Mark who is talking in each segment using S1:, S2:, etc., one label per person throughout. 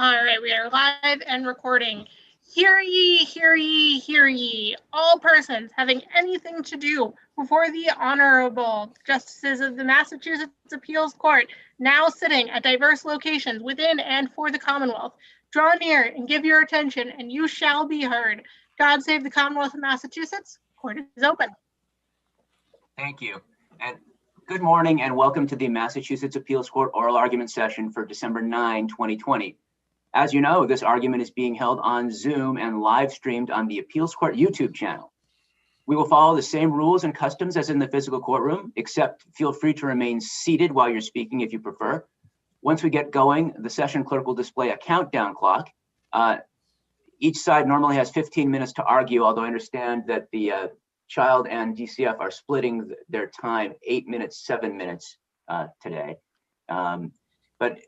S1: All right, we are live and recording. Hear ye, hear ye, hear ye. All persons having anything to do before the Honorable Justices of the Massachusetts Appeals Court, now sitting at diverse locations within and for the Commonwealth, draw near and give your attention, and you shall be heard. God save the Commonwealth of Massachusetts. Court is open.
S2: Thank you. And good morning and welcome to the Massachusetts Appeals Court oral argument session for December 9, 2020. As you know, this argument is being held on Zoom and live streamed on the Appeals Court YouTube channel. We will follow the same rules and customs as in the physical courtroom, except feel free to remain seated while you're speaking if you prefer. Once we get going, the session clerk will display a countdown clock. Each side normally has 15 minutes to argue, although I understand that the child and DCF are splitting their time 8 minutes, 7 minutes today. But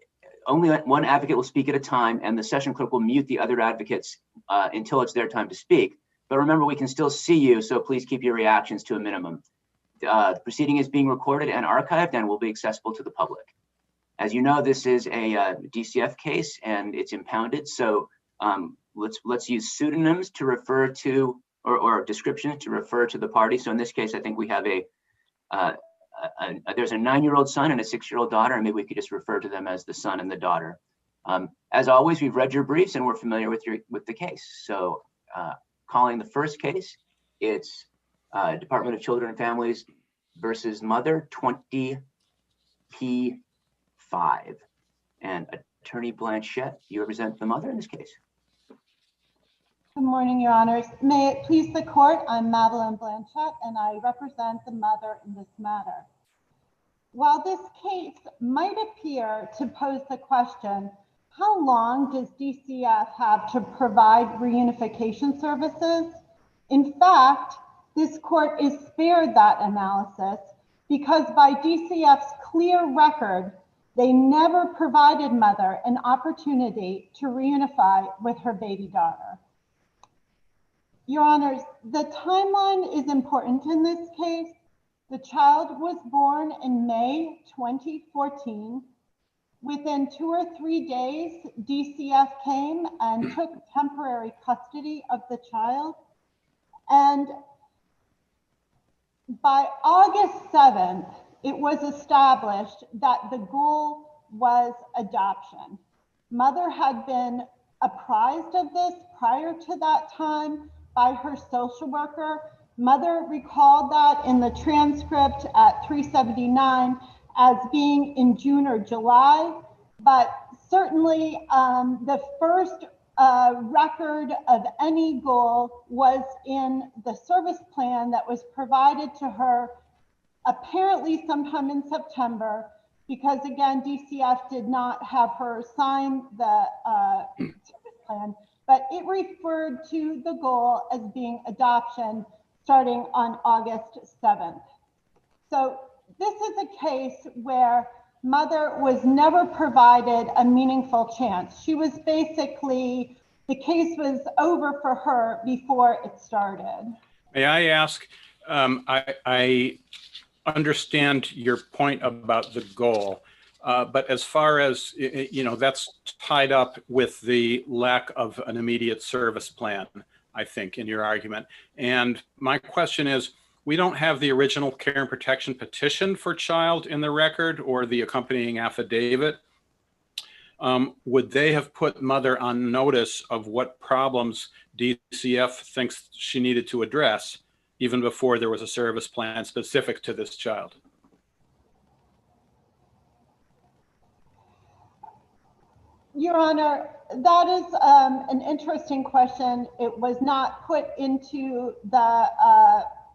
S2: only one advocate will speak at a time, and the session clerk will mute the other advocates until it's their time to speak. But remember, we can still see you, so please keep your reactions to a minimum. The proceeding is being recorded and archived and will be accessible to the public. As you know, this is a DCF case and it's impounded, so let's use pseudonyms to refer to, or descriptions to refer to the party. So in this case, I think we have there's a 9-year-old son and a 6-year-old daughter, and maybe we could just refer to them as the son and the daughter. As always, we've read your briefs and we're familiar with the case. So calling the first case, it's Department of Children and Families versus Mother 20P5. And Attorney Blanchette, you represent the mother in this case.
S3: Good morning, Your Honors. May it please the court, I'm Madeline Blanchette, and I represent the mother in this matter. While this case might appear to pose the question, how long does DCF have to provide reunification services? In fact, this court is spared that analysis because by DCF's clear record, they never provided mother an opportunity to reunify with her baby daughter. Your Honors, the timeline is important in this case. The child was born in May 2014. Within 2 or 3 days, DCF came and took temporary custody of the child. And by August 7th, it was established that the goal was adoption. Mother had been apprised of this prior to that time by her social worker. Mother recalled that in the transcript at 379 as being in June or July, but certainly the first record of any goal was in the service plan that was provided to her apparently sometime in September, because again, DCF did not have her sign the service plan, but it referred to the goal as being adoption starting on August 7th. So this is a case where mother was never provided a meaningful chance. She was basically, the case was over for her before it started.
S4: May I ask, I understand your point about the goal, but as far as, that's tied up with the lack of an immediate service plan, I think, in your argument. And my question is, we don't have the original care and protection petition for child in the record or the accompanying affidavit. Would they have put mother on notice of what problems DCF thinks she needed to address even before there was a service plan specific to this child?
S3: Your Honor, that is an interesting question. It was not put into the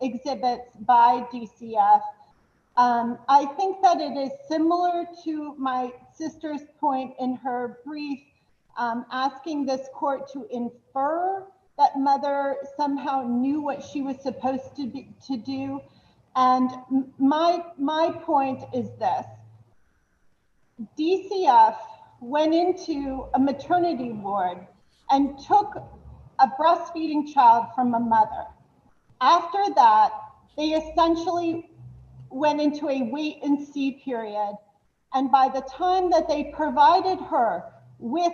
S3: exhibits by DCF. I think that it is similar to my sister's point in her brief, asking this court to infer that mother somehow knew what she was supposed to do. And my point is this: DCF went into a maternity ward and took a breastfeeding child from a mother. After that, they essentially went into a wait and see period. And by the time that they provided her with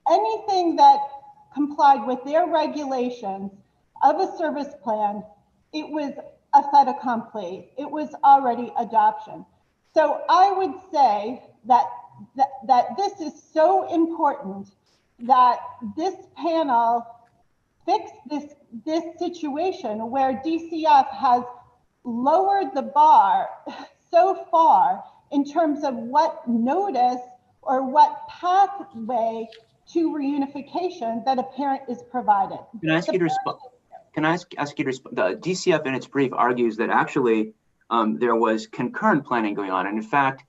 S3: anything that complied with their regulations of a service plan, it was a fait accompli. It was already adoption. So I would say that this is so important that this panel fix this situation where DCF has lowered the bar so far in terms of what notice or what pathway to reunification that a parent is provided.
S2: Can I ask you to respond? Can I ask you to respond? The DCF in its brief argues that actually there was concurrent planning going on. And in fact,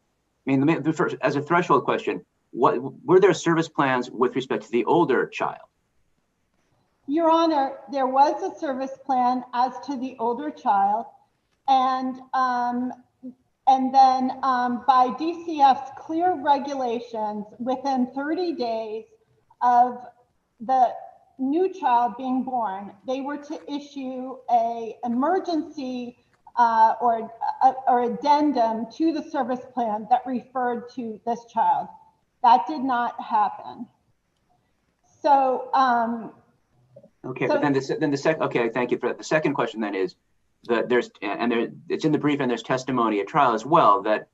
S2: I mean, first, as a threshold question, what were there service plans with respect to the older child?
S3: Your Honor, there was a service plan as to the older child, and then by DCF's clear regulations, within 30 days of the new child being born, they were to issue a emergency or addendum to the service plan that referred to this child. That did not happen. So,
S2: okay, but then the second. Okay, thank you for that. The second question then is that it's in the brief and there's testimony at trial as well that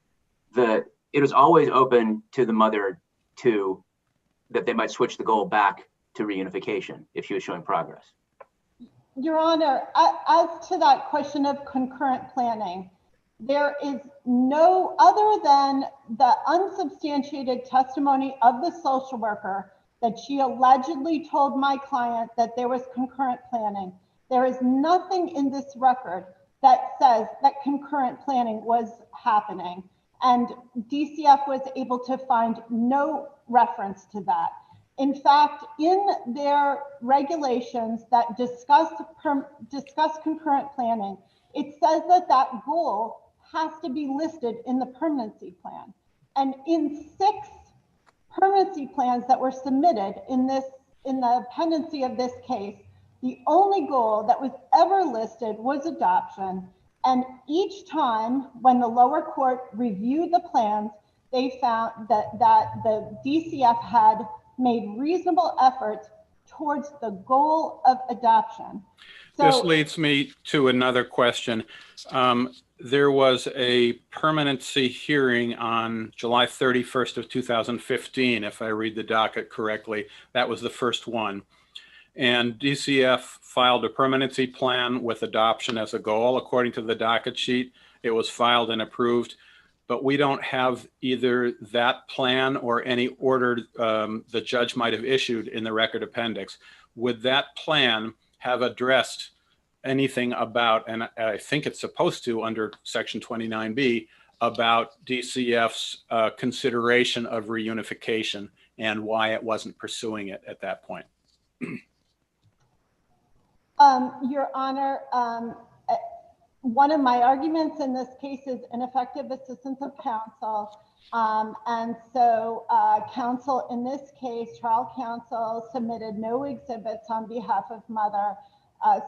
S2: it was always open to the mother that they might switch the goal back to reunification if she was showing progress.
S3: Your Honor, as to that question of concurrent planning, there is no, other than the unsubstantiated testimony of the social worker that she allegedly told my client that there was concurrent planning. There is nothing in this record that says that concurrent planning was happening. And DCF was able to find no reference to that. In fact, in their regulations that discuss concurrent planning, it says that goal has to be listed in the permanency plan. And in 6 permanency plans that were submitted in the pendency of this case, the only goal that was ever listed was adoption. And each time when the lower court reviewed the plans, they found that the DCF had made reasonable efforts towards the goal of adoption. So,
S4: this leads me to another question. There was a permanency hearing on July 31st of 2015, if I read the docket correctly. That was the first one. And DCF filed a permanency plan with adoption as a goal. According to the docket sheet, it was filed and approved, but we don't have either that plan or any order the judge might have issued in the record appendix. Would that plan have addressed anything about, and I think it's supposed to under section 29B, about DCF's consideration of reunification and why it wasn't pursuing it at that point?
S3: Your Honor, one of my arguments in this case is ineffective assistance of counsel. And so counsel in this case, trial counsel, submitted no exhibits on behalf of mother.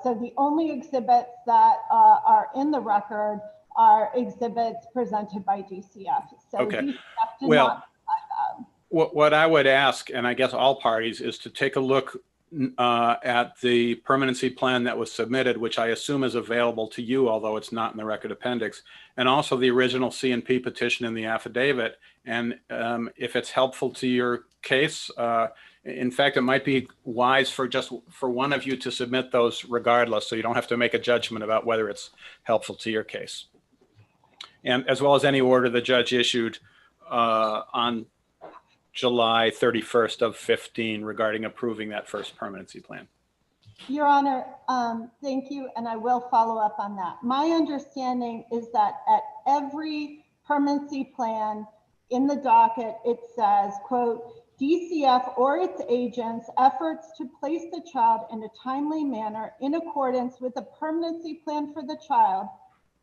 S3: So the only exhibits that are in the record are exhibits presented by DCF. So
S4: okay.
S3: DCF did
S4: well,
S3: not provide that.
S4: What I would ask, and I guess all parties, is to take a look at the permanency plan that was submitted, which I assume is available to you, although it's not in the record appendix, and also the original C&P petition in the affidavit. And if it's helpful to your case, in fact, it might be wise for one of you to submit those regardless, so you don't have to make a judgment about whether it's helpful to your case. And as well as any order the judge issued on July 31st of 15 regarding approving that first permanency plan.
S3: Your Honor, thank you, and I will follow up on that. My understanding is that at every permanency plan in the docket, it says, quote, DCF or its agents' efforts to place the child in a timely manner in accordance with the permanency plan for the child,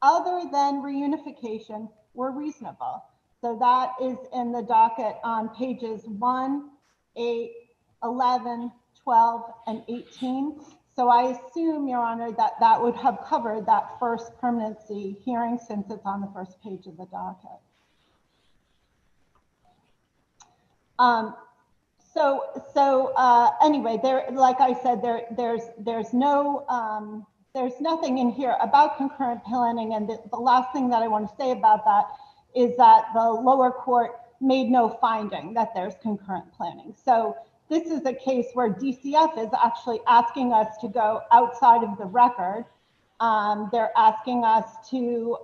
S3: other than reunification, were reasonable. So that is in the docket on pages 1, 8, 11, 12, and 18. So I assume, Your Honor, that that would have covered that first permanency hearing since it's on the first page of the docket. Anyway, like I said, there's nothing in here about concurrent planning. And the last thing that I want to say about that is that the lower court made no finding that there's concurrent planning. So this is a case where DCF is actually asking us to go outside of the record. They're asking us to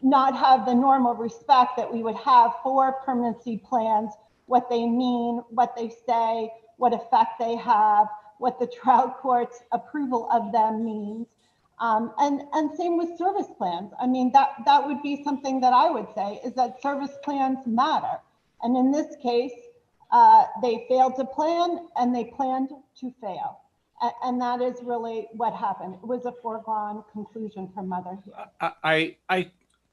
S3: not have the normal respect that we would have for permanency plans, what they mean, what they say, what effect they have, what the trial court's approval of them means. And same with service plans. I mean, that would be something that I would say is that service plans matter. And in this case, they failed to plan and they planned to fail. And that is really what happened. It was a foregone conclusion for mother here.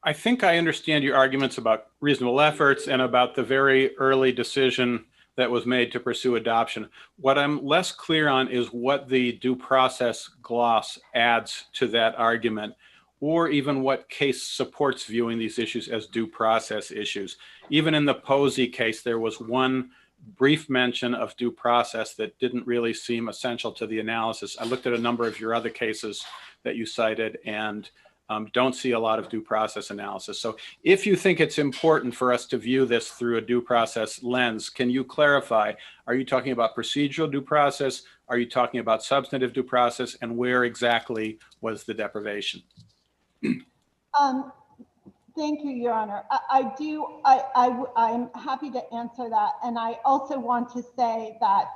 S4: I think I understand your arguments about reasonable efforts and about the very early decision that was made to pursue adoption. What I'm less clear on is what the due process gloss adds to that argument, or even what case supports viewing these issues as due process issues. Even in the Posey case, there was one brief mention of due process that didn't really seem essential to the analysis. I looked at a number of your other cases that you cited and don't see a lot of due process analysis. So if you think it's important for us to view this through a due process lens, can you clarify, are you talking about procedural due process? Are you talking about substantive due process? And where exactly was the deprivation?
S3: Thank you, Your Honor. I'm happy to answer that. And I also want to say that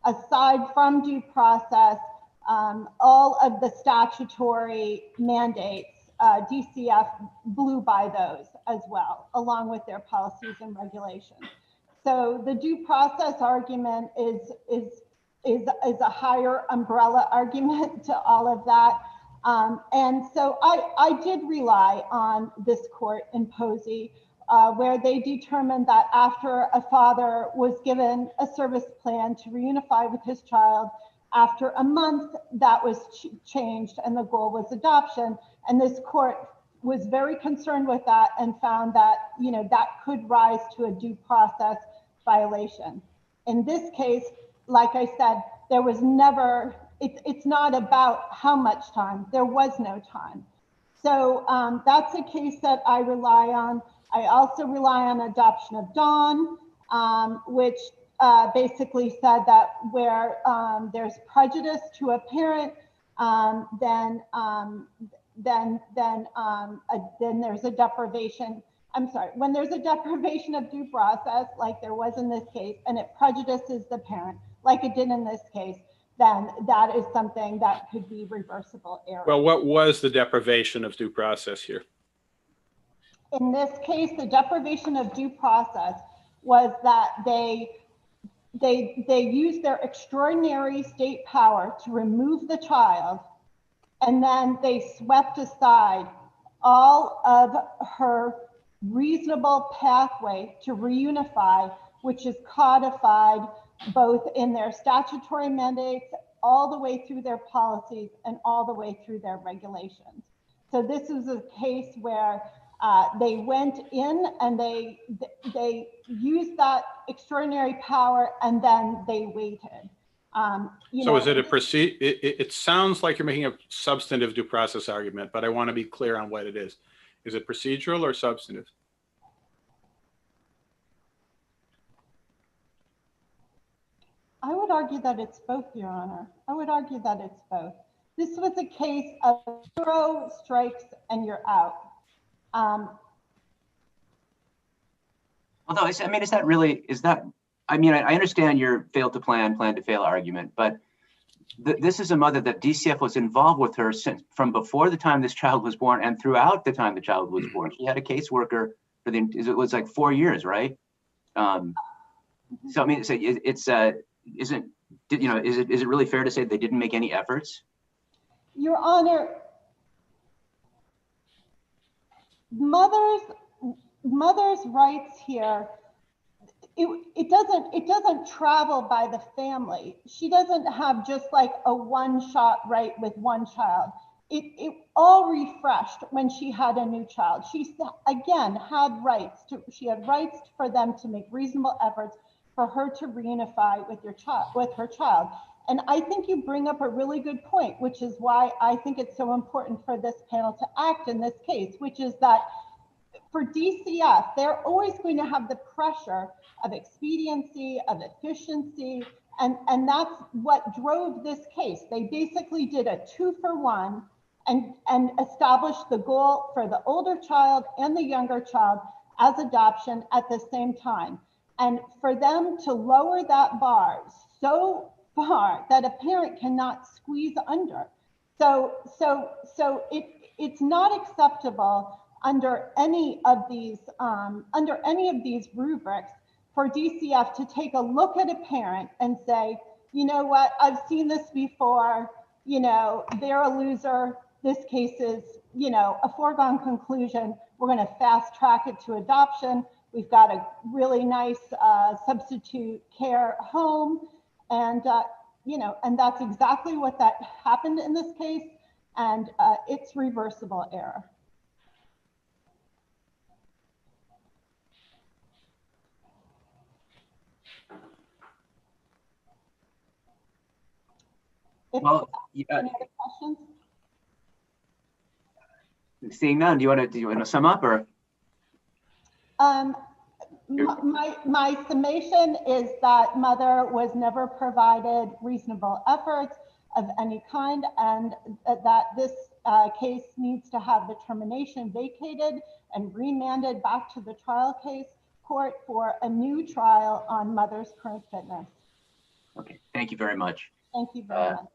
S3: aside from due process, all of the statutory mandates, DCF blew by those as well, along with their policies and regulations. So the due process argument is a higher umbrella argument to all of that. And so I did rely on this court in Posey, where they determined that after a father was given a service plan to reunify with his child, after a month, that was changed and the goal was adoption. And this court was very concerned with that and found that, you know, that could rise to a due process violation. In this case, like I said, there was never, it's not about how much time, there was no time. So that's a case that I rely on. I also rely on adoption of Dawn, which basically said that where there's prejudice to a parent, then there's a deprivation. I'm sorry, when there's a deprivation of due process, like there was in this case, and it prejudices the parent, like it did in this case, then that is something that could be reversible error.
S4: Well, what was the deprivation of due process here?
S3: In this case, the deprivation of due process was that they used their extraordinary state power to remove the child, and then they swept aside all of her reasonable pathway to reunify, which is codified both in their statutory mandates, all the way through their policies, and all the way through their regulations. So this is a case where they went in and they used that extraordinary power, and then they waited.
S4: So is it a it sounds like you're making a substantive due process argument, but I want to be clear on what it is. Is it procedural or substantive?
S3: I would argue that it's both, Your Honor. I would argue that it's both. This was a case of 0 strikes and you're out.
S2: Although, I mean, I mean, I understand your failed to plan to fail argument, but this is a mother that DCF was involved with her since from before the time this child was born and throughout the time the child was born. She had a caseworker for it was like 4 years, right? So I mean, is it really fair to say they didn't make any efforts?
S3: Your Honor, mother's rights here, it doesn't travel by the family. She doesn't have just like a one-shot right with one child. it all refreshed when she had a new child. She again had rights she had rights for them to make reasonable efforts for her to reunify with her child. And I think you bring up a really good point, which is why I think it's so important for this panel to act in this case, which is that for DCF, they're always going to have the pressure of expediency, of efficiency, and that's what drove this case. They basically did a 2-for-1 and established the goal for the older child and the younger child as adoption at the same time. And for them to lower that bar so far that a parent cannot squeeze under. So it's not acceptable under any of these rubrics for DCF to take a look at a parent and say, you know what, I've seen this before, you know, they're a loser. This case is, you know, a foregone conclusion. We're going to fast track it to adoption. We've got a really nice substitute care home. And, you know, and that's exactly what that happened in this case. And it's reversible error.
S2: Well,
S3: any other questions?
S2: Seeing none, do you want to sum up or?
S3: My summation is that mother was never provided reasonable efforts of any kind, and that this case needs to have the termination vacated and remanded back to the trial case court for a new trial on mother's current fitness.
S2: Okay, thank you very much.
S3: Thank you very much.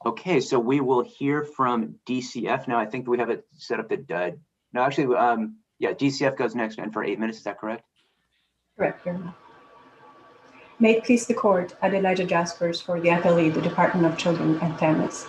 S2: Okay, so we will hear from DCF now. I think we have it set up that, no, actually, yeah, DCF goes next and for 8 minutes, is that correct?
S5: Correct, Your Honor. May it please the court, Adelaide Jaspers for the appellee, the Department of Children and Families.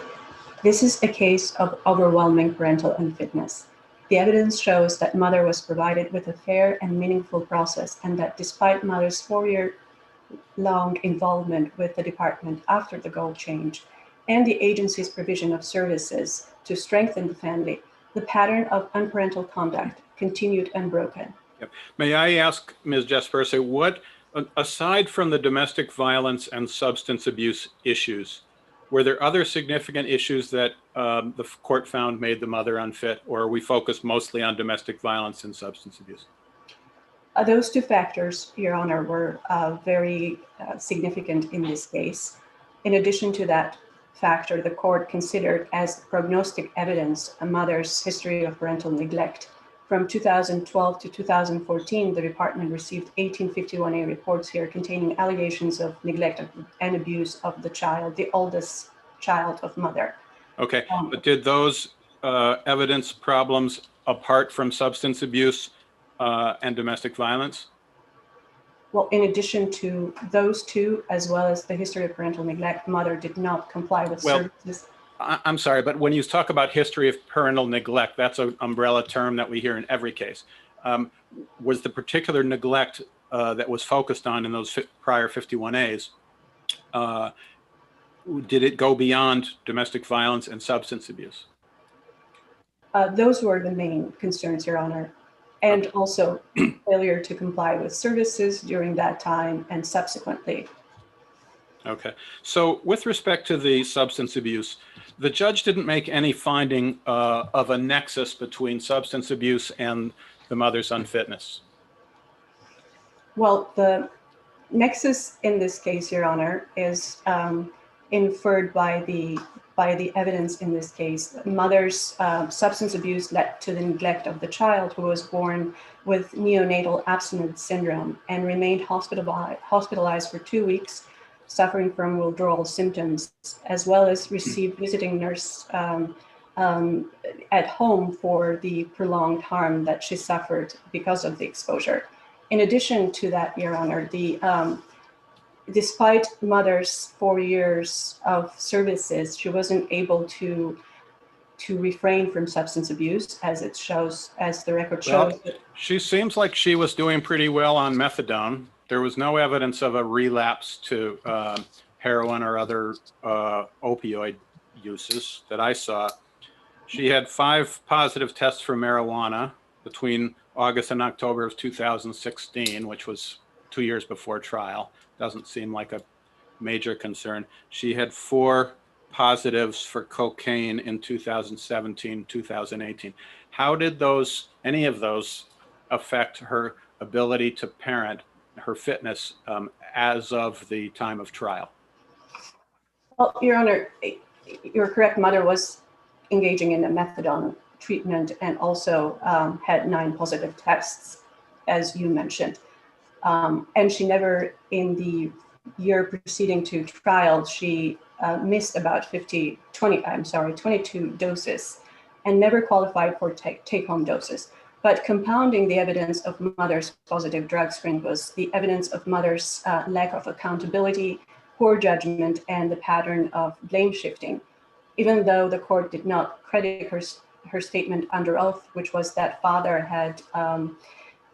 S5: This is a case of overwhelming parental unfitness. The evidence shows that mother was provided with a fair and meaningful process, and that despite mother's 4-year-long involvement with the department after the goal change, and the agency's provision of services to strengthen the family, the pattern of unparental conduct continued unbroken.
S4: Yep. May I ask Ms. Jaspers, what, aside from the domestic violence and substance abuse issues, were there other significant issues that the court found made the mother unfit, or are we focused mostly on domestic violence and substance abuse?
S5: Those two factors, Your Honor, were very significant in this case. In addition to that factor, the court considered as prognostic evidence a mother's history of parental neglect. From 2012 to 2014, the department received 18 51A reports here containing allegations of neglect and abuse of the child, the oldest child of mother.
S4: Okay, but did those evidence problems apart from substance abuse and domestic violence?
S5: Well, in addition to those two, as well as the history of parental neglect, mother did not comply with services.
S4: I'm sorry, but when you talk about history of parental neglect, that's an umbrella term that we hear in every case. Was the particular neglect that was focused on in those prior 51As, did it go beyond domestic violence and substance abuse?
S5: Those were the main concerns, Your Honor. And also failure to comply with services during that time and subsequently.
S4: Okay, so with respect to the substance abuse, the judge didn't make any finding of a nexus between substance abuse and the mother's unfitness.
S5: Well, the nexus in this case, Your Honor, is inferred by the evidence in this case. Mother's substance abuse led to the neglect of the child, who was born with neonatal abstinence syndrome and remained hospitalized for 2 weeks, suffering from withdrawal symptoms, as well as received visiting nurse at home for the prolonged harm that she suffered because of the exposure. In addition to that, Your Honor, despite mother's 4 years of services, she wasn't able to refrain from substance abuse, as it shows, as the record shows.
S4: Well, she seems like she was doing pretty well on methadone. There was no evidence of a relapse to heroin or other opioid uses that I saw. She had 5 positive tests for marijuana between August and October of 2016, which was 2 years before trial. Doesn't seem like a major concern. She had 4 positives for cocaine in 2017, 2018. How did any of those affect her ability to parent, her fitness as of the time of trial?
S5: Well, Your Honor, you're correct. Mother was engaging in a methadone treatment and also had 9 positive tests, as you mentioned. And she never, in the year preceding to trial, she missed about 22 doses and never qualified for take-home doses. But compounding the evidence of mother's positive drug screen was the evidence of mother's lack of accountability, poor judgment, and the pattern of blame shifting. Even though the court did not credit her statement under oath, which was that father had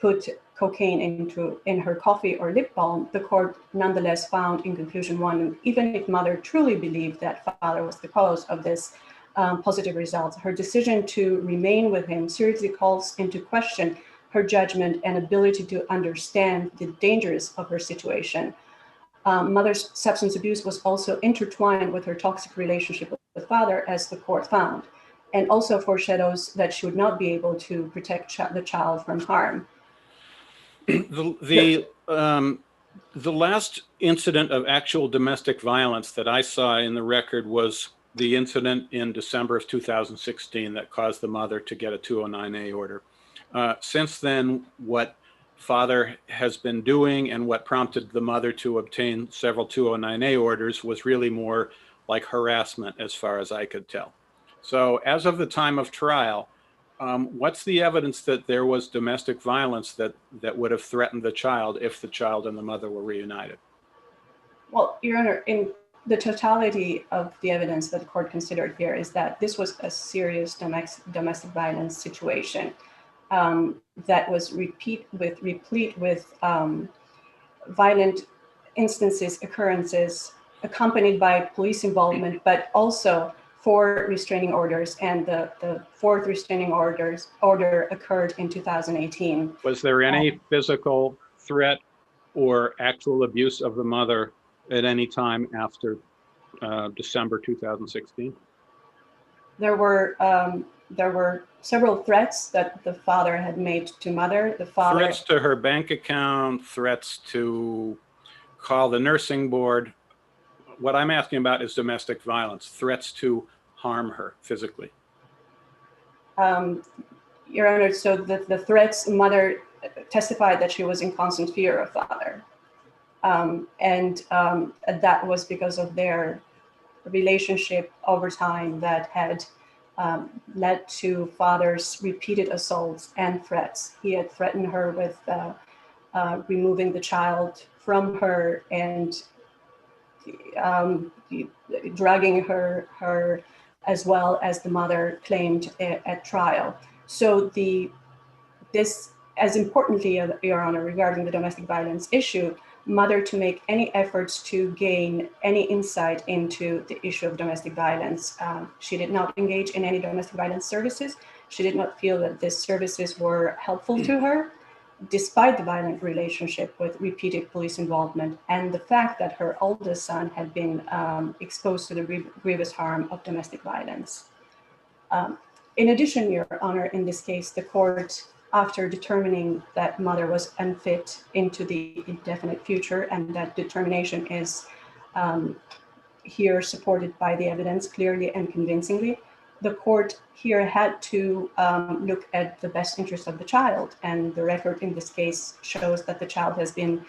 S5: put cocaine in her coffee or lip balm, the court nonetheless found in conclusion 1, even if mother truly believed that father was the cause of this positive results, her decision to remain with him seriously calls into question her judgment and ability to understand the dangers of her situation. Mother's substance abuse was also intertwined with her toxic relationship with father, as the court found, and also foreshadows that she would not be able to protect the child from harm.
S4: The last incident of actual domestic violence that I saw in the record was the incident in December of 2016 that caused the mother to get a 209A order. Since then, what father has been doing and what prompted the mother to obtain several 209A orders was really more like harassment, as far as I could tell. So as of the time of trial, what's the evidence that there was domestic violence that would have threatened the child if the child and the mother were reunited?
S5: Well, Your Honor, in the totality of the evidence that the court considered here is that this was a serious domestic violence situation that was replete with violent occurrences accompanied by police involvement, but also 4 restraining orders, and the 4th restraining order occurred in 2018.
S4: Was there any physical threat or actual abuse of the mother at any time after December 2016?
S5: There were several threats that the father had made to mother.
S4: Threats to her bank account, threats to call the nursing board. What I'm asking about is domestic violence, threats to harm her physically.
S5: Your Honor, so the threats, mother testified that she was in constant fear of father. And that was because of their relationship over time that had led to father's repeated assaults and threats. He had threatened her with removing the child from her and drugging her as well as the mother claimed at trial. So this, as importantly, Your Honor, regarding the domestic violence issue, mother to make any efforts to gain any insight into the issue of domestic violence. She did not engage in any domestic violence services. She did not feel that these services were helpful to her, despite the violent relationship with repeated police involvement and the fact that her oldest son had been exposed to the grievous harm of domestic violence. In addition, Your Honor, in this case, the court, after determining that mother was unfit into the indefinite future, and that determination is here supported by the evidence clearly and convincingly, the court here had to look at the best interest of the child. And the record in this case shows that the child has been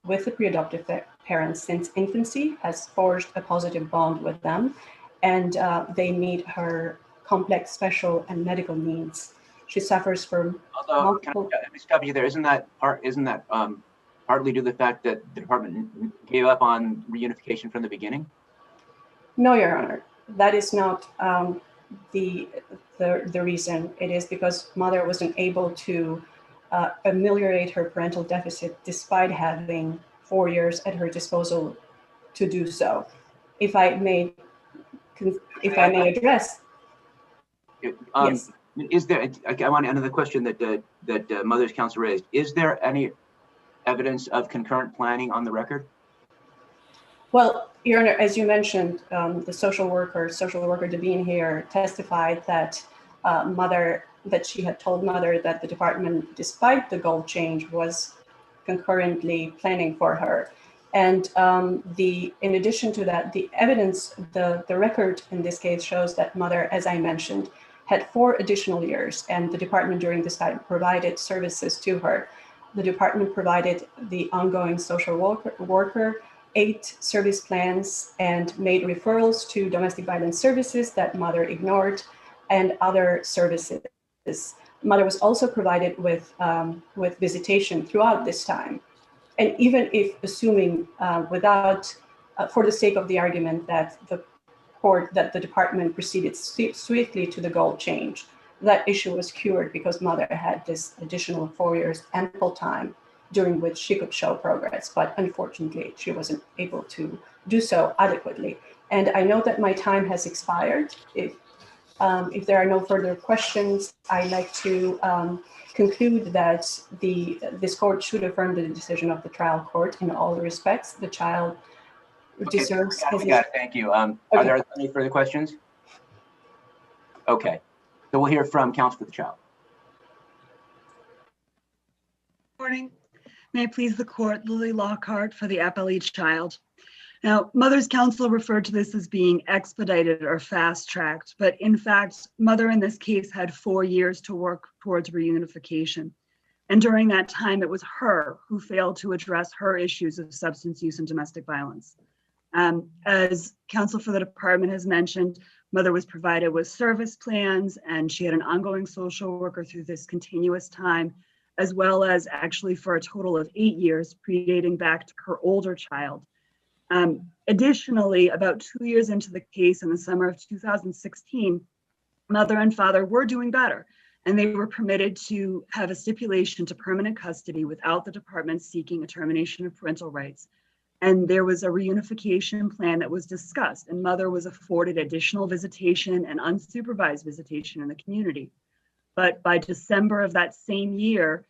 S5: with the pre-adoptive parents since infancy, has forged a positive bond with them, and they meet her complex special and medical needs. She suffers from multiple...
S2: Let me stop you there. Isn't that partly due to the fact that the department gave up on reunification from the beginning?
S5: No, Your Honor, that is not the reason. It is because mother wasn't able to ameliorate her parental deficit despite having 4 years at her disposal to do so. If I may if I may address. Yes.
S2: Is there, I want another question that Mother's Counsel raised. Is there any evidence of concurrent planning on the record?
S5: Well, Your Honor, as you mentioned, the social worker DARYN here testified that she had told Mother that the department, despite the goal change, was concurrently planning for her. And in addition to that, the evidence, the record in this case shows that Mother, as I mentioned, had 4 additional years, and the department during this time provided services to her. The department provided the ongoing social worker 8 service plans and made referrals to domestic violence services that Mother ignored and other services. Mother was also provided with visitation throughout this time. And even if assuming for the sake of the argument that the department proceeded swiftly to the goal change, that issue was cured because Mother had this additional 4 years ample time during which she could show progress, but unfortunately she wasn't able to do so adequately. And I know that my time has expired. If there are no further questions, I'd like to conclude that this court should affirm the decision of the trial court in all respects. The child deserves.
S2: Thank you. Are there any further questions? Okay, so we'll hear from counsel for the child.
S6: Morning. May it please the court, Lily Lockhart for the appellee child. Now, Mother's counsel referred to this as being expedited or fast-tracked, but in fact, Mother in this case had 4 years to work towards reunification. And during that time, it was her who failed to address her issues of substance use and domestic violence. As counsel for the department has mentioned, Mother was provided with service plans, and she had an ongoing social worker through this continuous time, as well as actually for a total of 8 years, predating back to her older child. Additionally, about 2 years into the case in the summer of 2016, Mother and Father were doing better, and they were permitted to have a stipulation to permanent custody without the department seeking a termination of parental rights. And there was a reunification plan that was discussed, and Mother was afforded additional visitation and unsupervised visitation in the community. But by December of that same year,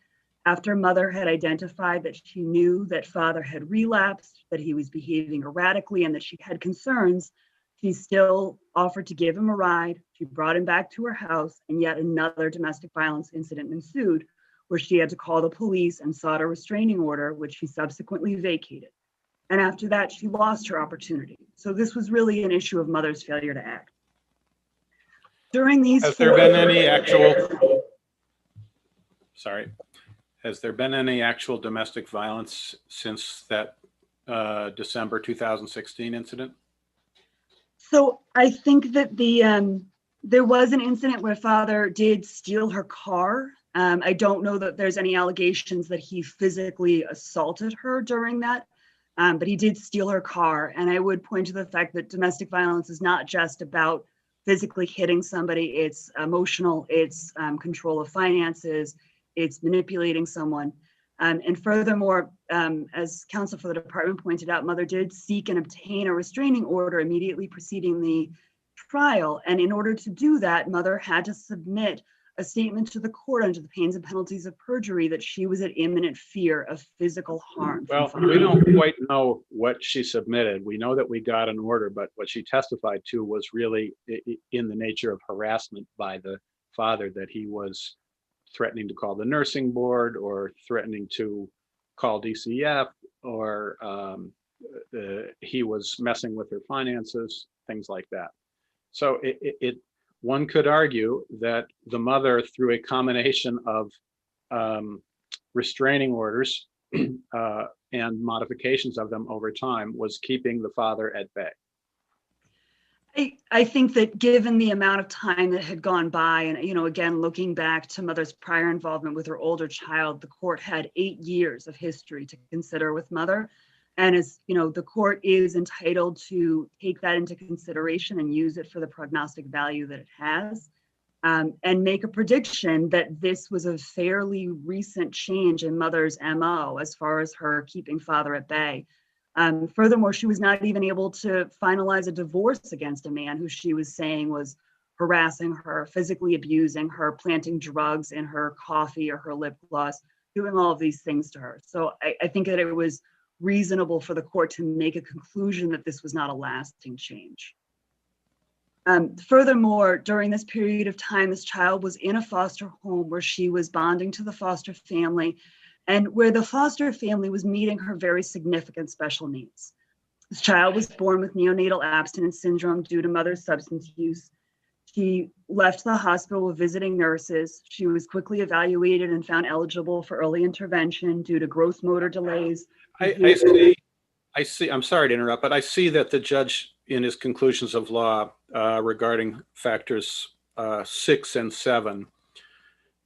S6: after Mother had identified that she knew that Father had relapsed, that he was behaving erratically, and that she had concerns, she still offered to give him a ride. She brought him back to her house, and yet another domestic violence incident ensued, where she had to call the police and sought a restraining order, which she subsequently vacated. And after that, she lost her opportunity. So this was really an issue of Mother's failure to act. During these—
S4: Has there been any actual— Sorry. Has there been any actual domestic violence since that December 2016 incident?
S6: So I think that there was an incident where Father did steal her car. I don't know that there's any allegations that he physically assaulted her during that, but he did steal her car. And I would point to the fact that domestic violence is not just about physically hitting somebody, it's emotional, it's control of finances, it's manipulating someone. And furthermore, as counsel for the department pointed out, Mother did seek and obtain a restraining order immediately preceding the trial. And in order to do that, Mother had to submit a statement to the court under the pains and penalties of perjury that she was at imminent fear of physical harm.
S4: Well, we don't quite know what she submitted. We know that we got an order, but what she testified to was really in the nature of harassment by the father, that he was threatening to call the nursing board or threatening to call DCF, or he was messing with her finances, things like that. So one could argue that the mother, through a combination of restraining orders and modifications of them over time, was keeping the father at bay.
S6: I think that given the amount of time that had gone by, and again, looking back to Mother's prior involvement with her older child, the court had 8 years of history to consider with Mother. And as the court is entitled to take that into consideration and use it for the prognostic value that it has, and make a prediction that this was a fairly recent change in Mother's MO as far as her keeping Father at bay. Furthermore, she was not even able to finalize a divorce against a man who she was saying was harassing her, physically abusing her, planting drugs in her coffee or her lip gloss, doing all of these things to her. So I think that it was reasonable for the court to make a conclusion that this was not a lasting change. Furthermore, during this period of time, this child was in a foster home where she was bonding to the foster family and where the foster family was meeting her very significant special needs. This child was born with neonatal abstinence syndrome due to mother's substance use. She left the hospital with visiting nurses. She was quickly evaluated and found eligible for early intervention due to gross motor delays.
S4: I see, I'm sorry to interrupt, but I see that the judge in his conclusions of law regarding factors 6 and 7,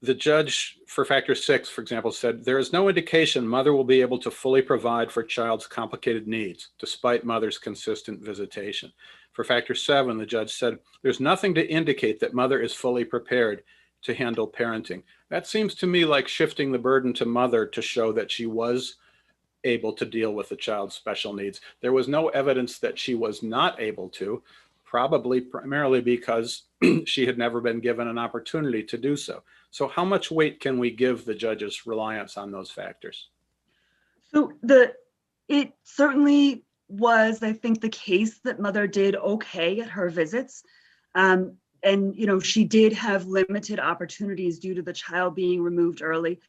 S4: the judge for factor 6, for example, said, there is no indication mother will be able to fully provide for child's complicated needs, despite mother's consistent visitation. For factor 7, the judge said, there's nothing to indicate that mother is fully prepared to handle parenting. That seems to me like shifting the burden to mother to show that she was able to deal with the child's special needs. There was no evidence that she was not able to, probably primarily because she had never been given an opportunity to do so. So how much weight can we give the judge's reliance on those factors?
S6: So it certainly was, I think, the case that mother did okay at her visits. And, you know, she did have limited opportunities due to the child being removed early.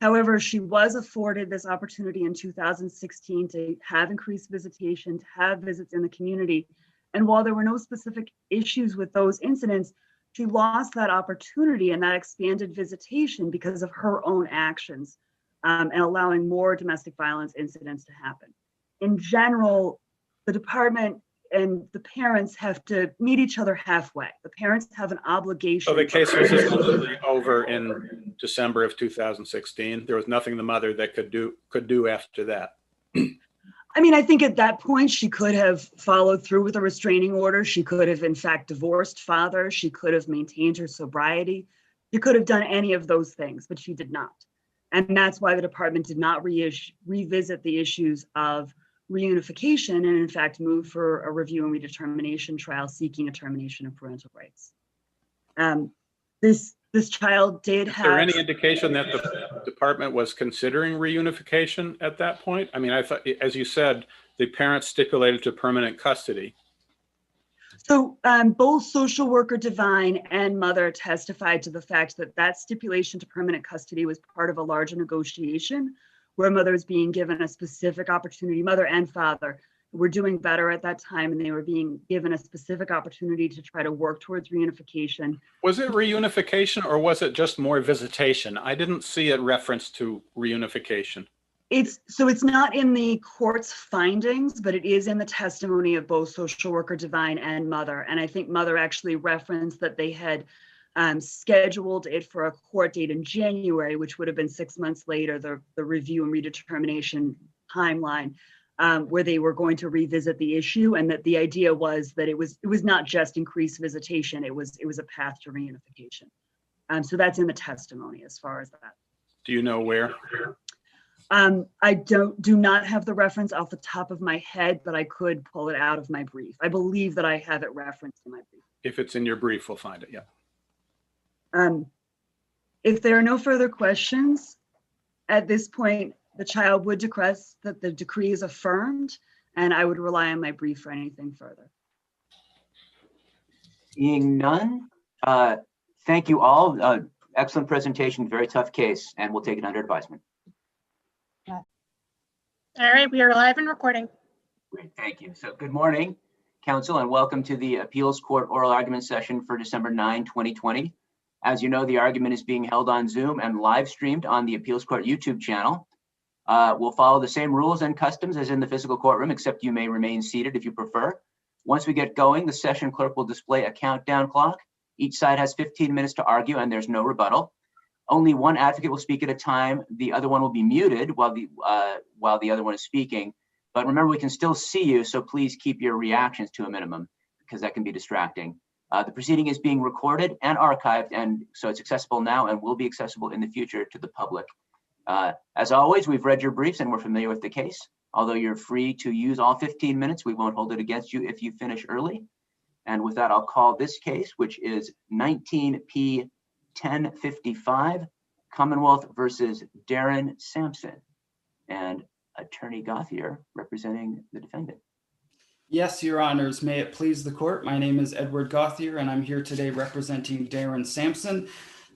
S6: However, she was afforded this opportunity in 2016 to have increased visitation, to have visits in the community. And while there were no specific issues with those incidents, she lost that opportunity and that expanded visitation because of her own actions and allowing more domestic violence incidents to happen. In general, the department and the parents have to meet each other halfway. The parents have an obligation.
S4: So the case was completely over in December of 2016. There was nothing the mother that could do after that.
S6: I mean, I think at that point she could have followed through with a restraining order. She could have, in fact, divorced father. She could have maintained her sobriety. She could have done any of those things, but she did not. And that's why the department did not revisit the issues of reunification and, in fact, moved for a review and redetermination trial seeking a termination of parental rights. This child did have. Is there
S4: any indication that the department was considering reunification at that point? I mean, I thought, as you said, the parents stipulated to permanent custody.
S6: So both social worker DARYN and mother testified to the fact that that stipulation to permanent custody was part of a larger negotiation where mother was being given a specific opportunity. Mother and father were doing better at that time, and they were being given a specific opportunity to try to work towards reunification.
S4: Was it reunification or was it just more visitation? I didn't see it referenced to reunification.
S6: It's not in the court's findings, but it is in the testimony of both social worker DARYN and mother. And I think mother actually referenced that they had scheduled it for a court date in January, which would have been 6 months later, the review and redetermination timeline, where they were going to revisit the issue, and that the idea was that it was not just increased visitation, it was a path to reunification. So that's in the testimony as far as that.
S4: Do you know where?
S6: I do not have the reference off the top of my head, but I could pull it out of my brief. I believe that I have it referenced in my brief.
S4: If it's in your brief, we'll find it, yeah.
S6: If there are no further questions, at this point, the child would request that the decree is affirmed, and I would rely on my brief for anything further.
S2: Seeing none, thank you all. Excellent presentation, very tough case, and we'll take it under advisement.
S1: All right, we are live and recording.
S2: Great, thank you. So good morning, counsel, and welcome to the Appeals Court oral argument session for December 9, 2020. As you know, the argument is being held on Zoom and live streamed on the Appeals Court YouTube channel. We'll follow the same rules and customs as in the physical courtroom, except you may remain seated if you prefer. Once we get going, the session clerk will display a countdown clock. Each side has 15 minutes to argue and there's no rebuttal. Only one advocate will speak at a time. The other one will be muted while the other one is speaking. But remember, we can still see you, so please keep your reactions to a minimum because that can be distracting. The proceeding is being recorded and archived, and so it's accessible now and will be accessible in the future to the public. As always, we've read your briefs and we're familiar with the case. Although you're free to use all 15 minutes, we won't hold it against you if you finish early. And with that, I'll call this case, which is 19P 1055, Commonwealth versus DARYN Samson. And Attorney Gauthier representing the defendant.
S7: Yes, Your Honors. May it please the court. My name is Edward Gauthier, and I'm here today representing DARYN Samson.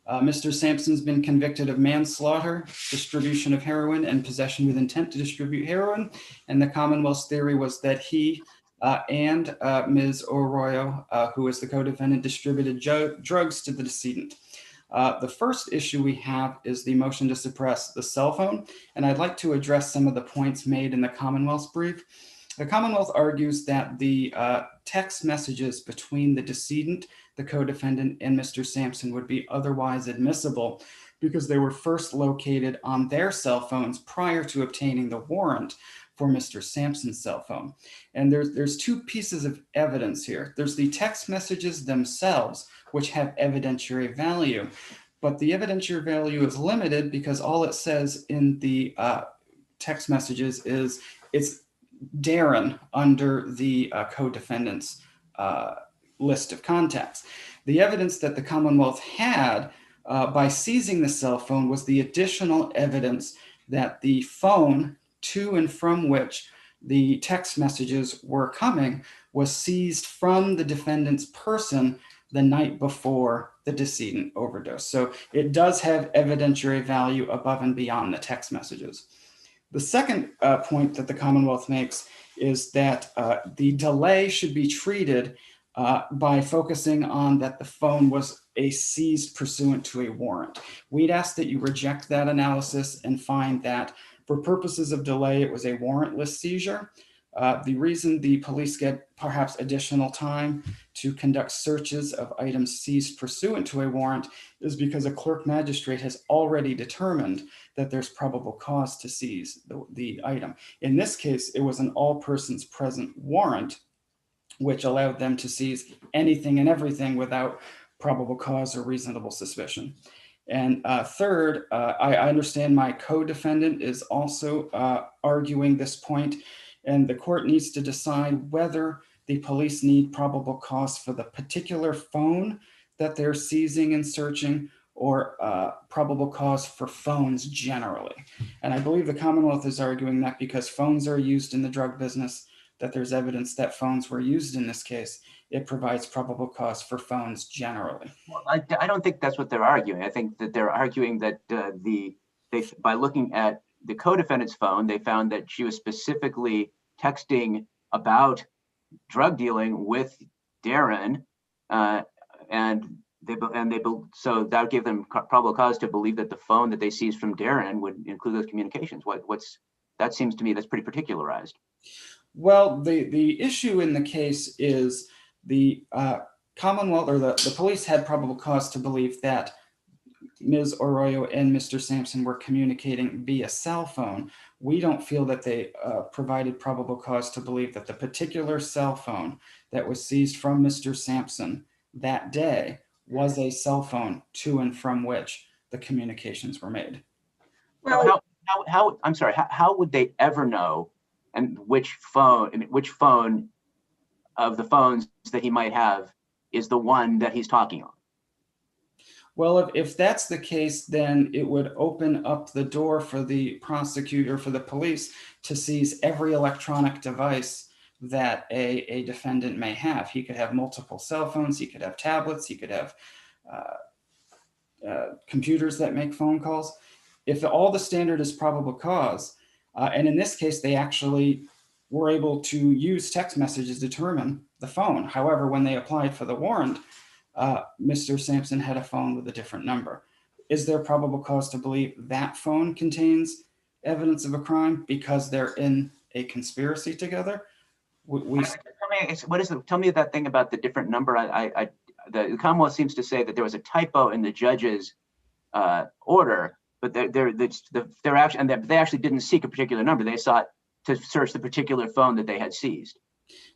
S7: Mr. Samson's been convicted of manslaughter, distribution of heroin, and possession with intent to distribute heroin. And the Commonwealth's theory was that he and Ms. Aroyo, who is the co-defendant, distributed drugs to the decedent. The first issue we have is the motion to suppress the cell phone, and I'd like to address some of the points made in the Commonwealth's brief. The Commonwealth argues that the text messages between the decedent, the co-defendant, and Mr. Samson would be otherwise admissible because they were first located on their cell phones prior to obtaining the warrant for Mr. Samson's cell phone. And there's two pieces of evidence here. There's the text messages themselves, which have evidentiary value, but the evidentiary value is limited because all it says in the text messages is it's DARYN under the co-defendant's list of contacts. The evidence that the Commonwealth had by seizing the cell phone was the additional evidence that the phone to and from which the text messages were coming was seized from the defendant's person the night before the decedent overdosed. So it does have evidentiary value above and beyond the text messages. The second point that the Commonwealth makes is that the delay should be treated by focusing on that the phone was seized pursuant to a warrant. We'd ask that you reject that analysis and find that for purposes of delay, it was a warrantless seizure. The reason the police get perhaps additional time to conduct searches of items seized pursuant to a warrant is because a clerk magistrate has already determined that there's probable cause to seize the item. In this case, it was an all persons present warrant, which allowed them to seize anything and everything without probable cause or reasonable suspicion. And third, I understand my co-defendant is also arguing this point, and the court needs to decide whether the police need probable cause for the particular phone that they're seizing and searching, or probable cause for phones generally. And I believe the Commonwealth is arguing that because phones are used in the drug business, that there's evidence that phones were used in this case, it provides probable cause for phones generally.
S2: Well, I don't think that's what they're arguing. I think that they're arguing that by looking at the co-defendant's phone, they found that she was specifically texting about drug dealing with DARYN, so that gave them probable cause to believe that the phone that they seized from DARYN would include those communications. That seems to me that's pretty particularized.
S7: Well, the issue in the case is the Commonwealth or the police had probable cause to believe that Ms. Aroyo and Mr. Samson were communicating via cell phone. We don't feel that they provided probable cause to believe that the particular cell phone that was seized from Mr. Samson that day was a cell phone to and from which the communications were made.
S2: Well, how would they ever know and which phone of the phones that he might have is the one that he's talking on?
S7: Well, if that's the case, then it would open up the door for the prosecutor, for the police to seize every electronic device that a defendant may have. He could have multiple cell phones, he could have tablets, he could have computers that make phone calls. If all the standard is probable cause, and in this case, they actually were able to use text messages to determine the phone. However, when they applied for the warrant, Mr. Samson had a phone with a different number. Is there probable cause to believe that phone contains evidence of a crime because they're in a conspiracy together?
S2: Tell me that thing about the different number. The Commonwealth seems to say that there was a typo in the judge's order, but they actually didn't seek a particular number. They sought to search the particular phone that they had seized.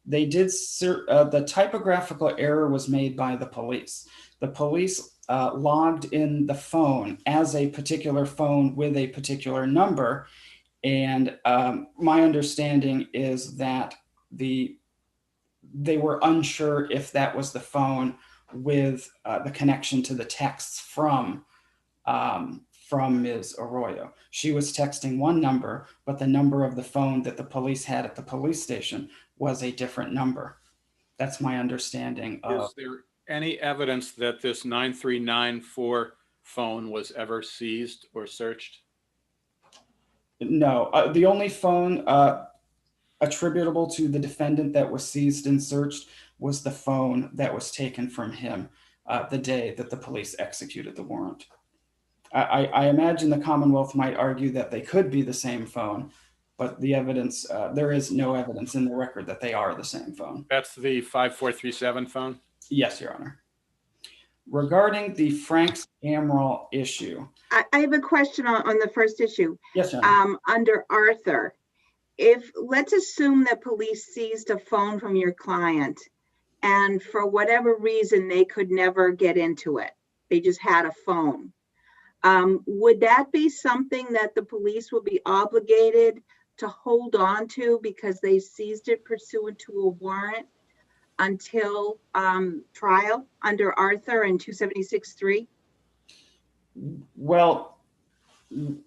S7: They did. The typographical error was made by the police. The police logged in the phone as a particular phone with a particular number, And my understanding is that they were unsure if that was the phone with the connection to the texts from Ms. Aroyo. She was texting one number, but the number of the phone that the police had at the police station was a different number. That's my understanding of.
S4: Is there any evidence that this 9394 phone was ever seized or searched?
S7: No, the only phone attributable to the defendant that was seized and searched was the phone that was taken from him the day that the police executed the warrant. I imagine the Commonwealth might argue that they could be the same phone, but the evidence, there is no evidence in the record that they are the same phone.
S4: That's the 5437 phone?
S7: Yes, Your Honor. Regarding the Frank's Amaral issue.
S8: I have a question on the first issue.
S7: Yes, Your Honor.
S8: Under Arthur, let's assume that police seized a phone from your client and for whatever reason, they could never get into it. They just had a phone. Would that be something that the police will be obligated to hold on to because they seized it pursuant to a warrant until trial under Arthur and 276-3?
S7: Well, the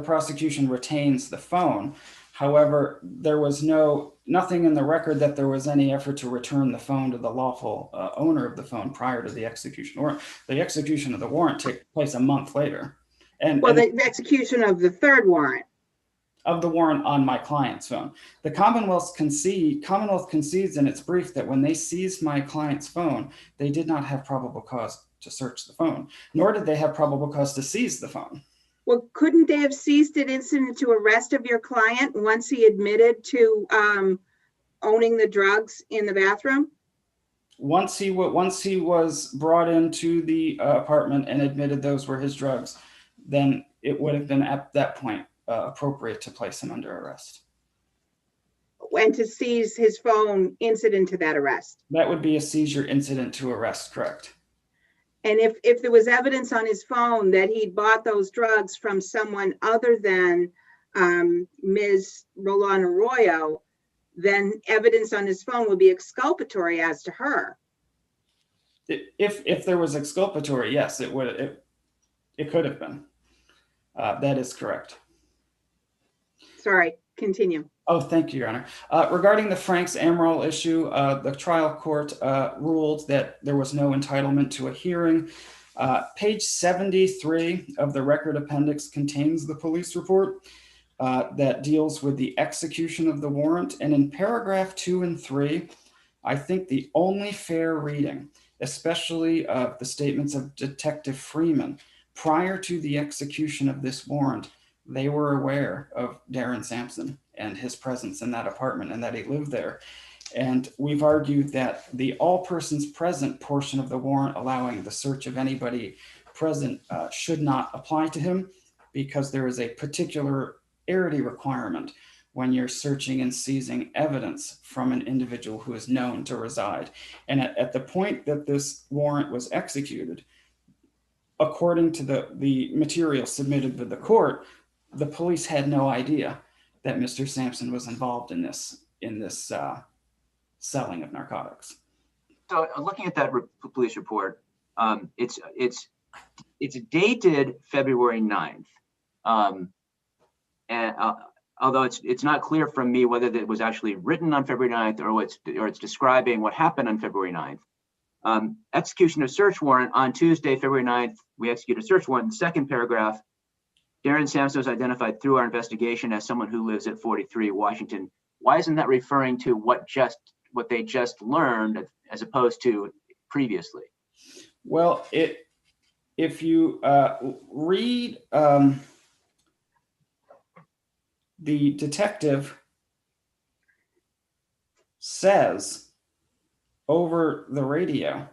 S7: prosecution retains the phone. However, there was nothing in the record that there was any effort to return the phone to the lawful owner of the phone prior to the execution. Or the execution of the warrant took place a month later.
S8: The execution of the third warrant.
S7: Of the warrant on my client's phone. The Commonwealth concedes in its brief that when they seized my client's phone, they did not have probable cause to search the phone, nor did they have probable cause to seize the phone.
S8: Well, couldn't they have seized it incident to arrest of your client once he admitted to owning the drugs in the bathroom?
S7: Once he was brought into the apartment and admitted those were his drugs, then it would have been at that point appropriate to place him under arrest.
S8: And to seize his phone incident to that arrest? That
S7: would be a seizure incident to arrest, correct.
S8: And if there was evidence on his phone that he'd bought those drugs from someone other than Ms. ROLON-ARROYO, then evidence on his phone would be exculpatory as to her.
S7: If there was exculpatory, yes, it could have been. That is correct.
S8: Sorry, continue.
S7: Oh, thank you, Your Honor. Regarding the Frank's Amaral issue, the trial court ruled that there was no entitlement to a hearing. Page 73 of the record appendix contains the police report that deals with the execution of the warrant. And in paragraph 2 and 3, I think the only fair reading, especially of the statements of Detective Freeman, prior to the execution of this warrant, they were aware of DARYN Samson and his presence in that apartment and that he lived there. And we've argued that the all persons present portion of the warrant allowing the search of anybody present should not apply to him because there is a particularity requirement when you're searching and seizing evidence from an individual who is known to reside. And at the point that this warrant was executed, according to the material submitted to the court, the police had no idea that Mr. Samson was involved in this selling of narcotics.
S2: So looking at that police report, it's dated February 9th. And although it's not clear from me whether it was actually written on February 9th or it's describing what happened on February 9th. Execution of search warrant on Tuesday, February 9th, we executed a search warrant. In the second paragraph, DARYN Samson was identified through our investigation as someone who lives at 43 Washington. Why isn't that referring to what they just learned as opposed to previously?
S7: Well, if you read the detective says over the radio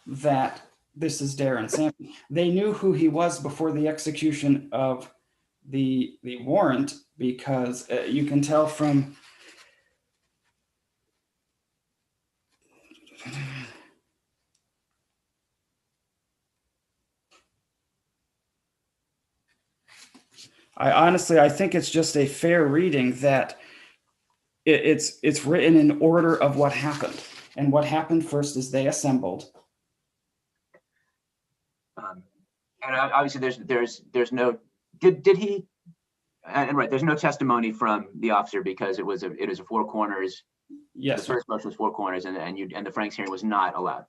S7: that this is DARYN Samson. They knew who he was before the execution of the warrant because you can tell from I think it's just a fair reading that it's written in order of what happened. And what happened first is they assembled.
S2: And obviously there's no, did he, and right, there's no testimony from the officer because it was a four corners.
S7: Yes,
S2: the
S7: sir.
S2: first motion was four corners, and the Franks hearing was not allowed.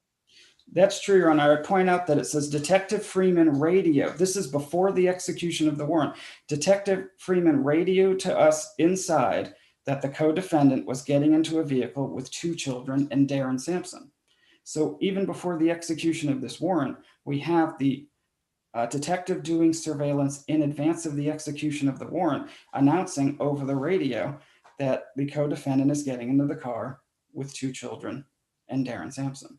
S7: That's true, Your Honor. I would point out that it says Detective Freeman radio. This is before the execution of the warrant. Detective Freeman radioed to us inside that the co-defendant was getting into a vehicle with 2 children and Daryn Samson. So even before the execution of this warrant, we have the detective doing surveillance in advance of the execution of the warrant, announcing over the radio that the co-defendant is getting into the car with 2 children and Daryn Samson.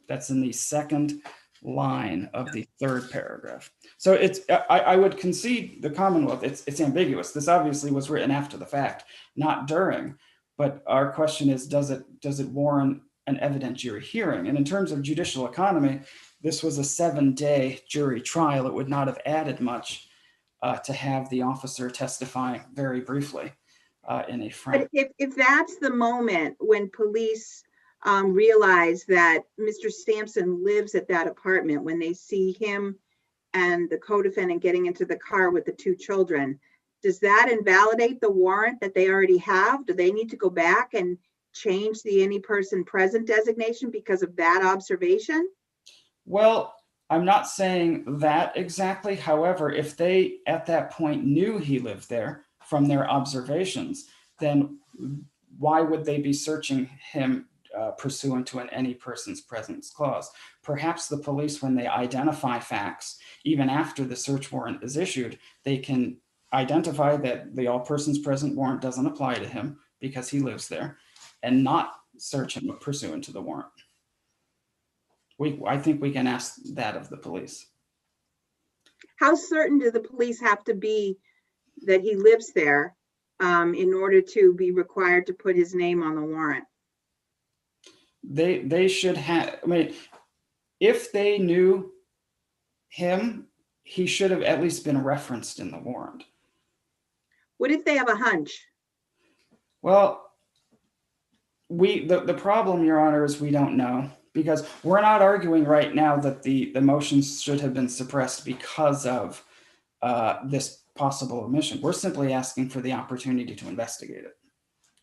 S7: That's in the second line of the 3rd paragraph. So it's, I would concede the Commonwealth, it's ambiguous. This obviously was written after the fact, not during, but our question is, does it warrant an evidentiary hearing? And in terms of judicial economy, this was a 7-day jury trial. It would not have added much to have the officer testify very briefly in a frank.
S8: But if that's the moment when police realize that Mr. Samson lives at that apartment, when they see him and the co-defendant getting into the car with the 2 children, does that invalidate the warrant that they already have? Do they need to go back and change the any person present designation because of that observation?
S7: Well, I'm not saying that exactly. However, if they at that point knew he lived there from their observations, then why would they be searching him pursuant to an any person's presence clause? Perhaps the police, when they identify facts, even after the search warrant is issued, they can identify that the all persons present warrant doesn't apply to him because he lives there, and not search him pursuant to the warrant. I think we can ask that of the police.
S8: How certain do the police have to be that he lives there in order to be required to put his name on the warrant?
S7: They should have, I mean, if they knew him, he should have at least been referenced in the warrant.
S8: What if they have a hunch?
S7: Well, the problem, Your Honor, is we don't know, because we're not arguing right now that the motions should have been suppressed because of this possible omission. We're simply asking for the opportunity to investigate it.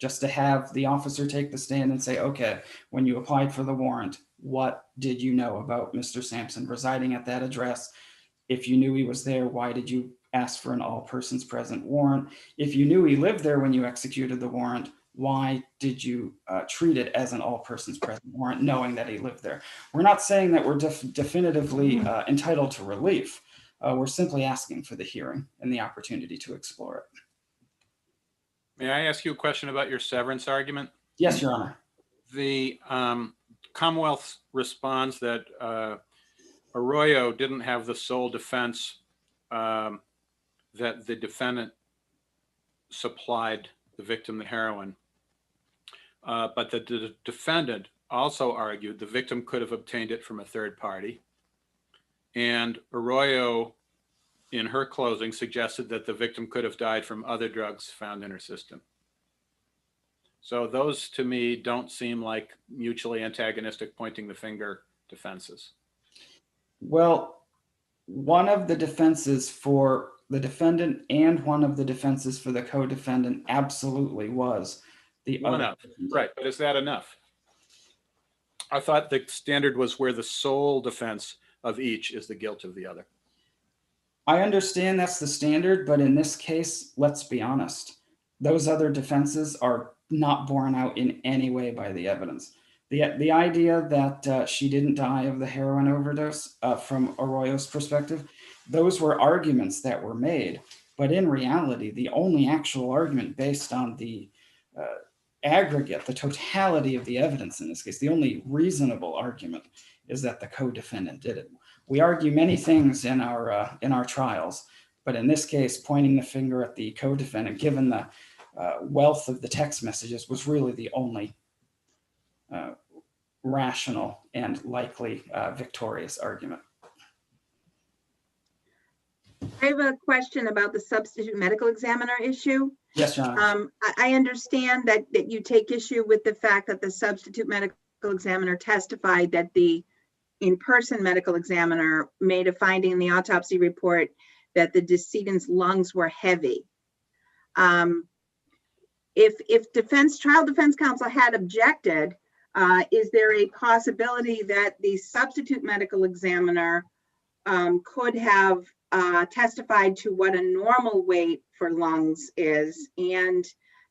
S7: Just to have the officer take the stand and say, okay, when you applied for the warrant, what did you know about Mr. Samson residing at that address? If you knew he was there, why did you ask for an all persons present warrant? If you knew he lived there when you executed the warrant, why did you treat it as an all persons present warrant, knowing that he lived there? We're not saying that we're definitively entitled to relief. We're simply asking for the hearing and the opportunity to explore it.
S4: May I ask you a question about your severance argument?
S7: Yes, Your Honor.
S4: The Commonwealth responds that Aroyo didn't have the sole defense that the defendant supplied the victim the heroin, but that the defendant also argued the victim could have obtained it from a third party. And Aroyo, in her closing, suggested that the victim could have died from other drugs found in her system. So those, to me, don't seem like mutually antagonistic, pointing the finger defenses.
S7: Well, one of the defenses for the defendant and one of the defenses for the co-defendant absolutely was the other.
S4: Right, but is that enough? I thought the standard was where the sole defense of each is the guilt of the other.
S7: I understand that's the standard, but in this case, let's be honest, those other defenses are not borne out in any way by the evidence. The idea that she didn't die of the heroin overdose from Aroyo's perspective, those were arguments that were made. But in reality, the only actual argument based on the aggregate, the totality of the evidence in this case, the only reasonable argument is that the co-defendant did it. We argue many things in our trials, but in this case, pointing the finger at the co-defendant, given the wealth of the text messages, was really the only rational and likely victorious argument.
S8: I have a question about the substitute medical examiner issue.
S7: Yes, Your Honor.
S8: I understand that you take issue with the fact that the substitute medical examiner testified that the in-person medical examiner made a finding in the autopsy report that the decedent's lungs were heavy. If trial defense counsel had objected, is there a possibility that the substitute medical examiner could have testified to what a normal weight for lungs is, and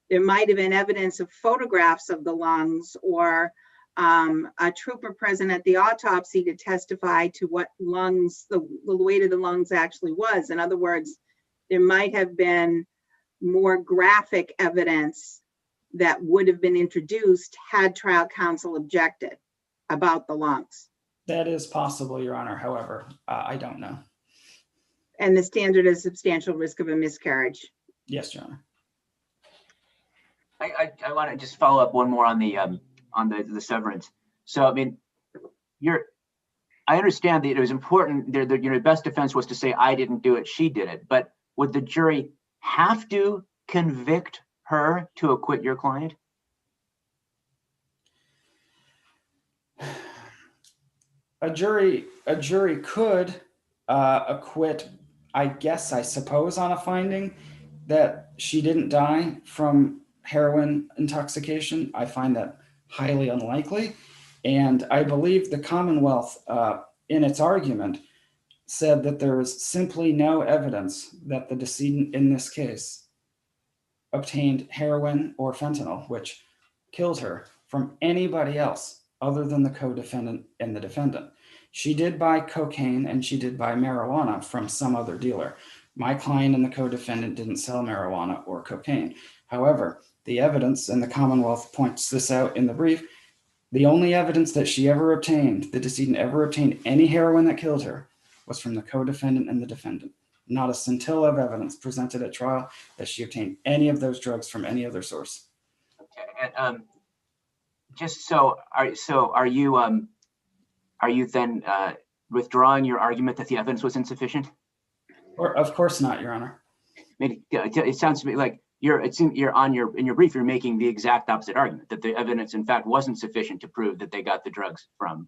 S8: there might have been evidence of photographs of the lungs, or a trooper present at the autopsy to testify to what lungs, the weight of the lungs actually was? In other words, there might have been more graphic evidence that would have been introduced had trial counsel objected about the lungs.
S7: That is possible, Your Honor. However, I don't know.
S8: And the standard is substantial risk of a miscarriage.
S7: Yes, Your Honor.
S2: I want to just follow up one more on the severance. So, I mean, I understand that it was important. Your best defense was to say, I didn't do it, she did it. But would the jury have to convict her to acquit your client?
S7: A jury could acquit, I suppose, on a finding that she didn't die from heroin intoxication. I find that highly unlikely. And I believe the Commonwealth, in its argument, said that there is simply no evidence that the decedent in this case obtained heroin or fentanyl, which killed her, from anybody else other than the co-defendant and the defendant. She did buy cocaine and she did buy marijuana from some other dealer. My client and the co-defendant didn't sell marijuana or cocaine. However, the evidence, and the Commonwealth points this out in the brief, the only evidence that she ever obtained, the decedent ever obtained any heroin that killed her, was from the co-defendant and the defendant. Not a scintilla of evidence presented at trial that she obtained any of those drugs from any other source.
S2: Okay, and just so are you then withdrawing your argument that the evidence was insufficient?
S7: Or, of course not, Your Honor.
S2: It sounds to me like in your brief, you're making the exact opposite argument, that the evidence in fact wasn't sufficient to prove that they got the drugs from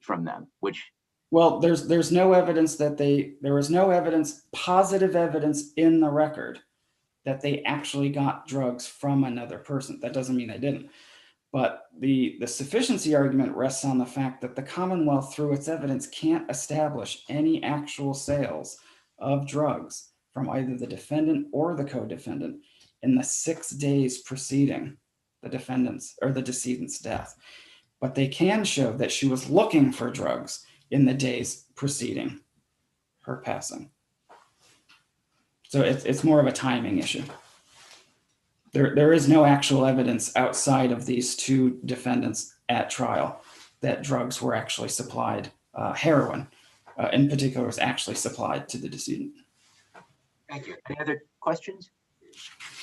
S2: them, which.
S7: Well, there's no evidence that there was no evidence, positive evidence in the record that they actually got drugs from another person. That doesn't mean they didn't. But the sufficiency argument rests on the fact that the Commonwealth, through its evidence, can't establish any actual sales of drugs from either the defendant or the co-defendant in the 6 days preceding the defendant's or the decedent's death. But they can show that she was looking for drugs in the days preceding her passing. So it's more of a timing issue. There is no actual evidence outside of these two defendants at trial that drugs were actually supplied, heroin in particular was actually supplied to the decedent.
S2: Thank you. Any other questions?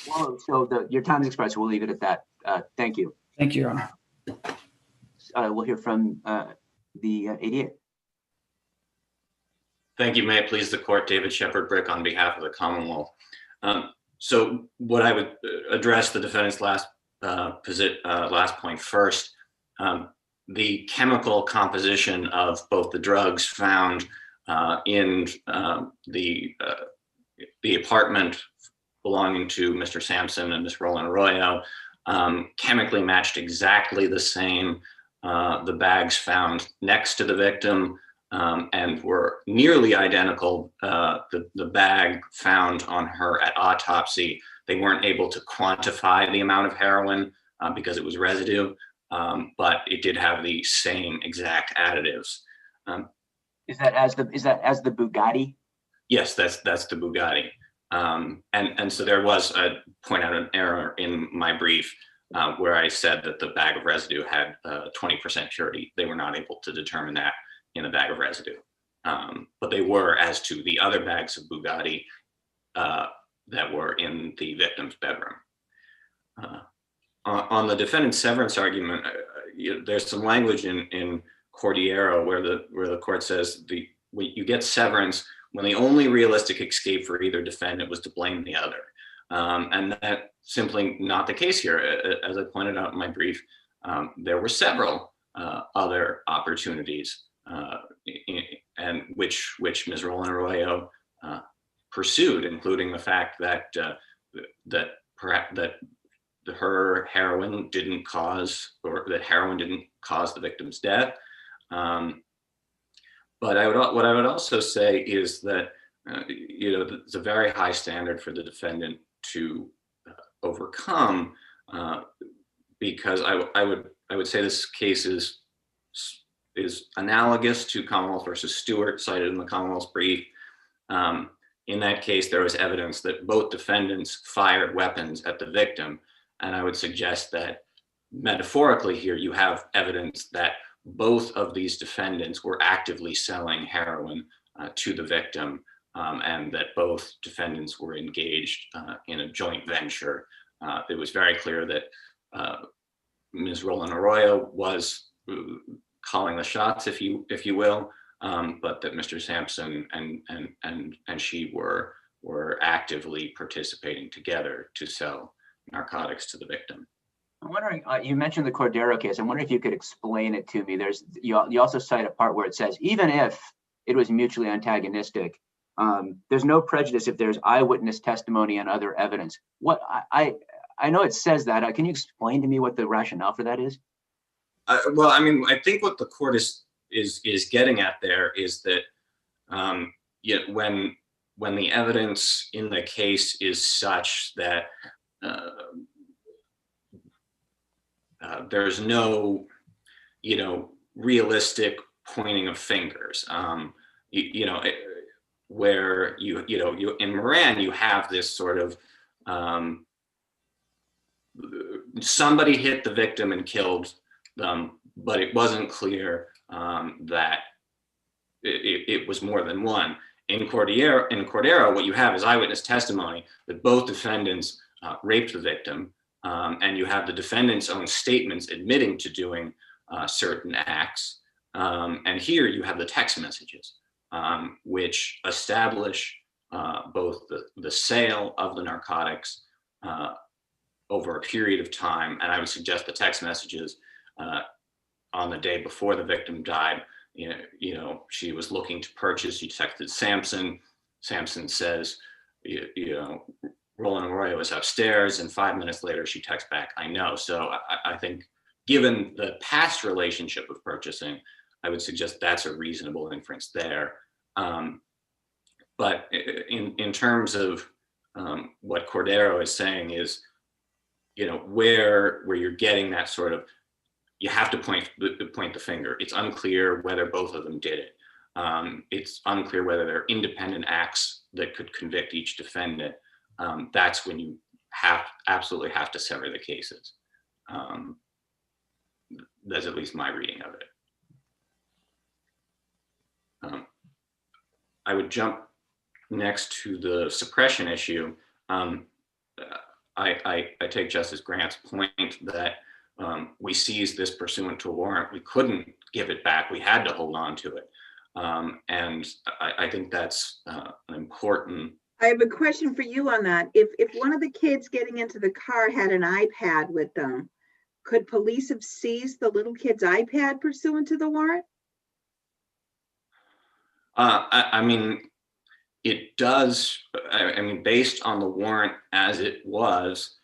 S2: Well, so your time is expired, so we'll leave it at that. Thank you.
S7: Thank you, Your Honor.
S2: We'll hear from the ADA.
S9: Thank you. May it please the court, David Shepard Brick on behalf of the Commonwealth. So what I would address the defendant's last point first. The chemical composition of both the drugs found in the apartment belonging to Mr. Samson and Ms. ROLON-ARROYO chemically matched exactly the same. The bags found next to the victim and were nearly identical. The bag found on her at autopsy, they weren't able to quantify the amount of heroin because it was residue, but it did have the same exact additives.
S2: Is that as the Bugatti?
S9: Yes, that's the Bugatti. And so there was point out an error in my brief where I said that the bag of residue had 20% purity. They were not able to determine that in a bag of residue. But they were as to the other bags of Bugatti that were in the victim's bedroom. On the defendant's severance argument, there's some language in Cordiero where the court says you get severance when the only realistic escape for either defendant was to blame the other. And that's simply not the case here. As I pointed out in my brief, there were several other opportunities and which Ms. ROLON-ARROYO pursued, including the fact that her heroin didn't cause, or that heroin didn't cause the victim's death. But what I would also say is that it's a very high standard for the defendant to overcome, because I would say this case is analogous to Commonwealth versus Stewart, cited in the Commonwealth's brief. In that case, there was evidence that both defendants fired weapons at the victim. And I would suggest that metaphorically here, you have evidence that both of these defendants were actively selling heroin to the victim, and that both defendants were engaged in a joint venture. It was very clear that Ms. ROLON-ARROYO was calling the shots, if you will, but that Mr. Samson and she were actively participating together to sell narcotics to the victim.
S2: I'm wondering, you mentioned the Cordero case. I'm wondering if you could explain it to me. You also cite a part where it says, even if it was mutually antagonistic, there's no prejudice if there's eyewitness testimony and other evidence. What I know it says that. Can you explain to me what the rationale for that is?
S9: Well, I mean, I think what the court is getting at there is that when the evidence in the case is such that there's no, realistic pointing of fingers. Where you in Moran, you have this sort of somebody hit the victim and killed them, but it wasn't clear that it was more than one. In Cordero, what you have is eyewitness testimony that both defendants raped the victim, and you have the defendant's own statements admitting to doing certain acts. And here you have the text messages, which establish both the sale of the narcotics over a period of time. And I would suggest the text messages on the day before the victim died, she was looking to purchase. She texted Samson. Samson says, ROLON-ARROYO is upstairs, and 5 minutes later she texts back, I know. So I think given the past relationship of purchasing, I would suggest that's a reasonable inference there. But in terms of what Cordero is saying is, where you're getting that sort of, you have to point the finger. It's unclear whether both of them did it. It's unclear whether they're independent acts that could convict each defendant. That's when you absolutely have to sever the cases. That's at least my reading of it. I would jump next to the suppression issue. I take Justice Grant's point that we seized this pursuant to a warrant. We couldn't give it back. We had to hold on to it. And I think that's an important.
S8: I have a question for you on that. If one of the kids getting into the car had an iPad with them, could police have seized the little kid's iPad pursuant to the warrant?
S9: I mean, it does. I mean, based on the warrant as it was,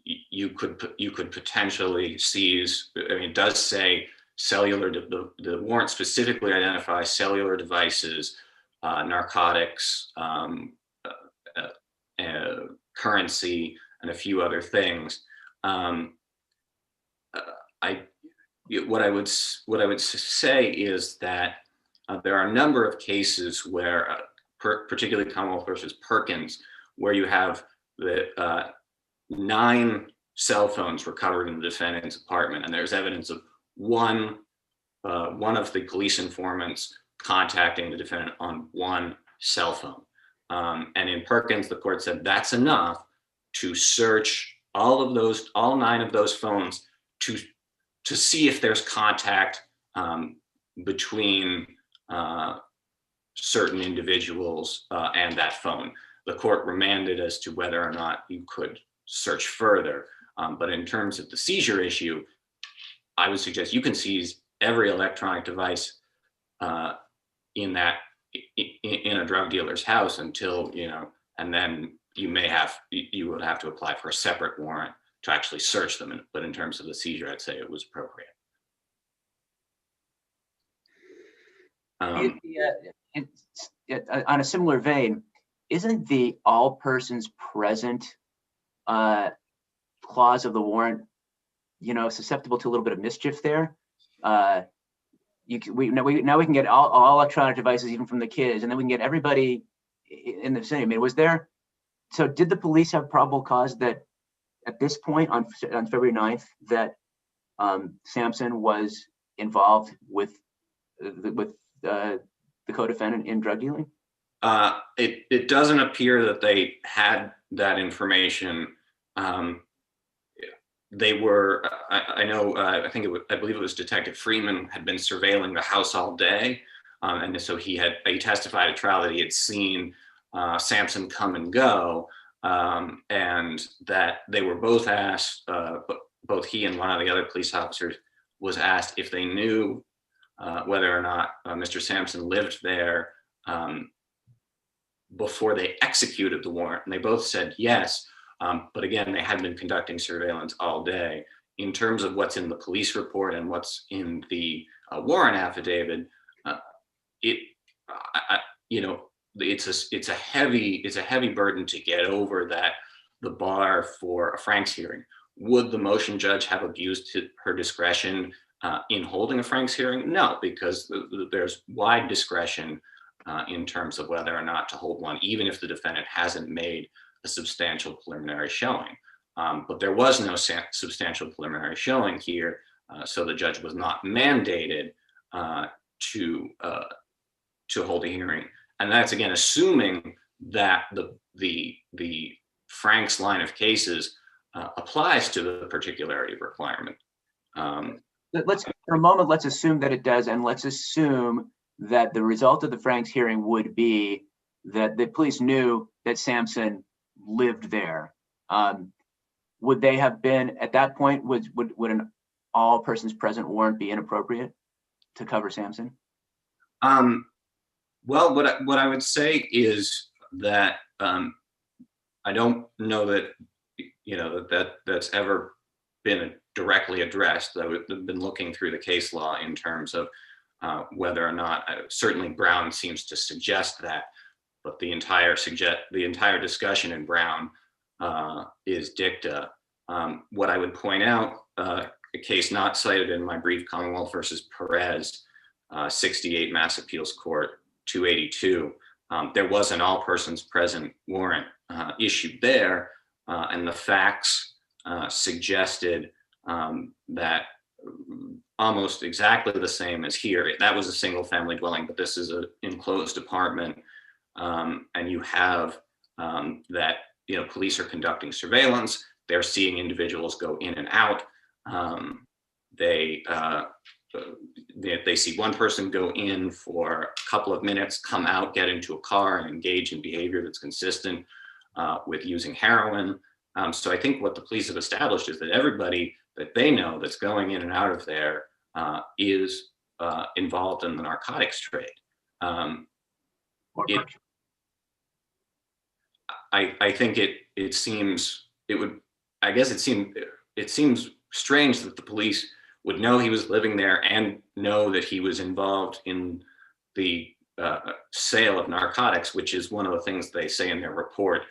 S9: you could potentially seize. I mean, it does say cellular. The warrant specifically identifies cellular devices, narcotics, currency, and a few other things. What I would say is that there are a number of cases where, particularly Commonwealth versus Perkins, where you have the 9 cell phones recovered in the defendant's apartment, and there's evidence of one of the police informants contacting the defendant on one cell phone. And in Perkins, the court said that's enough to search all 9 of those phones to see if there's contact between certain individuals and that phone. The court remanded as to whether or not you could search further. But in terms of the seizure issue, I would suggest you can seize every electronic device in a drug dealer's house until, and then you would have to apply for a separate warrant to actually search them. But in terms of the seizure, I'd say it was appropriate.
S2: On a similar vein, isn't the all persons present clause of the warrant, susceptible to a little bit of mischief there? Now we can get all electronic devices, even from the kids, and then we can get everybody in the vicinity. I mean, so did the police have probable cause that at this point on February 9th that Samson was involved with the co-defendant in drug dealing?
S9: It doesn't appear that they had that information. They were, I believe it was Detective Freeman had been surveilling the house all day. And so he testified at trial that he had seen Samson come and go, and that they were both asked, both he and one of the other police officers was asked if they knew whether or not Mr. Samson lived there before they executed the warrant. And they both said yes, but again, they had been conducting surveillance all day. In terms of what's in the police report and what's in the warrant affidavit, it's a heavy burden to get over that the bar for a Franks hearing. Would the motion judge have abused her discretion in holding a Franks hearing? No, because there's wide discretion in terms of whether or not to hold one, even if the defendant hasn't made a substantial preliminary showing. But there was no substantial preliminary showing here, so the judge was not mandated to hold a hearing. And that's, again, assuming that the Franks line of cases applies to the particularity requirement.
S2: For a moment, let's assume that it does, and let's assume that the result of the Franks hearing would be that the police knew that Samson lived there. Would they have been, at that point, would an all persons present warrant be inappropriate to cover Samson?
S9: Well, what I would say is that I don't know that that's ever been directly addressed. I've been looking through the case law in terms of whether or not, certainly Brown seems to suggest that, but the entire discussion in Brown is dicta. What I would point out, a case not cited in my brief, Commonwealth versus Perez, 68 Mass Appeals Court, 282. There was an all persons present warrant issued there, and the facts suggested that almost exactly the same as here. That was a single family dwelling, but this is an enclosed apartment, and you have that police are conducting surveillance. They're seeing individuals go in and out. They see one person go in for a couple of minutes, come out, get into a car, and engage in behavior that's consistent with using heroin. So I think what the police have established is that everybody that they know that's going in and out of there is involved in the narcotics trade. I think it seems strange that the police would know he was living there and know that he was involved in the sale of narcotics, which is one of the things they say in their report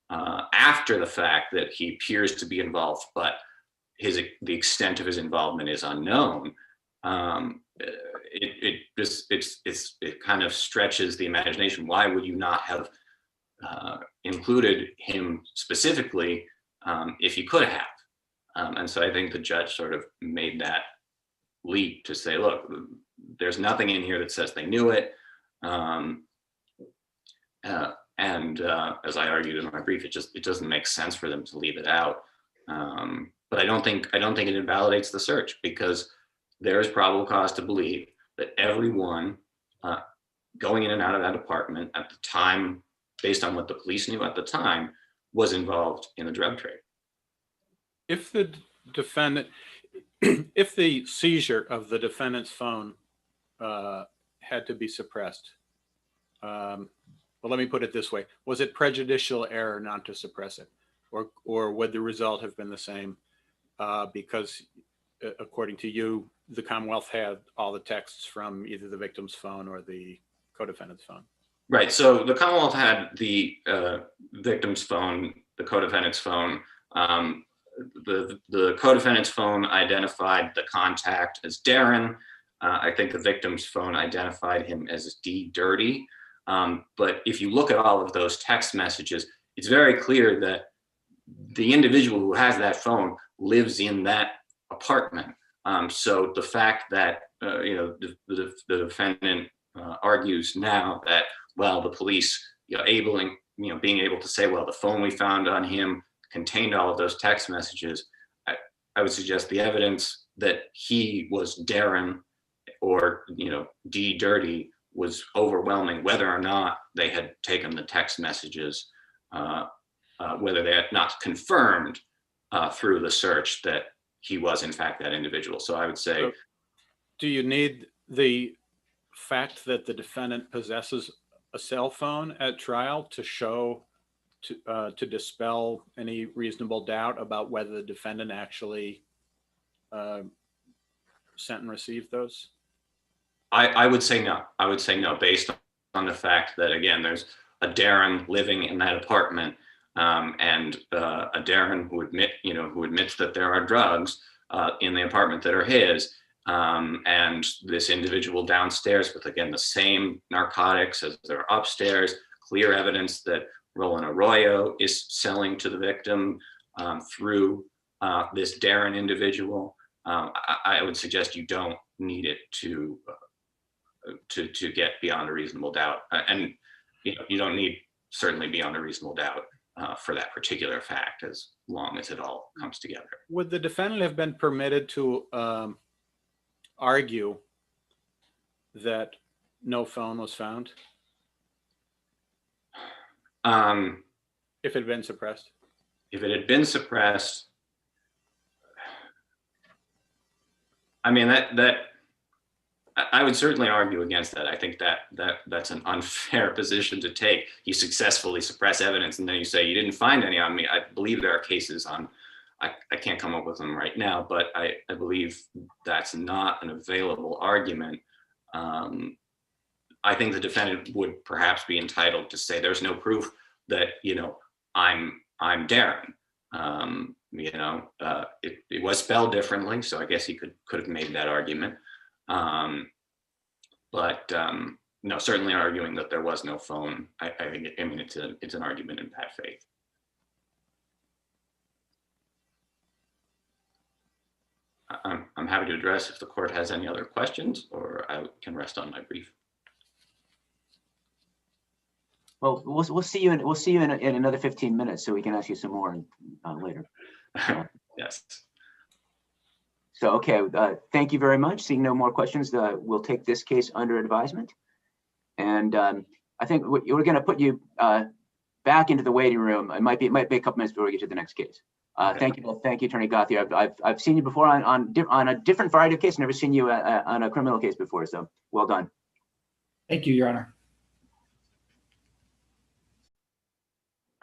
S9: after the fact, that he appears to be involved, but the extent of his involvement is unknown. It kind of stretches the imagination. Why would you not have included him specifically if you could have? And so I think the judge sort of made that leap to say, look, there's nothing in here that says they knew it. And as I argued in my brief, it doesn't make sense for them to leave it out. But I don't think it invalidates the search, because there is probable cause to believe that everyone going in and out of that apartment at the time, based on what the police knew at the time, was involved in the drug trade.
S4: If the defendant, if the seizure of the defendant's phone had to be suppressed, well, let me put it this way: was it prejudicial error not to suppress it, or would the result have been the same? Because according to you, the Commonwealth had all the texts from either the victim's phone or the co-defendant's phone.
S9: Right. So the Commonwealth had the victim's phone, the co-defendant's phone. The co-defendant's phone identified the contact as DARYN. I think the victim's phone identified him as D. Dirty. But if you look at all of those text messages, it's very clear that the individual who has that phone lives in that apartment. So the fact that the defendant argues now that, well, the police, being able to say, well, the phone we found on him contained all of those text messages, I would suggest the evidence that he was DARYN or D. Dirty was overwhelming, whether or not they had taken the text messages, whether they had not confirmed through the search that he was in fact that individual. So I would say,
S4: So do you need the fact that the defendant possesses a cell phone at trial to show, to dispel any reasonable doubt about whether the defendant actually sent and received those?
S9: I would say no. I would say no, based on the fact that, again, there's a DARYN living in that apartment, and a DARYN who admits that there are drugs in the apartment that are his, and this individual downstairs with, again, the same narcotics as they're upstairs, clear evidence that ROLON-ARROYO is selling to the victim through this DARYN individual. I would suggest you don't need it to get beyond a reasonable doubt, and you don't need certainly beyond a reasonable doubt for that particular fact, as long as it all comes together.
S4: Would the defendant have been permitted to argue that no phone was found if it had been suppressed?
S9: If it had been suppressed, I mean, that I would certainly argue against that. I think that's an unfair position to take. You successfully suppress evidence and then you say you didn't find any on me. I believe there are cases on, I can't come up with them right now, but I believe that's not an available argument. I think the defendant would perhaps be entitled to say there's no proof that, I'm DARYN. It was spelled differently, so I guess he could have made that argument. But no, certainly arguing that there was no phone, I think, it's an argument in bad faith. I'm happy to address if the court has any other questions, or I can rest on my brief.
S2: Well, we'll see you in another 15 minutes, so we can ask you some more later.
S9: Yes.
S2: So, okay, thank you very much. Seeing no more questions, we'll take this case under advisement. And I think we're going to put you back into the waiting room. It might be a couple minutes before we get to the next case. Thank you, Attorney Gauthier. I've seen you before on a different variety of cases. Never seen you on a criminal case before. So, well done.
S7: Thank you, Your Honor.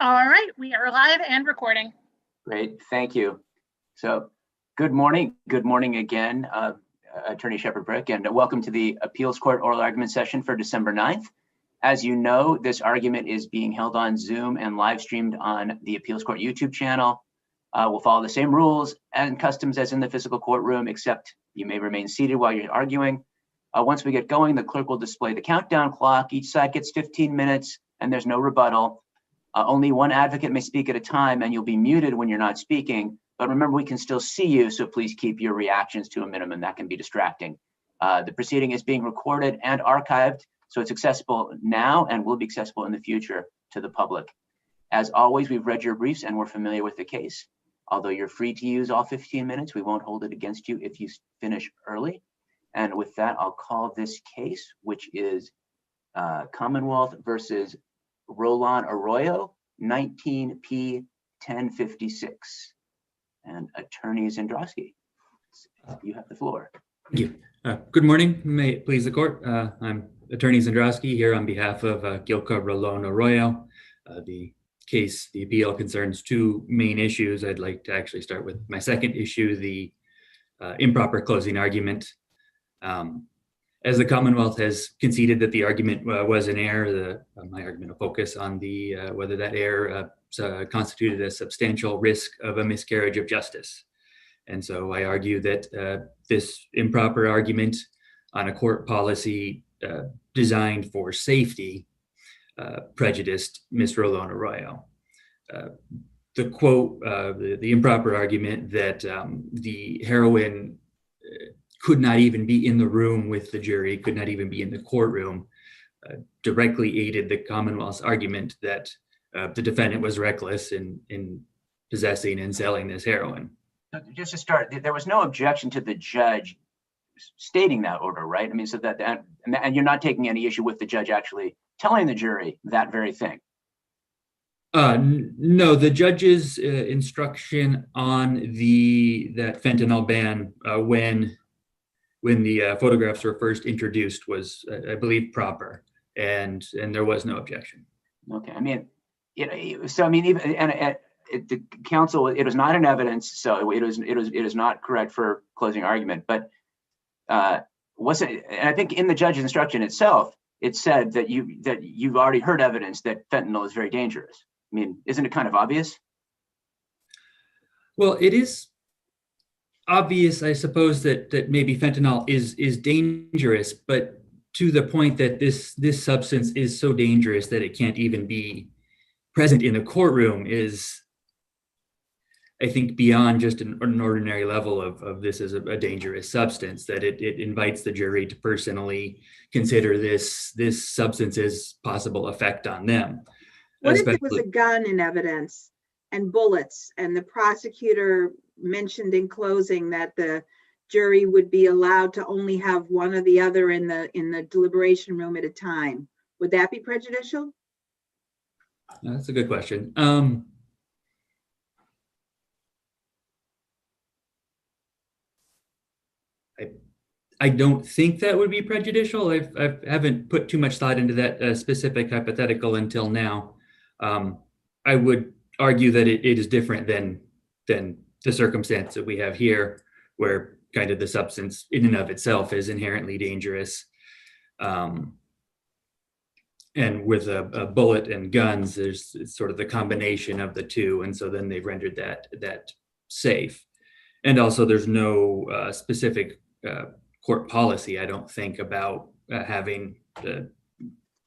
S1: All right, we are live and recording.
S2: Great, thank you. So, good morning again, Attorney Shepard-Brick, and welcome to the Appeals Court Oral Argument Session for December 9th. As you know, this argument is being held on Zoom and live streamed on the Appeals Court YouTube channel. We'll follow the same rules and customs as in the physical courtroom, except you may remain seated while you're arguing. Once we get going, the clerk will display the countdown clock. Each side gets 15 minutes and there's no rebuttal. Only one advocate may speak at a time, and you'll be muted when you're not speaking. But remember, we can still see you, so please keep your reactions to a minimum. That can be distracting. The proceeding is being recorded and archived, so it's accessible now and will be accessible in the future to the public. As always, we've read your briefs and we're familiar with the case. Although you're free to use all 15 minutes, we won't hold it against you if you finish early. And with that, I'll call this case, which is Commonwealth versus ROLON-ARROYO, 19P 1056. And Attorney Zandrowski, you have the floor.
S10: Thank you. Good morning. May it please the court. I'm Attorney Zandrowski here on behalf of GILKA ROLON-ARROYO. The appeal concerns two main issues. I'd like to actually start with my second issue, the improper closing argument. As the Commonwealth has conceded that the argument was an error, my argument will focus on the whether that error constituted a substantial risk of a miscarriage of justice. And so I argue that this improper argument on a court policy designed for safety prejudiced Ms. ROLON-ARROYO. The quote, the improper argument that the heroine could not even be in the room with the jury, could not even be in the courtroom, directly aided the Commonwealth's argument that the defendant was reckless in possessing and selling this heroin.
S2: Just to start, there was no objection to the judge stating that order, right? I mean, so and you're not taking any issue with the judge actually telling the jury that very thing.
S10: No, the judge's instruction on that fentanyl ban when the photographs were first introduced was, I believe, proper, and there was no objection.
S2: Okay, I mean, so I mean, even the counsel, it was not in evidence, so it is not correct for closing argument. But wasn't? And I think in the judge's instruction itself, it said that you've already heard evidence that fentanyl is very dangerous. I mean, isn't it kind of obvious?
S10: Well, it is obvious, I suppose, that maybe fentanyl is dangerous, but to the point that this substance is so dangerous that it can't even be present in the courtroom is, I think, beyond just an ordinary level of this as a dangerous substance, that it invites the jury to personally consider this substance's possible effect on them.
S8: What if there was a gun in evidence and bullets, and the prosecutor mentioned in closing that the jury would be allowed to only have one or the other in the deliberation room at a time? Would that be prejudicial?
S10: That's a good question. I don't think that would be prejudicial. I haven't put too much thought into that specific hypothetical until now. I would argue that it is different than the circumstance that we have here, where kind of the substance in and of itself is inherently dangerous. And with a bullet and guns, it's sort of the combination of the two. And so then they've rendered that safe. And also there's no specific court policy, I don't think, about having the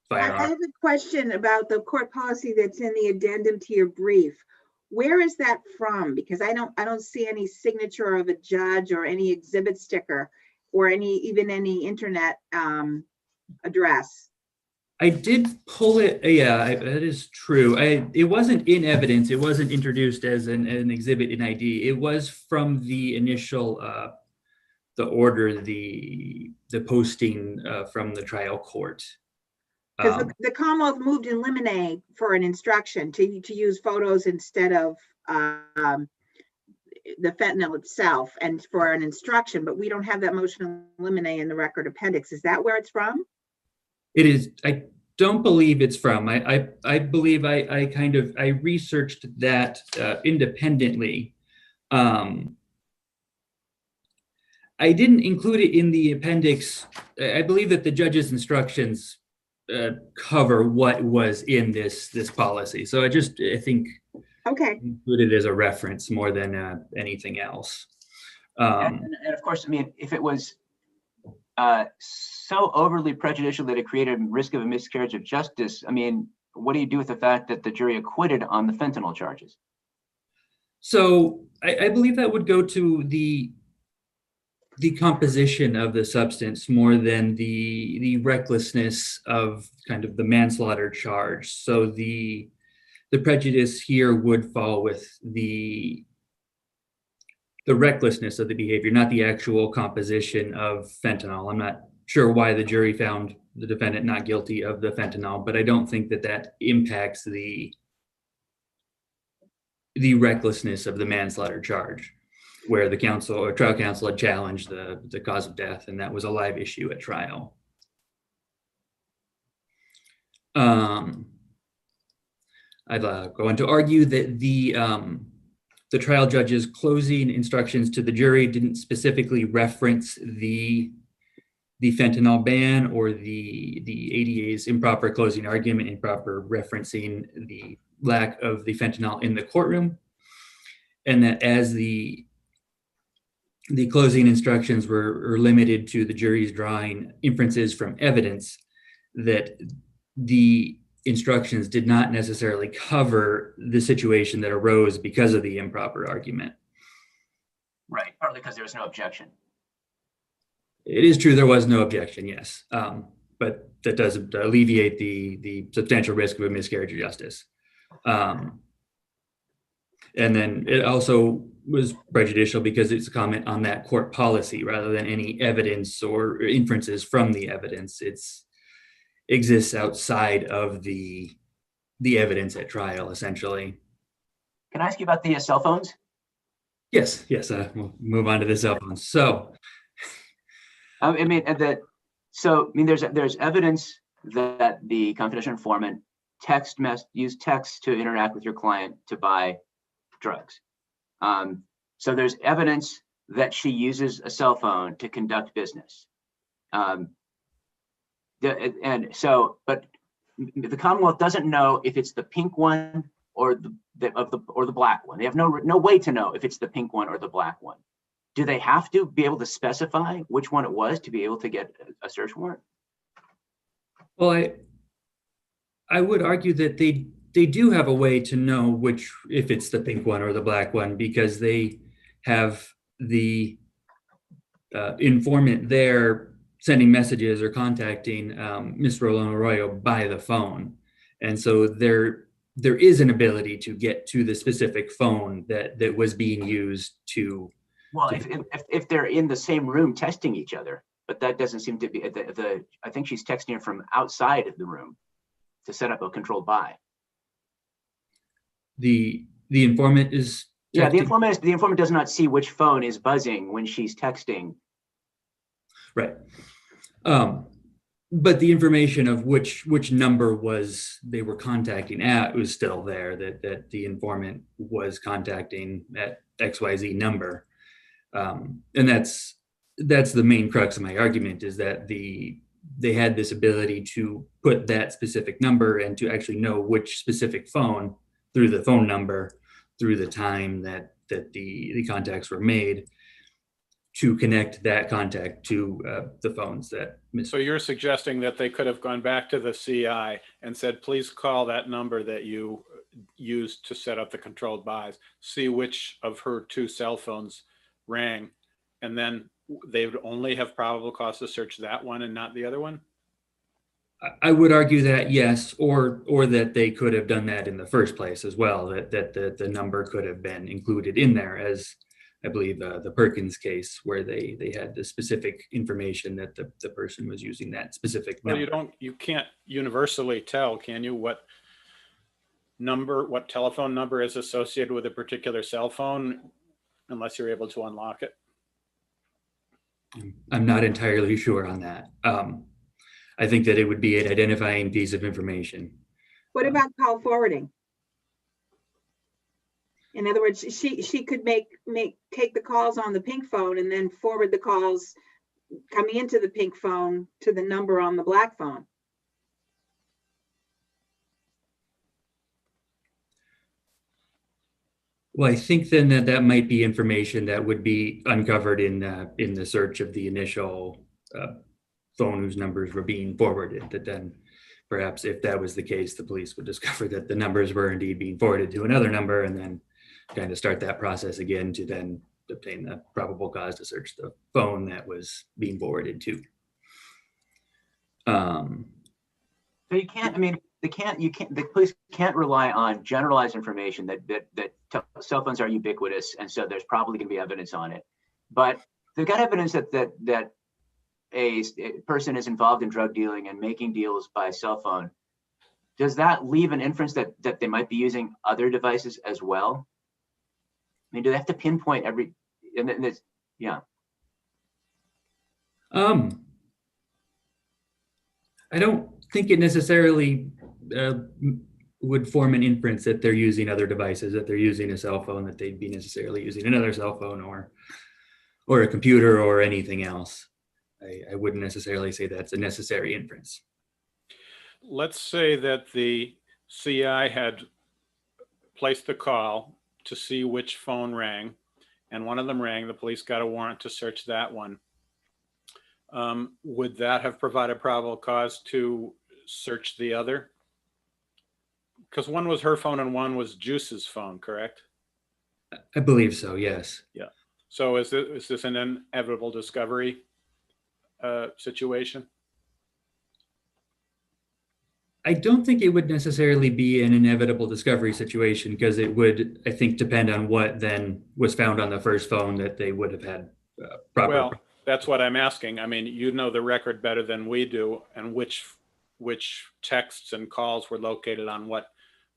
S10: firearm.
S8: I have a question about the court policy that's in the addendum to your brief. Where is that from? Because I don't see any signature of a judge or any exhibit sticker or even any internet address.
S10: I did pull it. Yeah, that is true. It wasn't in evidence. It wasn't introduced as an exhibit in ID. It was from the initial the order, the posting from the trial court.
S8: Because the Commonwealth moved in limine for an instruction to use photos instead of the fentanyl itself, and for an instruction, but we don't have that motion in limine in the record appendix. Is that where it's from?
S10: It is. I don't believe it's from. I believe I researched that independently. I didn't include it in the appendix. I believe that the judge's instructions cover what was in this policy. So I think
S8: okay,
S10: included as a reference more than anything else.
S2: And of course, I mean, if it was so overly prejudicial that it created a risk of a miscarriage of justice, I mean, what do you do with the fact that the jury acquitted on the fentanyl charges?
S10: So I believe that would go to the composition of the substance more than the recklessness of kind of the manslaughter charge. So the prejudice here would fall with the recklessness of the behavior, not the actual composition of fentanyl. I'm not sure why the jury found the defendant not guilty of the fentanyl, but I don't think that that impacts the recklessness of the manslaughter charge, where the counsel or trial counsel had challenged the cause of death, and that was a live issue at trial. I'd go on to argue that the trial judge's closing instructions to the jury didn't specifically reference the fentanyl ban or the ADA's improper closing argument, improper referencing the lack of the fentanyl in the courtroom, and that as the closing instructions were limited to the jury's drawing inferences from evidence, that the instructions did not necessarily cover the situation that arose because of the improper argument.
S2: Right, partly because there was no objection.
S10: It is true there was no objection, yes, but that doesn't alleviate the substantial risk of a miscarriage of justice. And then it also was prejudicial because it's a comment on that court policy rather than any evidence or inferences from the evidence. It's exists outside of the evidence at trial, essentially.
S2: Can I ask you about the cell phones?
S10: Yes, we'll move on to the cell phones. So,
S2: there's evidence that the confidential informant used text to interact with your client to buy drugs. So there's evidence that she uses a cell phone to conduct business. But the Commonwealth doesn't know if it's the pink one or the black one. They have no way to know if it's the pink one or the black one. Do they have to be able to specify which one it was to be able to get a search warrant?
S10: Well, I would argue that they do have a way to know if it's the pink one or the black one, because they have the informant there sending messages or contacting Ms. ROLON-ARROYO by the phone. And so there is an ability to get to the specific phone that was being used to.
S2: Well, if they're in the same room testing each other, but that doesn't seem to be I think she's texting her from outside of the room to set up a controlled buy.
S10: The informant is.
S2: Yeah, the informant does not see which phone is buzzing when she's texting.
S10: Right. But the information of which number they were contacting at was still there, that the informant was contacting at XYZ number. And that's the main crux of my argument, is that they had this ability to put that specific number and to actually know which specific phone through the phone number, through the time that the contacts were made, to connect that contact to the phones that.
S4: So you're suggesting that they could have gone back to the CI and said, please call that number that you used to set up the controlled buys, see which of her two cell phones rang, and then they would only have probable cause to search that one and not the other one?
S10: I would argue that yes, or that they could have done that in the first place as well, that the number could have been included in there, as I believe the Perkins case, where they had the specific information that the person was using that specific number.
S4: Well, you can't universally tell, can you, what telephone number is associated with a particular cell phone unless you're able to unlock it?
S10: I'm not entirely sure on that. I think that it would be an identifying piece of information.
S8: What about call forwarding? In other words, she could take the calls on the pink phone and then forward the calls coming into the pink phone to the number on the black phone.
S10: Well, I think then that might be information that would be uncovered in the search of the initial phone whose numbers were being forwarded. That then perhaps, if that was the case, the police would discover that the numbers were indeed being forwarded to another number, and then kind of start that process again to then obtain the probable cause to search the phone that was being forwarded to.
S2: So you can't, the police can't rely on generalized information that cell phones are ubiquitous, and so there's probably going to be evidence on it. But they've got evidence that a person is involved in drug dealing and making deals by cell phone, does that leave an inference that they might be using other devices as well? I mean, do they have to pinpoint every, and then there's, yeah.
S10: I don't think it necessarily would form an inference that they're using other devices, that they're using a cell phone, that they'd be necessarily using another cell phone or a computer or anything else. I wouldn't necessarily say that's a necessary inference.
S4: Let's say that the CI had placed the call to see which phone rang, and one of them rang. The police got a warrant to search that one. Would that have provided probable cause to search the other? Because one was her phone and one was Juice's phone, correct?
S10: I believe so, yes.
S4: Yeah. So is this an inevitable discovery situation?
S10: I don't think it would necessarily be an inevitable discovery situation, because it would, I think, depend on what then was found on the first phone that they would have had proper.
S4: Well, that's what I'm asking. I mean, you know the record better than we do, and which texts and calls were located on what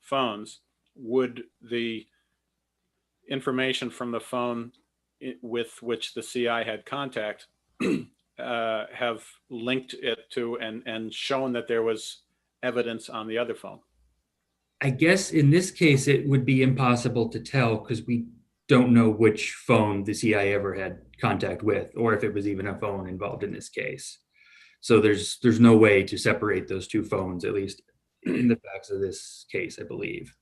S4: phones. Would the information from the phone with which the CI had contact have linked it to and shown that there was evidence on the other phone?
S10: I guess in this case, it would be impossible to tell, because we don't know which phone the CI ever had contact with, or if it was even a phone involved in this case. So there's no way to separate those two phones, at least in the facts of this case, I believe.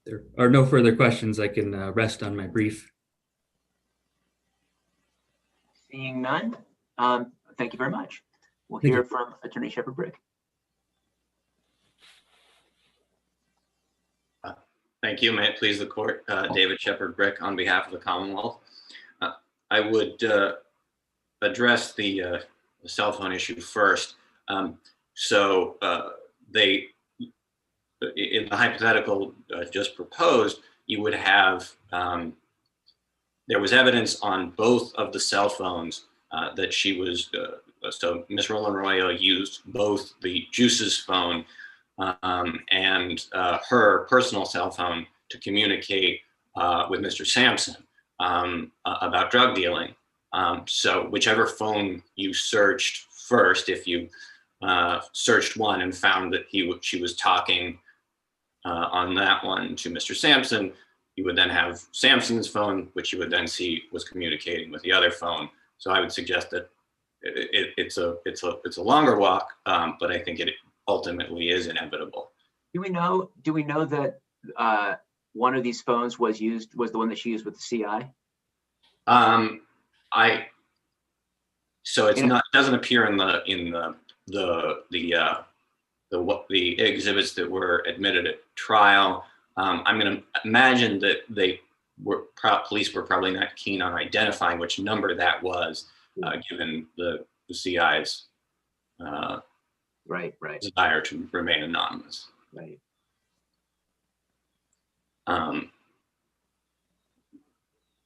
S10: There are no further questions. I can rest on my brief.
S2: Seeing none, thank you very much. We'll hear from Attorney Shepard-Brick.
S9: Thank you. May it please the court. David Shepard-Brick on behalf of the Commonwealth. I would address the cell phone issue first. They, in the hypothetical just proposed, you would have, there was evidence on both of the cell phones that she was, so Ms. ROLON-ARROYO used both the Juice's phone and her personal cell phone to communicate with Mr. Samson about drug dealing. So whichever phone you searched first, if you searched one and found that she was talking on that one to Mr. Samson, you would then have Samson's phone, which you would then see was communicating with the other phone. So I would suggest that it's a longer walk, but I think it ultimately is inevitable.
S2: Do we know that one of these phones was the one that she used with the CI?
S9: So it's not, doesn't appear in the exhibits that were admitted at trial. I'm going to imagine that police were probably not keen on identifying which number that was, given the CI's desire to remain anonymous.
S2: Right.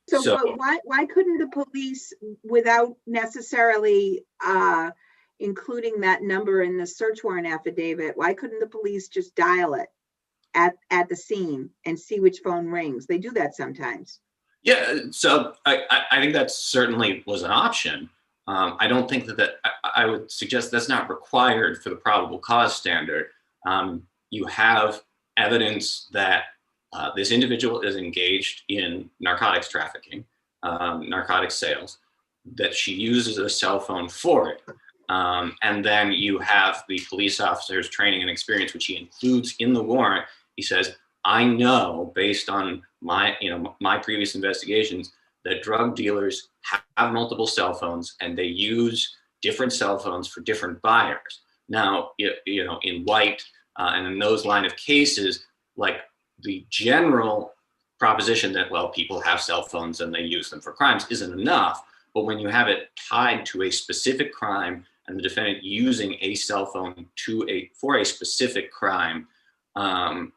S8: So why couldn't the police, without necessarily including that number in the search warrant affidavit, why couldn't the police just dial it at the scene and see which phone rings? They do that sometimes.
S9: Yeah, so I think that certainly was an option. I don't think that I would suggest that's not required for the probable cause standard. You have evidence that this individual is engaged in narcotics trafficking, narcotics sales, that she uses a cell phone for it. And then you have the police officer's training and experience, which he includes in the warrant. He says, I know, based on my previous investigations, that drug dealers have multiple cell phones and they use different cell phones for different buyers. Now, in White and in those line of cases, like the general proposition that, well, people have cell phones and they use them for crimes isn't enough. But when you have it tied to a specific crime and the defendant using a cell phone for a specific crime, I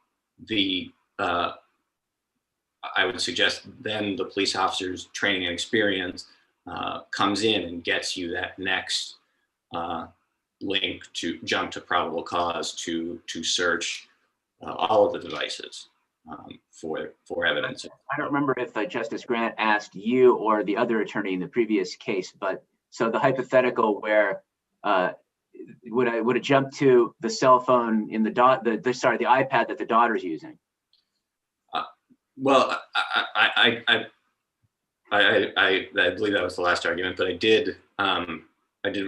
S9: would suggest then the police officer's training and experience comes in and gets you that next link to jump to probable cause to search all of the devices for evidence.
S2: I don't remember if Justice Grant asked you or the other attorney in the previous case, but so the hypothetical where would it jump to the cell phone in the iPad that the daughter's using?
S9: Well, I believe that was the last argument, but I did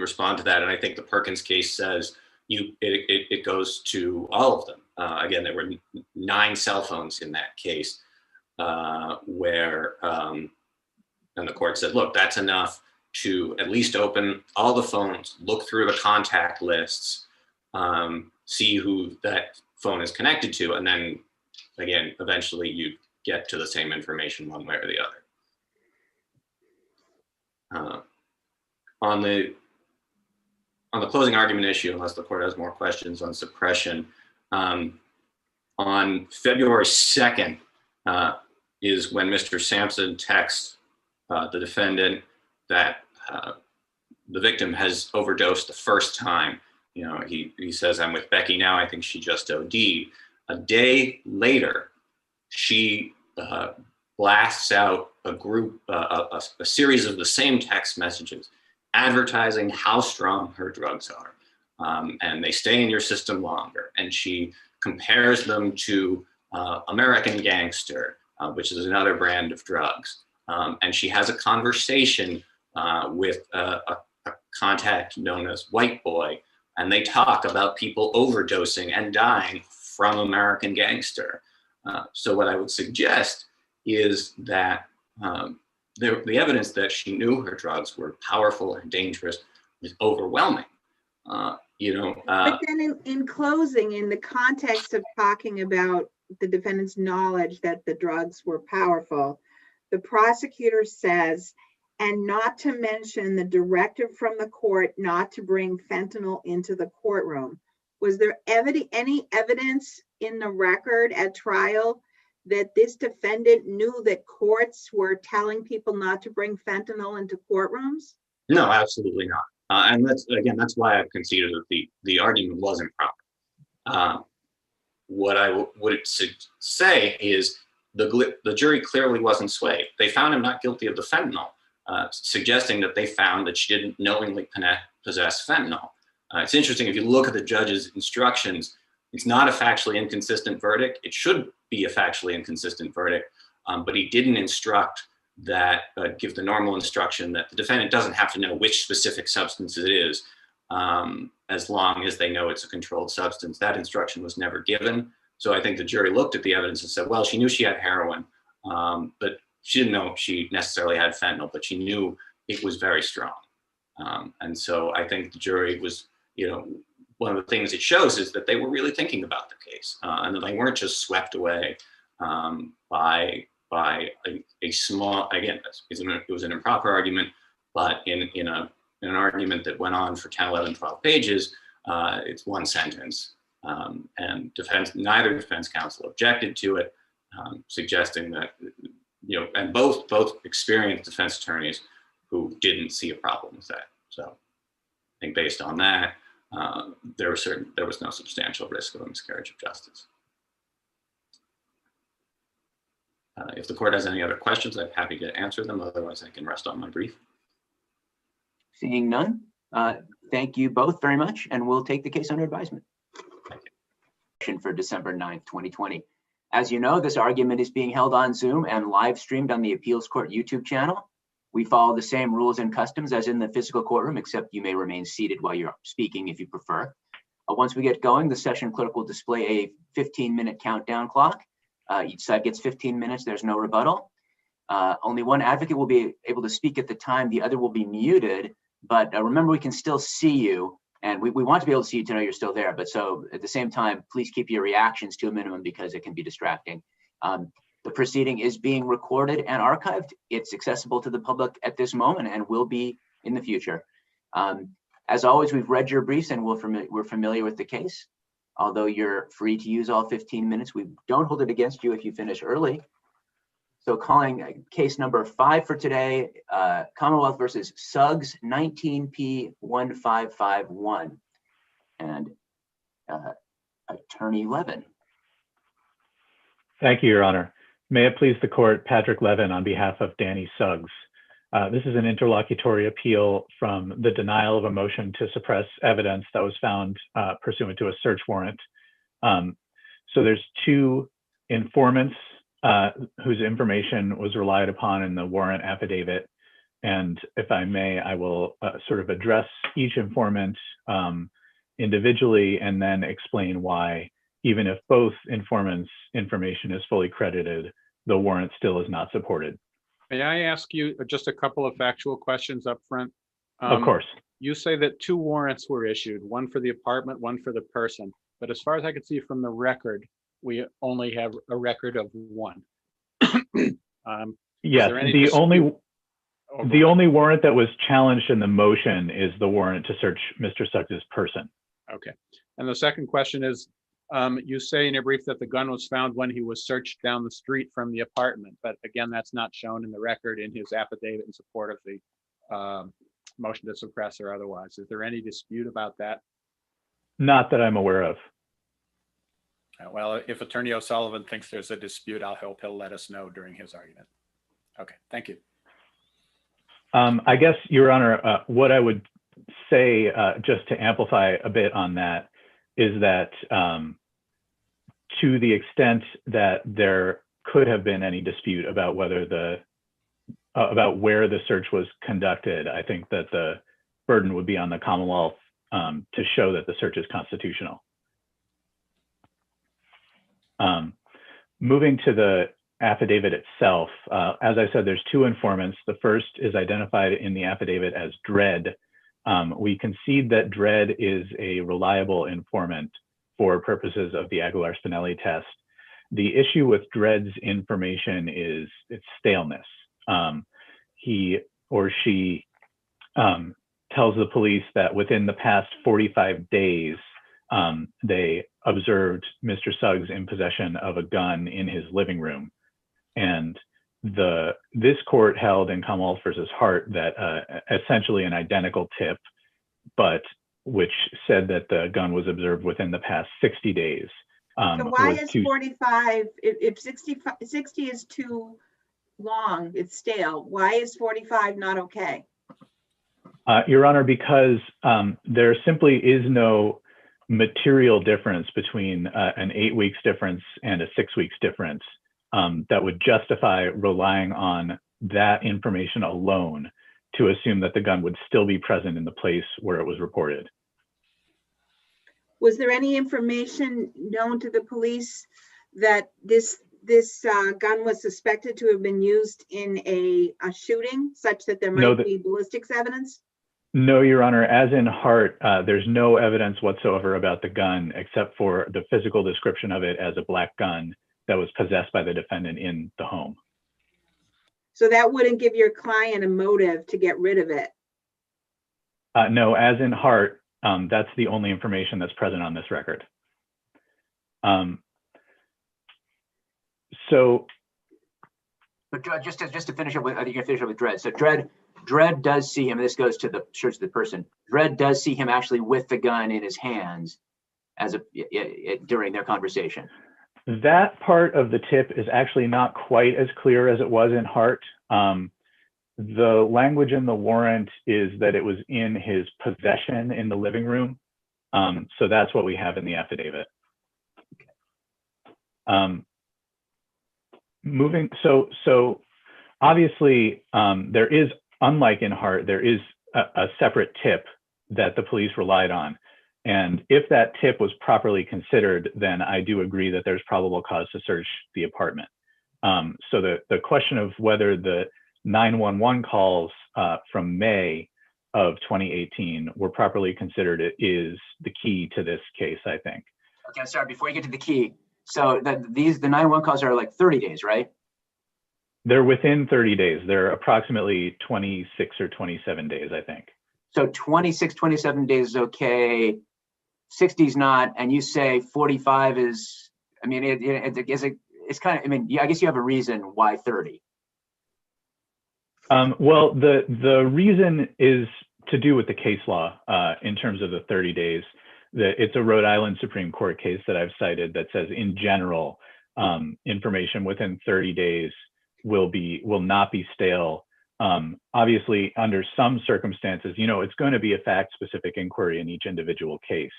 S9: respond to that, and I think the Perkins case says it goes to all of them. Again, there were 9 cell phones in that case, where and the court said, look, that's enough to at least open all the phones, look through the contact lists, see who that phone is connected to, and then again, eventually you get to the same information one way or the other. On the closing argument issue, unless the court has more questions on suppression, on February 2nd is when Mr. Samson texts the defendant that the victim has overdosed the first time. You know, he says, I'm with Becky now, I think she just OD'd. A day later, she blasts out a series of the same text messages advertising how strong her drugs are, and they stay in your system longer. And she compares them to American Gangster, which is another brand of drugs. And she has a conversation with a contact known as White Boy, and they talk about people overdosing and dying from American Gangster. So what I would suggest is that the evidence that she knew her drugs were powerful and dangerous is overwhelming. But
S8: then in closing, in the context of talking about the defendant's knowledge that the drugs were powerful, the prosecutor says, and not to mention the directive from the court not to bring fentanyl into the courtroom. Was there any evidence in the record at trial that this defendant knew that courts were telling people not to bring fentanyl into courtrooms?
S9: No, absolutely not. And that's why I've conceded that the argument wasn't proper. What I would say is the jury clearly wasn't swayed. They found him not guilty of the fentanyl, suggesting that they found that she didn't knowingly possess fentanyl. It's interesting, if you look at the judge's instructions, it's not a factually inconsistent verdict. It should be a factually inconsistent verdict, but he didn't instruct that, give the normal instruction that the defendant doesn't have to know which specific substance it is, as long as they know it's a controlled substance. That instruction was never given. So I think the jury looked at the evidence and said, well, she knew she had heroin, but she didn't know she necessarily had fentanyl, but she knew it was very strong. And so I think the jury was, one of the things it shows is that they were really thinking about the case, and that they weren't just swept away by a small, again, it was an improper argument, but in an argument that went on for 10, 11, 12 pages, it's one sentence. And neither defense counsel objected to it, suggesting that, and both experienced defense attorneys who didn't see a problem with that. So I think based on that, there was no substantial risk of a miscarriage of justice. If the court has any other questions, I'm happy to answer them. Otherwise, I can rest on my brief.
S2: Seeing none, thank you both very much, and we'll take the case under advisement. For December 9th, 2020. As you know, this argument is being held on Zoom and live streamed on the Appeals Court YouTube channel. We follow the same rules and customs as in the physical courtroom, except you may remain seated while you're speaking if you prefer. Once we get going, the session clerk will display a 15-minute countdown clock. Each side gets 15 minutes. There's no rebuttal. Only one advocate will be able to speak at the time. The other will be muted, but remember, we can still see you. And we want to be able to see you to know you're still there. But so at the same time, please keep your reactions to a minimum because it can be distracting. The proceeding is being recorded and archived. It's accessible to the public at this moment and will be in the future. As always, we've read your briefs and we're familiar with the case. Although you're free to use all 15 minutes, we don't hold it against you if you finish early. So calling case number 5 for today, Commonwealth versus Suggs, 19P1551. And Attorney Levin.
S11: Thank you, Your Honor. May it please the court, Patrick Levin on behalf of Danny Suggs. This is an interlocutory appeal from the denial of a motion to suppress evidence that was found pursuant to a search warrant. So there's 2 informants whose information was relied upon in the warrant affidavit. And if I may, I will sort of address each informant individually and then explain why, even if both informants' information is fully credited, the warrant still is not supported.
S4: May I ask you just a couple of factual questions up front?
S11: Of course.
S4: You say that 2 warrants were issued, one for the apartment, one for the person. But as far as I can see from the record, we only have a record of 1.
S11: Yes, the only warrant that was challenged in the motion is the warrant to search Mr. Suggs' person.
S4: Okay. And the second question is, you say in your brief that the gun was found when he was searched down the street from the apartment, but again, that's not shown in the record in his affidavit in support of the motion to suppress or otherwise. Is there any dispute about that?
S11: Not that I'm aware of.
S4: Well, if Attorney O'Sullivan thinks there's a dispute, I hope he'll let us know during his argument. Okay, thank you.
S11: I guess, Your Honor, what I would say, just to amplify a bit on that, is that to the extent that there could have been any dispute about whether about where the search was conducted, I think that the burden would be on the Commonwealth to show that the search is constitutional. Moving to the affidavit itself, as I said, there's 2 informants. The first is identified in the affidavit as Dredd. We concede that Dredd is a reliable informant for purposes of the Aguilar-Spinelli test. The issue with Dredd's information is its staleness. He or she tells the police that within the past 45 days, they observed Mr. Suggs in possession of a gun in his living room. And this court held in Commonwealth versus Hart that essentially an identical tip, but which said that the gun was observed within the past 60 days.
S8: So why is 45, if 60 is too long, it's stale, why is 45 not okay?
S11: Your Honor, because there simply is no material difference between an 8 weeks difference and a 6 weeks difference that would justify relying on that information alone to assume that the gun would still be present in the place where it was reported.
S8: Was there any information known to the police that this gun was suspected to have been used in a shooting such that there might be ballistics evidence?
S11: No, Your Honor. As in Hart, there's no evidence whatsoever about the gun except for the physical description of it as a black gun that was possessed by the defendant in the home.
S8: So that wouldn't give your client a motive to get rid of it?
S11: No, as in Hart, that's the only information that's present on this record.
S2: But just to finish up with, I think you can finish up with Dredd. So Dredd does see him, and this goes to the search of the person. Dredd does see him actually with the gun in his hands during their conversation.
S11: That part of the tip is actually not quite as clear as it was in Hart. The language in the warrant is that it was in his possession in the living room. So that's what we have in the affidavit. So obviously there is, unlike in Hart, there is a separate tip that the police relied on. And if that tip was properly considered, then I do agree that there's probable cause to search the apartment. So the question of whether the 911 calls from May of 2018 were properly considered is the key to this case, I think.
S2: Okay, sorry, before you get to the key. So the 911 calls are like 30 days, right?
S11: They're within 30 days. They're approximately 26 or 27 days, I think.
S2: So 26, 27 days is okay, 60 is not, and you say 45 is, I mean, it's kind of, I mean, yeah, I guess you have a reason why 30.
S11: Well, the reason is to do with the case law in terms of the 30 days. It's a Rhode Island Supreme Court case that I've cited that says, in general, information within 30 days will not be stale. Obviously, under some circumstances, it's going to be a fact-specific inquiry in each individual case.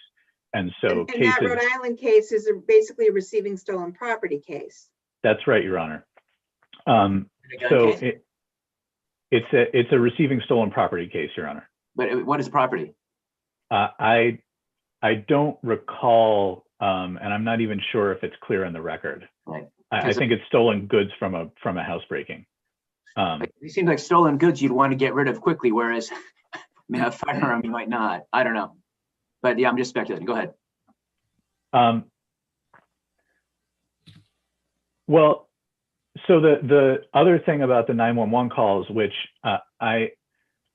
S11: And so
S8: and that Rhode Island case is basically a receiving stolen property case.
S11: That's right, Your Honor. So it's a receiving stolen property case, Your Honor.
S2: But what is property?
S11: I don't recall, and I'm not even sure if it's clear in the record.
S2: Right.
S11: I think it's stolen goods from a housebreaking.
S2: It seems like stolen goods you'd want to get rid of quickly, whereas I mean, a firearm you might not. I don't know. But yeah, I'm just speculating. Go ahead.
S11: Well, so the other thing about the 911 calls, which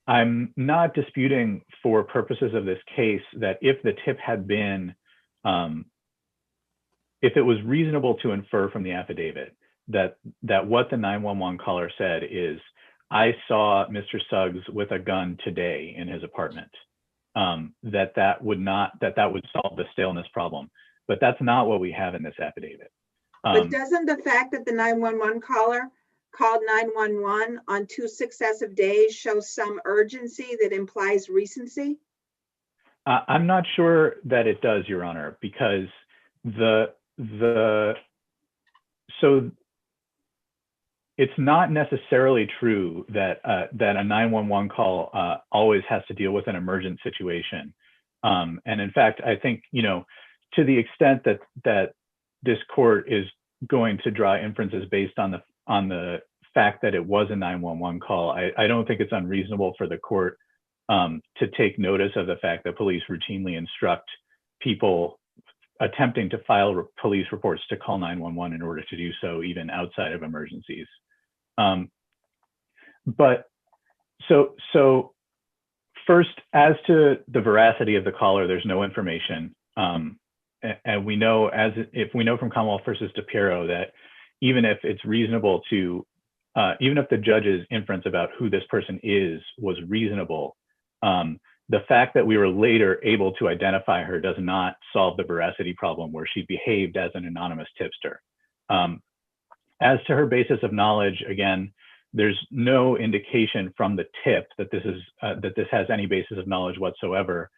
S11: I'm not disputing for purposes of this case, that if the tip had been, if it was reasonable to infer from the affidavit that what the 911 caller said is, I saw Mr. Suggs with a gun today in his apartment, that would solve the staleness problem. But that's not what we have in this affidavit.
S8: But doesn't the fact that the 911 caller called 911 on 2 successive days show some urgency that implies recency?
S11: I'm not sure that it does, Your Honor, because so it's not necessarily true that that a 911 call always has to deal with an emergent situation. And in fact, I think, to the extent that this court is going to draw inferences based on the fact that it was a 911 call, I don't think it's unreasonable for the court to take notice of the fact that police routinely instruct people attempting to file police reports to call 911 in order to do so even outside of emergencies. But so first, as to the veracity of the caller, there's no information. And we know, if we know from Commonwealth versus DePiero, that even if it's reasonable to, even if the judge's inference about who this person is was reasonable, the fact that we were later able to identify her does not solve the veracity problem where she behaved as an anonymous tipster. As to her basis of knowledge, again, there's no indication from the tip that this has any basis of knowledge whatsoever,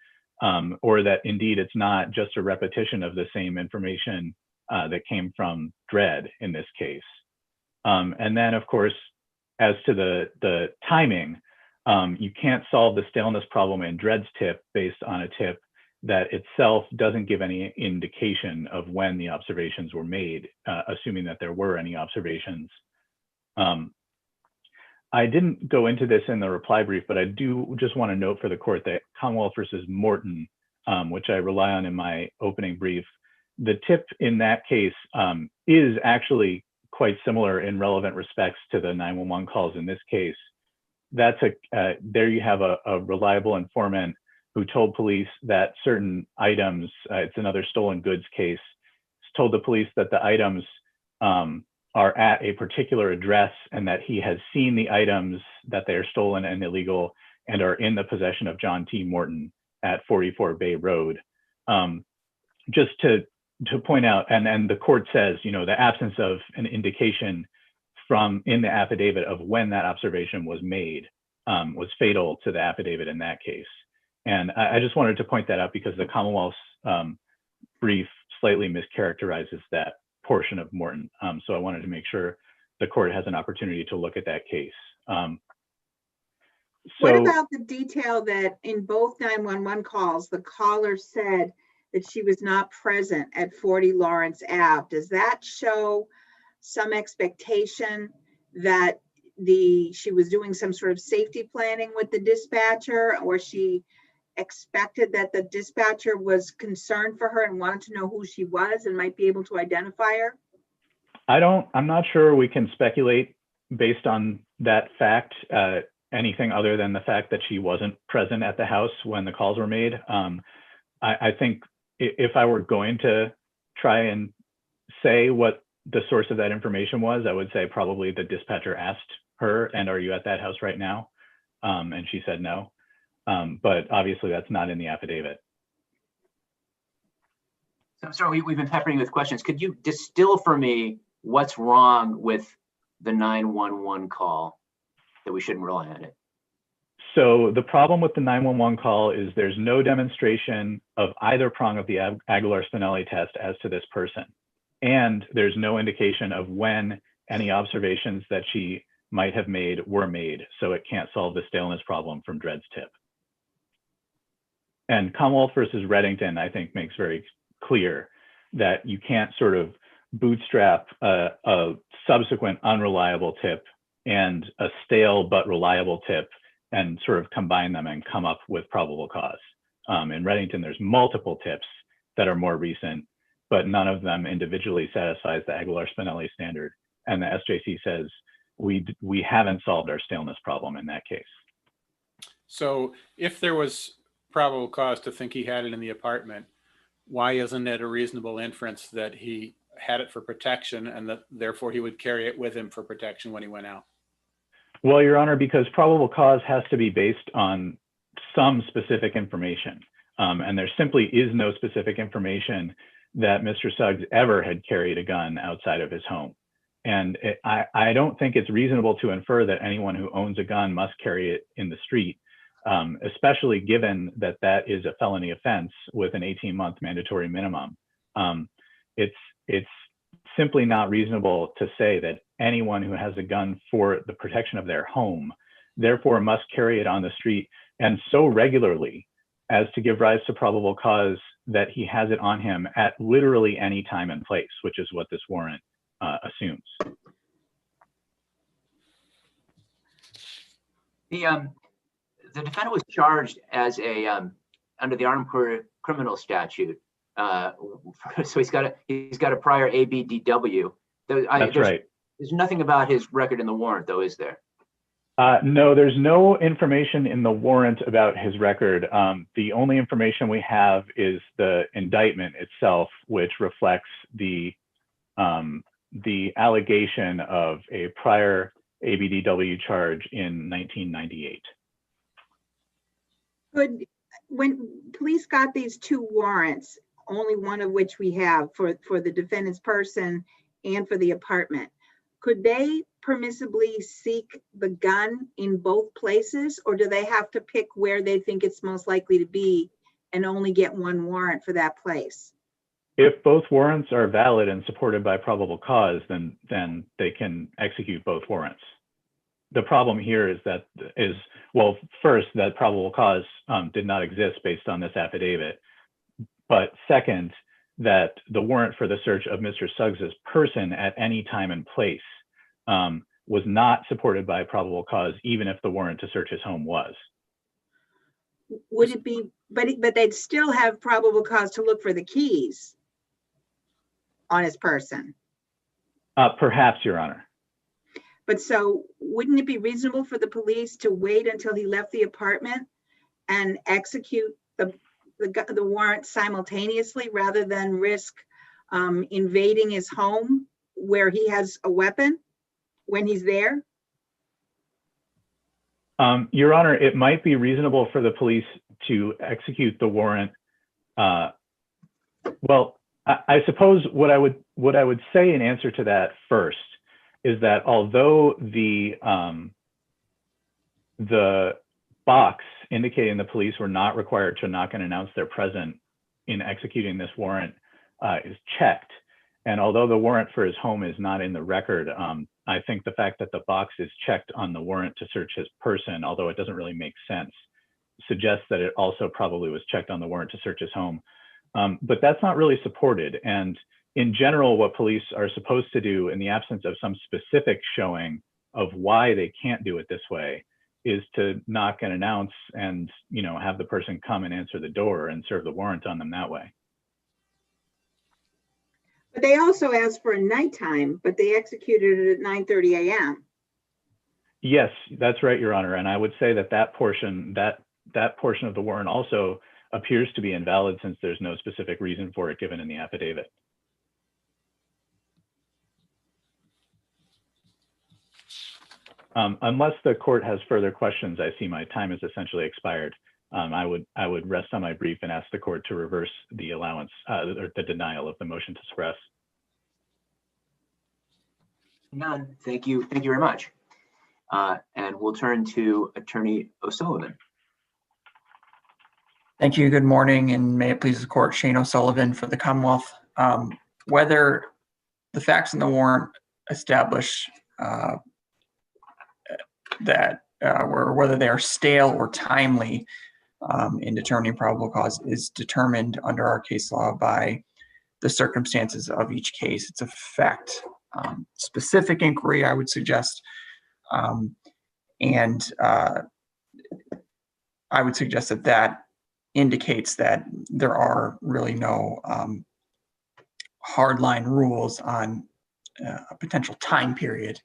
S11: or that indeed it's not just a repetition of the same information that came from Dredd in this case. And then, of course, as to the timing, you can't solve the staleness problem in Dredd's tip based on a tip that itself doesn't give any indication of when the observations were made, assuming that there were any observations. I didn't go into this in the reply brief, but I do just want to note for the court that Commonwealth versus Morton, which I rely on in my opening brief, the tip in that case is actually quite similar in relevant respects to the 911 calls in this case. That's there you have a reliable informant who told police that certain items, it's another stolen goods case, told the police that the items are at a particular address and that he has seen the items, that they are stolen and illegal and are in the possession of John T. Morton at 44 Bay Road. Just to point out, and the court says, the absence of an indication in the affidavit of when that observation was made was fatal to the affidavit in that case. And I just wanted to point that out because the Commonwealth's brief slightly mischaracterizes that portion of Morton. So I wanted to make sure the court has an opportunity to look at that case.
S8: What about the detail that in both 911 calls, the caller said that she was not present at 40 Lawrence Ave? Does that show some expectation that she was doing some sort of safety planning with the dispatcher, or she expected that the dispatcher was concerned for her and wanted to know who she was and might be able to identify her?
S11: I'm not sure we can speculate based on that fact, anything other than the fact that she wasn't present at the house when the calls were made. I think if I were going to try and say what the source of that information was, I would say probably the dispatcher asked her, and are you at that house right now? And she said no. But obviously that's not in the affidavit.
S2: So I'm sorry, we've been peppering you with questions. Could you distill for me what's wrong with the 911 call that we shouldn't rely on it?
S11: So the problem with the 911 call is there's no demonstration of either prong of the Aguilar-Spinelli test as to this person. And there's no indication of when any observations that she might have made were made. So it can't solve the staleness problem from Dredd's tip. And Commonwealth versus Reddington, I think, makes very clear that you can't sort of bootstrap a subsequent unreliable tip and a stale but reliable tip and sort of combine them and come up with probable cause. In Reddington, there's multiple tips that are more recent, but none of them individually satisfies the Aguilar-Spinelli standard. And the SJC says we haven't solved our staleness problem in that case.
S4: So if there was probable cause to think he had it in the apartment, why isn't it a reasonable inference that he had it for protection and that therefore he would carry it with him for protection when he went out?
S11: Well, Your Honor, because probable cause has to be based on some specific information. And there simply is no specific information that Mr. Suggs ever had carried a gun outside of his home. And I don't think it's reasonable to infer that anyone who owns a gun must carry it in the street, especially given that that is a felony offense with an 18-month mandatory minimum. It's simply not reasonable to say that anyone who has a gun for the protection of their home, therefore must carry it on the street and so regularly as to give rise to probable cause that he has it on him at literally any time and place, which is what this warrant assumes.
S2: The defendant was charged as a under the armed criminal statute. So he's got a prior ABDW.
S11: That's right.
S2: There's nothing about his record in the warrant, though, is there?
S11: No, there's no information in the warrant about his record. The only information we have is the indictment itself, which reflects the allegation of a prior ABDW charge in 1998.
S8: Good. When police got these two warrants, only one of which we have for the defendant's person and for the apartment, could they permissibly seek the gun in both places, or do they have to pick where they think it's most likely to be and only get one warrant for that place?
S11: If both warrants are valid and supported by probable cause, then they can execute both warrants. The problem here is well, first, that probable cause did not exist based on this affidavit. But second, that the warrant for the search of Mr. Suggs's person at any time and place was not supported by probable cause, even if the warrant to search his home was.
S8: Would it be, but they'd still have probable cause to look for the keys on his person?
S11: Perhaps, Your Honor.
S8: But so wouldn't it be reasonable for the police to wait until he left the apartment and execute the warrant simultaneously rather than risk invading his home where he has a weapon when he's there?
S11: Your Honor, it might be reasonable for the police to execute the warrant. Well, I suppose what I would say in answer to that first is that although the box indicating the police were not required to knock and announce their presence in executing this warrant is checked, and although the warrant for his home is not in the record, I think the fact that the box is checked on the warrant to search his person, although it doesn't really make sense, suggests that it also probably was checked on the warrant to search his home. But that's not really supported. And in general, what police are supposed to do in the absence of some specific showing of why they can't do it this way is to knock and announce and, have the person come and answer the door and serve the warrant on them that way.
S8: But they also asked for a nighttime, but they executed it at 9:30 a.m.
S11: Yes, that's right, Your Honor. And I would say that portion of the warrant also appears to be invalid since there's no specific reason for it given in the affidavit. Unless the court has further questions, I see my time has essentially expired. I would rest on my brief and ask the court to reverse the allowance or the denial of the motion to suppress.
S2: None. Thank you. Thank you very much. And we'll turn to Attorney O'Sullivan.
S12: Thank you. Good morning, and may it please the court, Shane O'Sullivan for the Commonwealth. Whether the facts in the warrant establish that or whether they are stale or timely in determining probable cause is determined under our case law by the circumstances of each case. It's a fact specific inquiry, I would suggest. And I would suggest that that indicates that there are really no hardline rules on a potential time period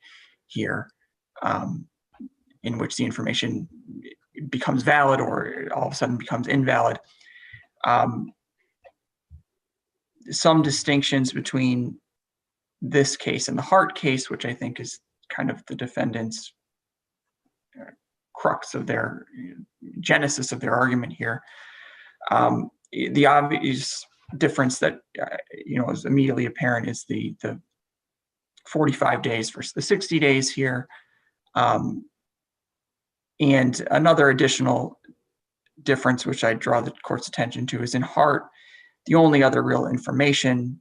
S12: here in which the information becomes valid or all of a sudden becomes invalid. Some distinctions between this case and the Hart case, which I think is kind of the defendant's crux of their genesis of their argument here. The obvious difference that is immediately apparent is the 45 days versus the 60 days here. And another additional difference, which I draw the court's attention to, is in Hart, the only other real information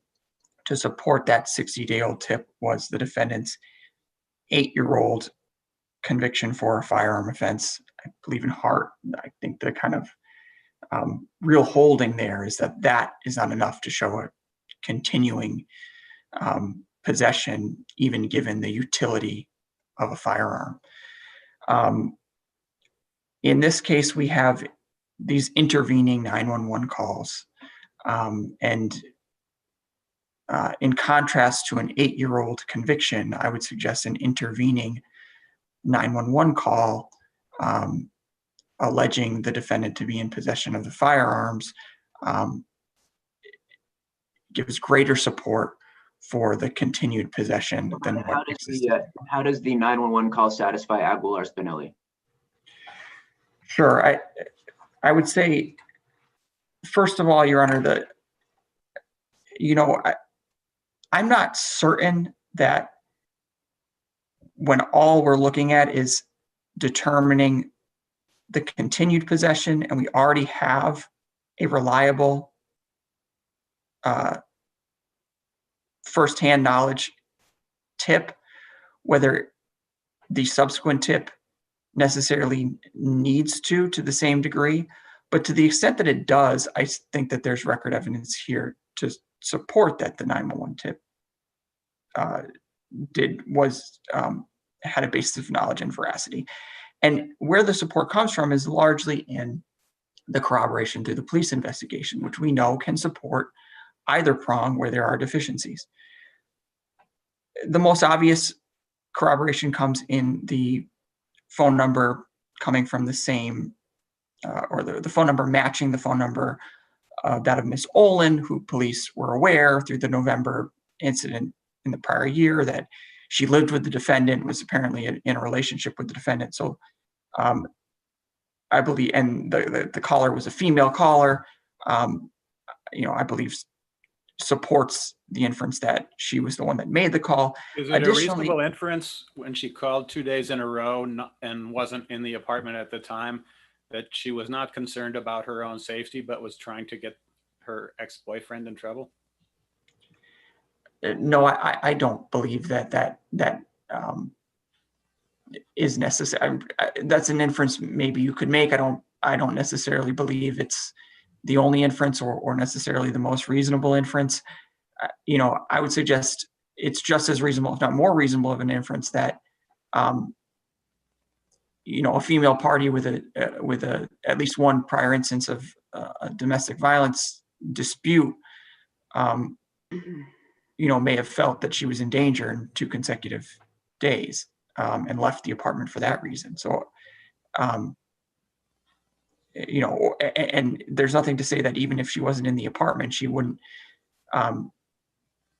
S12: to support that 60-day-old tip was the defendant's 8-year-old conviction for a firearm offense. I believe in Hart, I think the kind of real holding there is that that is not enough to show a continuing possession, even given the utility of a firearm. In this case, we have these intervening 911 calls. And in contrast to an 8-year-old conviction, I would suggest an intervening 911 call alleging the defendant to be in possession of the firearms gives greater support for the continued possession than what existed.
S2: How does the 911 call satisfy Aguilar-Spinelli?
S12: Sure. I would say, first of all, Your Honor, I'm not certain that when all we're looking at is determining the continued possession and we already have a reliable firsthand knowledge tip, whether the subsequent tip necessarily needs to the same degree. But to the extent that it does, I think that there's record evidence here to support that the 911 tip had a basis of knowledge and veracity. And where the support comes from is largely in the corroboration through the police investigation, which we know can support either prong where there are deficiencies. The most obvious corroboration comes in the phone number coming from the same, or the phone number matching the phone number that of Miss Olin, who police were aware through the November incident in the prior year that she lived with the defendant, was apparently in a relationship with the defendant. So I believe, and the caller was a female caller, I believe supports the inference that she was the one that made the call.
S4: Is it a reasonable inference when she called 2 days in a row and wasn't in the apartment at the time that she was not concerned about her own safety, but was trying to get her ex-boyfriend in trouble?
S12: No, I don't believe that is necessary. That's an inference maybe you could make. I don't necessarily believe it's the only inference or necessarily the most reasonable inference. I would suggest it's just as reasonable, if not more reasonable, of an inference that a female party with at least one prior instance of a domestic violence dispute may have felt that she was in danger in 2 consecutive days and left the apartment for that reason. So, and there's nothing to say that even if she wasn't in the apartment, she wouldn't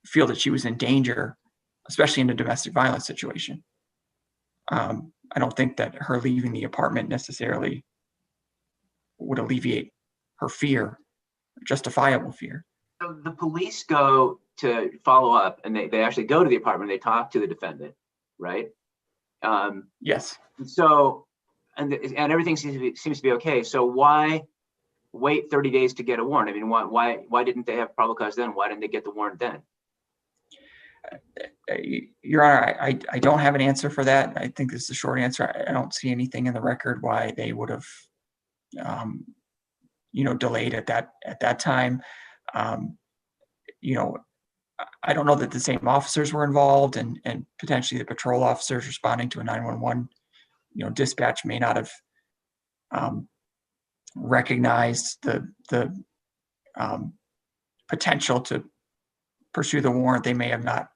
S12: feel that she was in danger, especially in a domestic violence situation. I don't think that her leaving the apartment necessarily would alleviate her fear, justifiable fear.
S2: So the police go to follow up, and they actually go to the apartment. They talk to the defendant, right?
S12: Yes.
S2: So, and everything seems to be okay. So why wait 30 days to get a warrant? I mean, why didn't they have probable cause then? Why didn't they get the warrant then?
S12: Your Honor, I don't have an answer for that. I think this is the short answer. I don't see anything in the record why they would have, delayed at that time. I don't know that the same officers were involved, and potentially the patrol officers responding to a 911, dispatch may not have recognized the potential to pursue the warrant. They may have not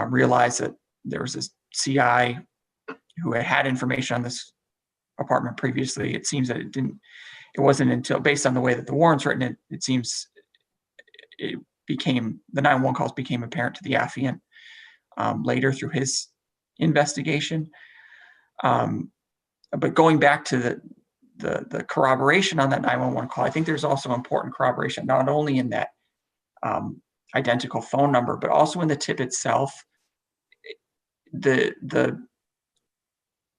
S12: realized that there was this CI who had information on this apartment previously. It seems that it wasn't until, based on the way that the warrant's written, it seems the 911 calls became apparent to the affiant later through his investigation. But going back to the corroboration on that 911 call, I think there's also important corroboration, not only in that identical phone number, but also in the tip itself. The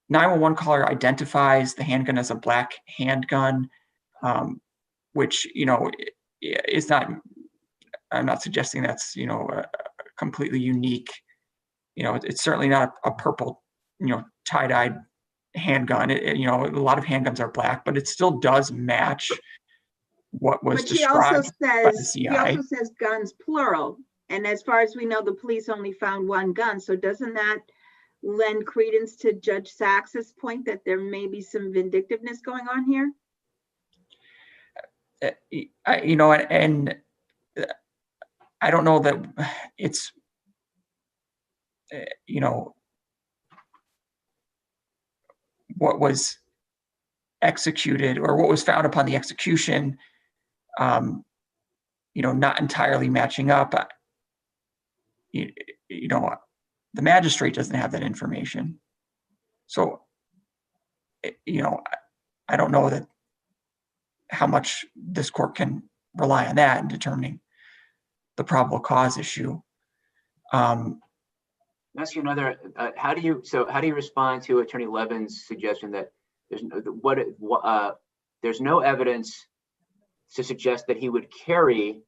S12: 911 caller identifies the handgun as a black handgun, which, is not, I'm not suggesting that's, a completely unique, it's certainly not a purple, tie-dyed handgun. A lot of handguns are black, but it still does match what was described by the CI.
S8: He also says guns plural. And as far as we know, the police only found one gun. So doesn't that lend credence to Judge Sax's point that there may be some vindictiveness going on here?
S12: And I don't know that it's, what was executed or what was found upon the execution, not entirely matching up. The magistrate doesn't have that information. So, I don't know that how much this court can rely on that in determining the probable cause issue.
S2: Ask you another. How do you respond to Attorney Levin's suggestion that there's no evidence to suggest that he would carry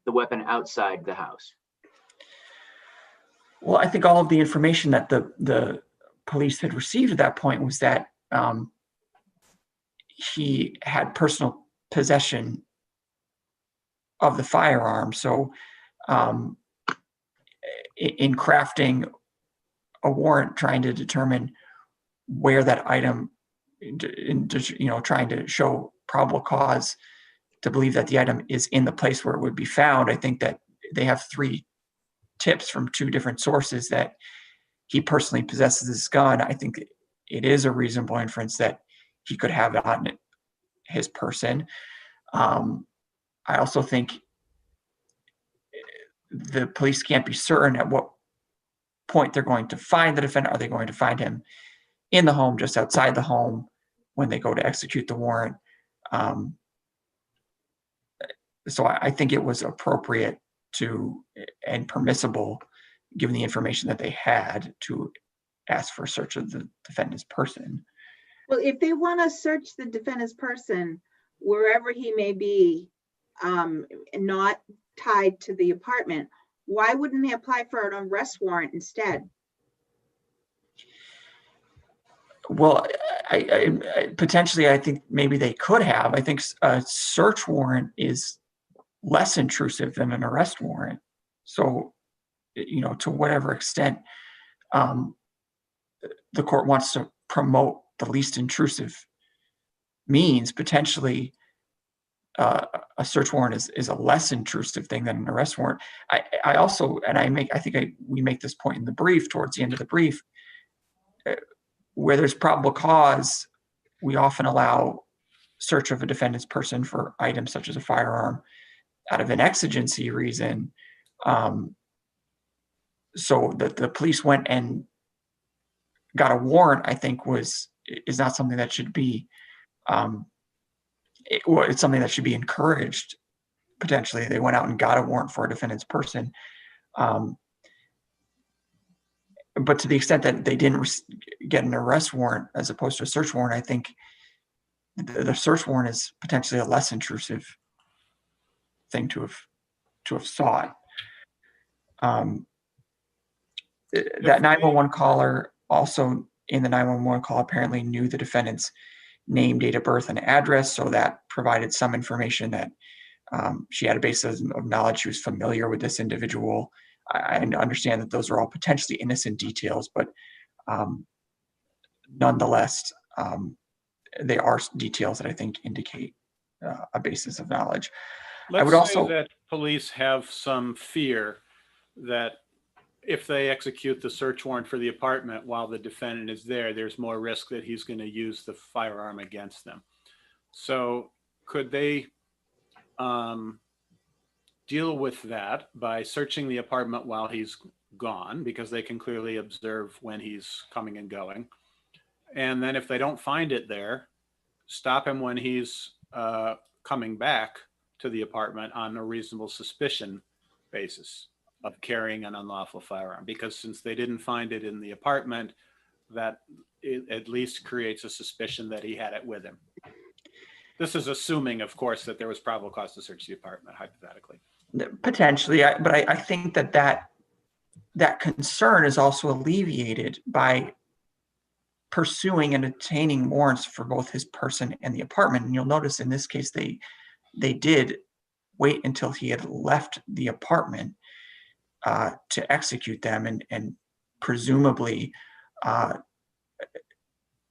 S2: the weapon outside the house?
S12: Well, I think all of the information that the police had received at that point was that he had personal possession of the firearm. So in crafting a warrant, trying to determine where that item, trying to show probable cause to believe that the item is in the place where it would be found, I think that they have 3 tips from 2 different sources that he personally possesses this gun. I think it is a reasonable inference that he could have it on his person. I also think the police can't be certain at what point they're going to find the defendant. Are they going to find him in the home, just outside the home when they go to execute the warrant? So I think it was appropriate and permissible, given the information that they had, to ask for a search of the defendant's person.
S8: Well, if they want to search the defendant's person, wherever he may be, not tied to the apartment, why wouldn't they apply for an arrest warrant instead?
S12: Well, I potentially, I think maybe they could have. I think a search warrant is less intrusive than an arrest warrant. So, to whatever extent the court wants to promote the least intrusive means, potentially a search warrant is a less intrusive thing than an arrest warrant. I also, and we make this point in the brief, towards the end of the brief, where there's probable cause, we often allow search of a defendant's person for items such as a firearm out of an exigency reason. So that the police went and got a warrant, I think is not something that should be, it's something that should be encouraged. Potentially, they went out and got a warrant for a defendant's person. But to the extent that they didn't get an arrest warrant as opposed to a search warrant, I think the search warrant is potentially a less intrusive thing to have sought. That 911 caller also, in the 911 call, apparently knew the defendant's name, date of birth, and address, so that provided some information that she had a basis of knowledge. She was familiar with this individual. I understand that those are all potentially innocent details, but nonetheless, they are details that I think indicate a basis of knowledge.
S4: Let's
S12: I would also
S4: say that police have some fear that if they execute the search warrant for the apartment while the defendant is there, there's more risk that he's going to use the firearm against them. So could they deal with that by searching the apartment while he's gone, because they can clearly observe when he's coming and going? And then if they don't find it there, stop him when he's coming back to the apartment on a reasonable suspicion basis of carrying an unlawful firearm, because since they didn't find it in the apartment, that it at least creates a suspicion that he had it with him. This is assuming, of course, that there was probable cause to search the apartment, hypothetically.
S12: Potentially, but I think that concern is also alleviated by pursuing and obtaining warrants for both his person and the apartment. And you'll notice in this case, they did wait until he had left the apartment to execute them, and presumably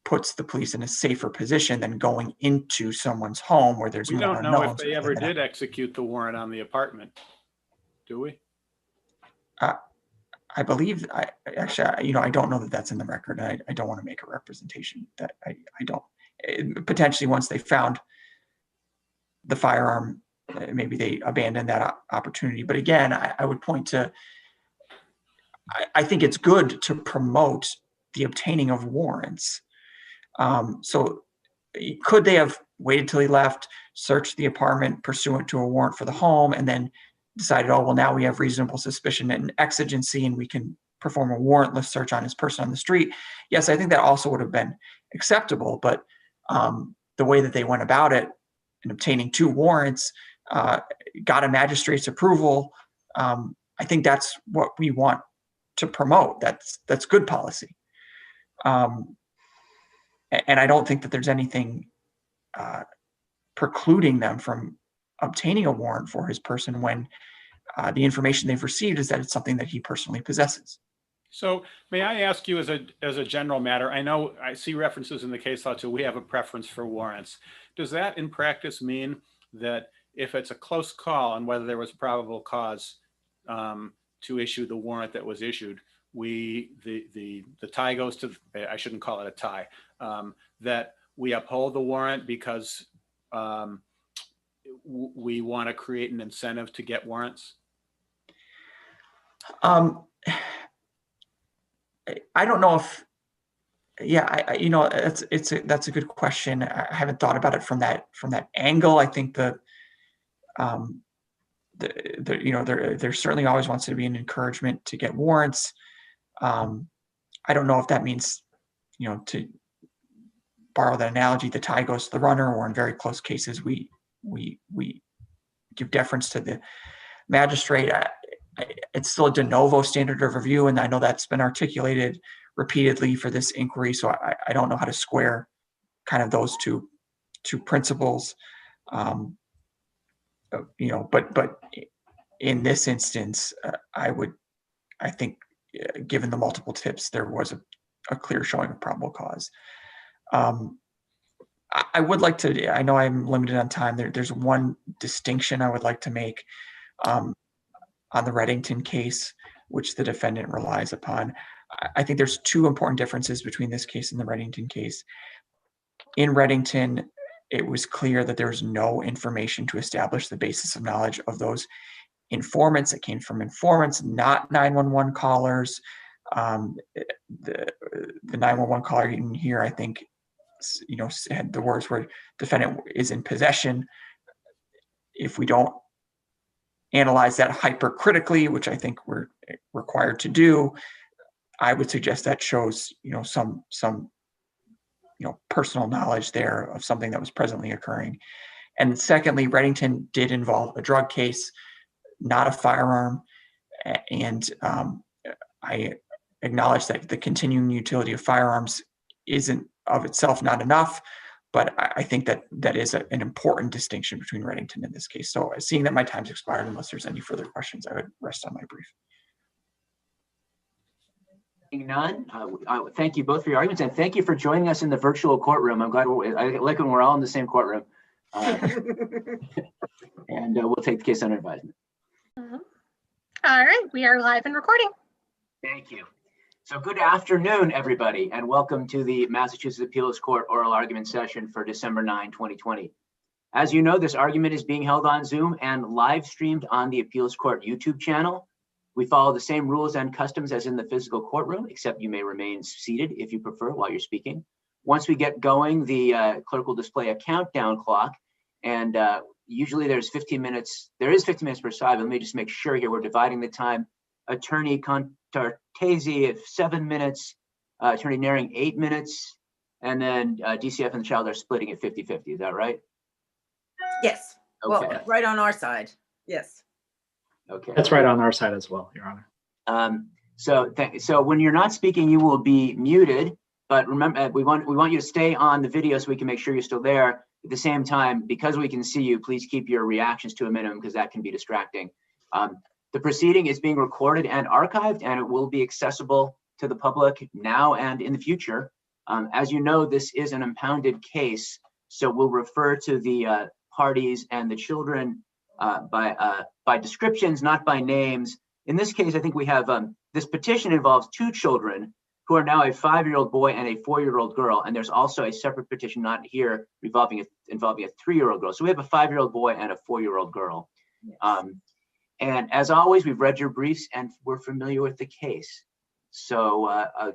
S12: puts the police in a safer position than going into someone's home where there's more unknowns.
S4: We don't know if they ever did execute the warrant on the apartment, do we?
S12: I believe, actually, I don't know that that's in the record. I don't want to make a representation that I don't. Potentially, once they found the firearm, maybe they abandoned that opportunity. But again, I would point to, I think it's good to promote the obtaining of warrants. So could they have waited till he left, searched the apartment pursuant to a warrant for the home, and then decided, oh, well, now we have reasonable suspicion and exigency and we can perform a warrantless search on his person on the street? Yes, I think that also would have been acceptable, but the way that they went about it in obtaining 2 warrants, got a magistrate's approval, I think that's what we want to promote. That's good policy. And I don't think that there's anything precluding them from obtaining a warrant for his person when the information they've received is that it's something that he personally possesses.
S4: So may I ask you as a general matter, I know I see references in the case law to we have a preference for warrants. Does that in practice mean that if it's a close call on whether there was probable cause to issue the warrant that was issued, the tie goes to, I shouldn't call it a tie, that we uphold the warrant because we want to create an incentive to get warrants?
S12: I don't know if, that's a good question. I haven't thought about it from that angle. I think there certainly always wants to be an encouragement to get warrants. I don't know if that means, to borrow that analogy, the tie goes to the runner, or in very close cases, we give deference to the magistrate. It's still a de novo standard of review, and I know that's been articulated repeatedly for this inquiry, so I don't know how to square kind of those two principles. But in this instance, I think given the multiple tips, there was a clear showing of probable cause. I would like to, I know I'm limited on time. There's one distinction I would like to make on the Reddington case, which the defendant relies upon. I think there's 2 important differences between this case and the Reddington case. In Reddington, it was clear that there was no information to establish the basis of knowledge of those informants. It came from informants, not 911 callers. The 911 caller in here, I think, had the words where defendant is in possession. If we don't analyze that hypercritically, which I think we're required to do, I would suggest that shows, some personal knowledge there of something that was presently occurring. And secondly, Reddington did involve a drug case, not a firearm. And I acknowledge that the continuing utility of firearms isn't of itself not enough, but I think that is an important distinction between Reddington in this case. So seeing that my time's expired, unless there's any further questions, I would rest on my brief.
S2: None. Thank you both for your arguments, and thank you for joining us in the virtual courtroom. I'm glad I like when we're all in the same courtroom. And we'll take the case under advisement.
S1: All right, we are live and recording.
S2: Thank you. So good afternoon, everybody, and welcome to the Massachusetts Appeals Court oral argument session for December 9, 2020. As you know, this argument is being held on Zoom and live streamed on the Appeals Court YouTube channel. We follow the same rules and customs as in the physical courtroom, except you may remain seated if you prefer while you're speaking. Once we get going, the clerk will display a countdown clock, and usually there's 15 minutes. There is 15 minutes per side, but let me just make sure here we're dividing the time. Attorney Contartesi 7 minutes, Attorney Naring 8 minutes, and then DCF and the child are splitting it 50-50. Is that right?
S13: Yes.
S2: Okay.
S13: Well, right on our side. Yes.
S2: Okay.
S14: That's right on our side as well, Your Honor.
S2: So when you're not speaking, you will be muted. But remember, we want you to stay on the video so we can make sure you're still there. At the same time, because we can see you, please keep your reactions to a minimum because that can be distracting. The proceeding is being recorded and archived, and it will be accessible to the public now and in the future. As you know, this is an impounded case, so we'll refer to the parties and the children by descriptions, not by names. In this case, I think we have this petition involves two children who are now a 5-year-old boy and a 4-year-old girl, and there's also a separate petition not here involving a 3-year-old girl. So we have a 5-year-old boy and a 4-year-old girl. Yes. And as always, we've read your briefs and we're familiar with the case. So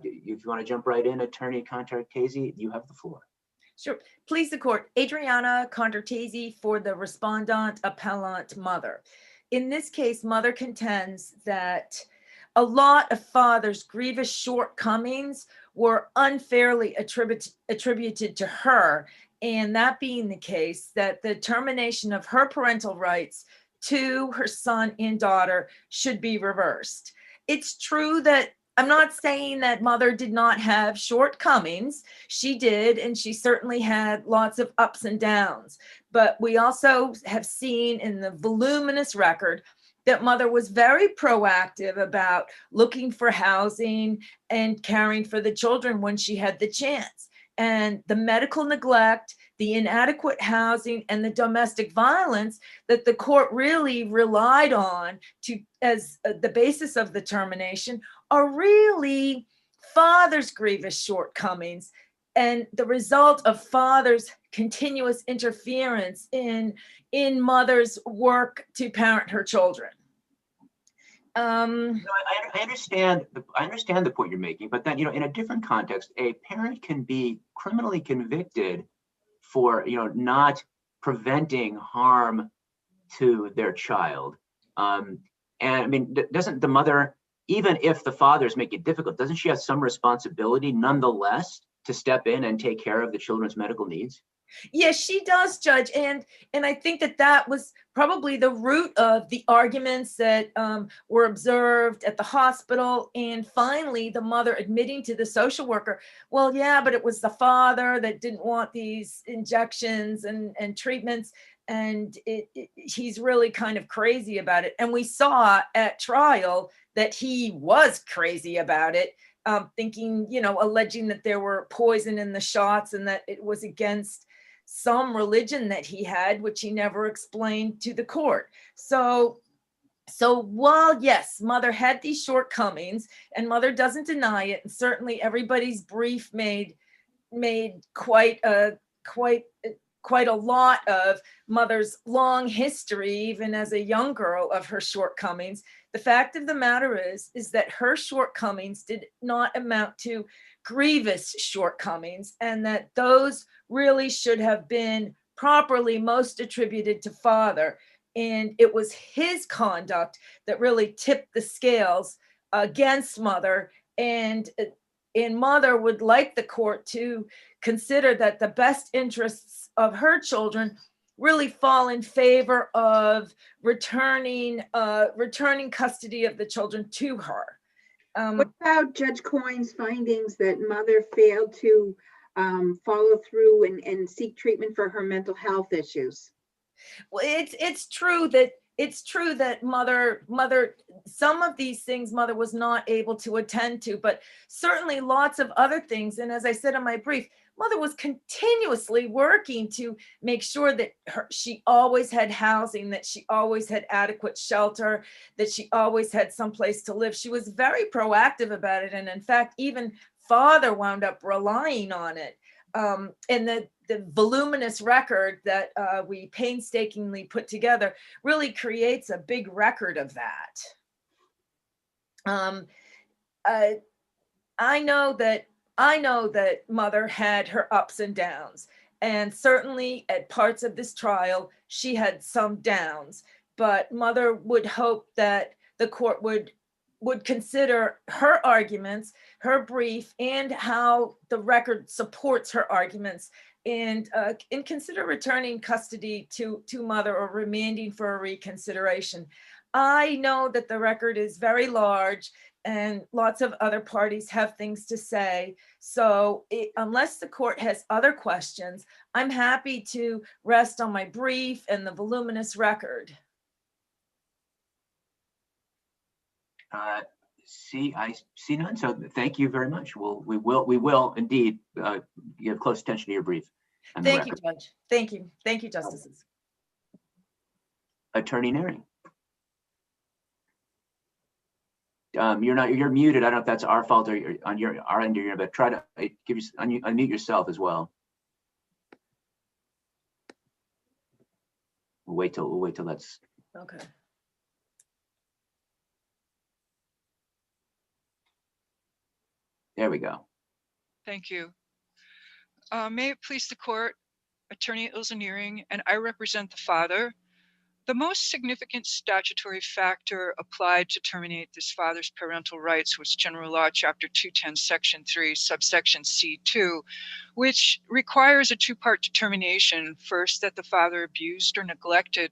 S2: if you want to jump right in, Attorney Contartesi, you have the floor.
S13: Sure. Please the court. Adriana Contartesi for the respondent appellant mother. In this case, mother contends that a lot of father's grievous shortcomings were unfairly attributed to her. And that being the case, that the termination of her parental rights to her son and daughter should be reversed. It's true that I'm not saying that mother did not have shortcomings. She did, and she certainly had lots of ups and downs. But we also have seen in the voluminous record that mother was very proactive about looking for housing and caring for the children when she had the chance. And the medical neglect, the inadequate housing, and the domestic violence that the court really relied on as the basis of the termination are really father's grievous shortcomings and the result of father's continuous interference in mother's work to parent her children.
S2: I understand the point you're making, but then, in a different context, a parent can be criminally convicted for, not preventing harm to their child. And I mean, doesn't the mother, even if the fathers make it difficult, doesn't she have some responsibility nonetheless to step in and take care of the children's medical needs?
S13: Yes, she does, Judge. And I think that was probably the root of the arguments that were observed at the hospital. And finally, the mother admitting to the social worker, well, yeah, but it was the father that didn't want these injections and treatments. And he's really kind of crazy about it. And we saw at trial that he was crazy about it, thinking, alleging that there were poison in the shots and that it was against some religion that he had, which he never explained to the court. So while, yes, mother had these shortcomings and mother doesn't deny it, and certainly everybody's brief made quite quite a lot of mother's long history, even as a young girl, of her shortcomings. The fact of the matter is that her shortcomings did not amount to grievous shortcomings, and that those really should have been properly most attributed to father. And it was his conduct that really tipped the scales against mother. And mother would like the court to consider that the best interests of her children really fall in favor of returning custody of the children to her.
S8: What about Judge Coyne's findings that mother failed to follow through and seek treatment for her mental health issues?
S13: Well, it's true that mother, some of these things mother was not able to attend to, but certainly lots of other things. And as I said in my brief, mother was continuously working to make sure that she always had housing, that she always had adequate shelter, that she always had someplace to live. She was very proactive about it. And in fact, even father wound up relying on it. And the voluminous record that we painstakingly put together really creates a big record of that. I know that mother had her ups and downs, and certainly at parts of this trial, she had some downs, but mother would hope that the court would consider her arguments, her brief, and how the record supports her arguments, and consider returning custody to mother or remanding for a reconsideration. I know that the record is very large and lots of other parties have things to say. So unless the court has other questions, I'm happy to rest on my brief and the voluminous record.
S2: I see none. So thank you very much. We will indeed give close attention to your brief.
S13: Thank you, Judge. Thank you. Thank you, Justices.
S2: Attorney Naring. You're muted. I don't know if that's our fault or on our end here, but try to unmute yourself as well. We'll wait till that's
S13: okay.
S2: There we go.
S15: Thank you. May it please the court, Attorney Ilse Naring, and I represent the father. The most significant statutory factor applied to terminate this father's parental rights was General Law, Chapter 210, Section 3, subsection C2, which requires a two-part determination. First, that the father abused or neglected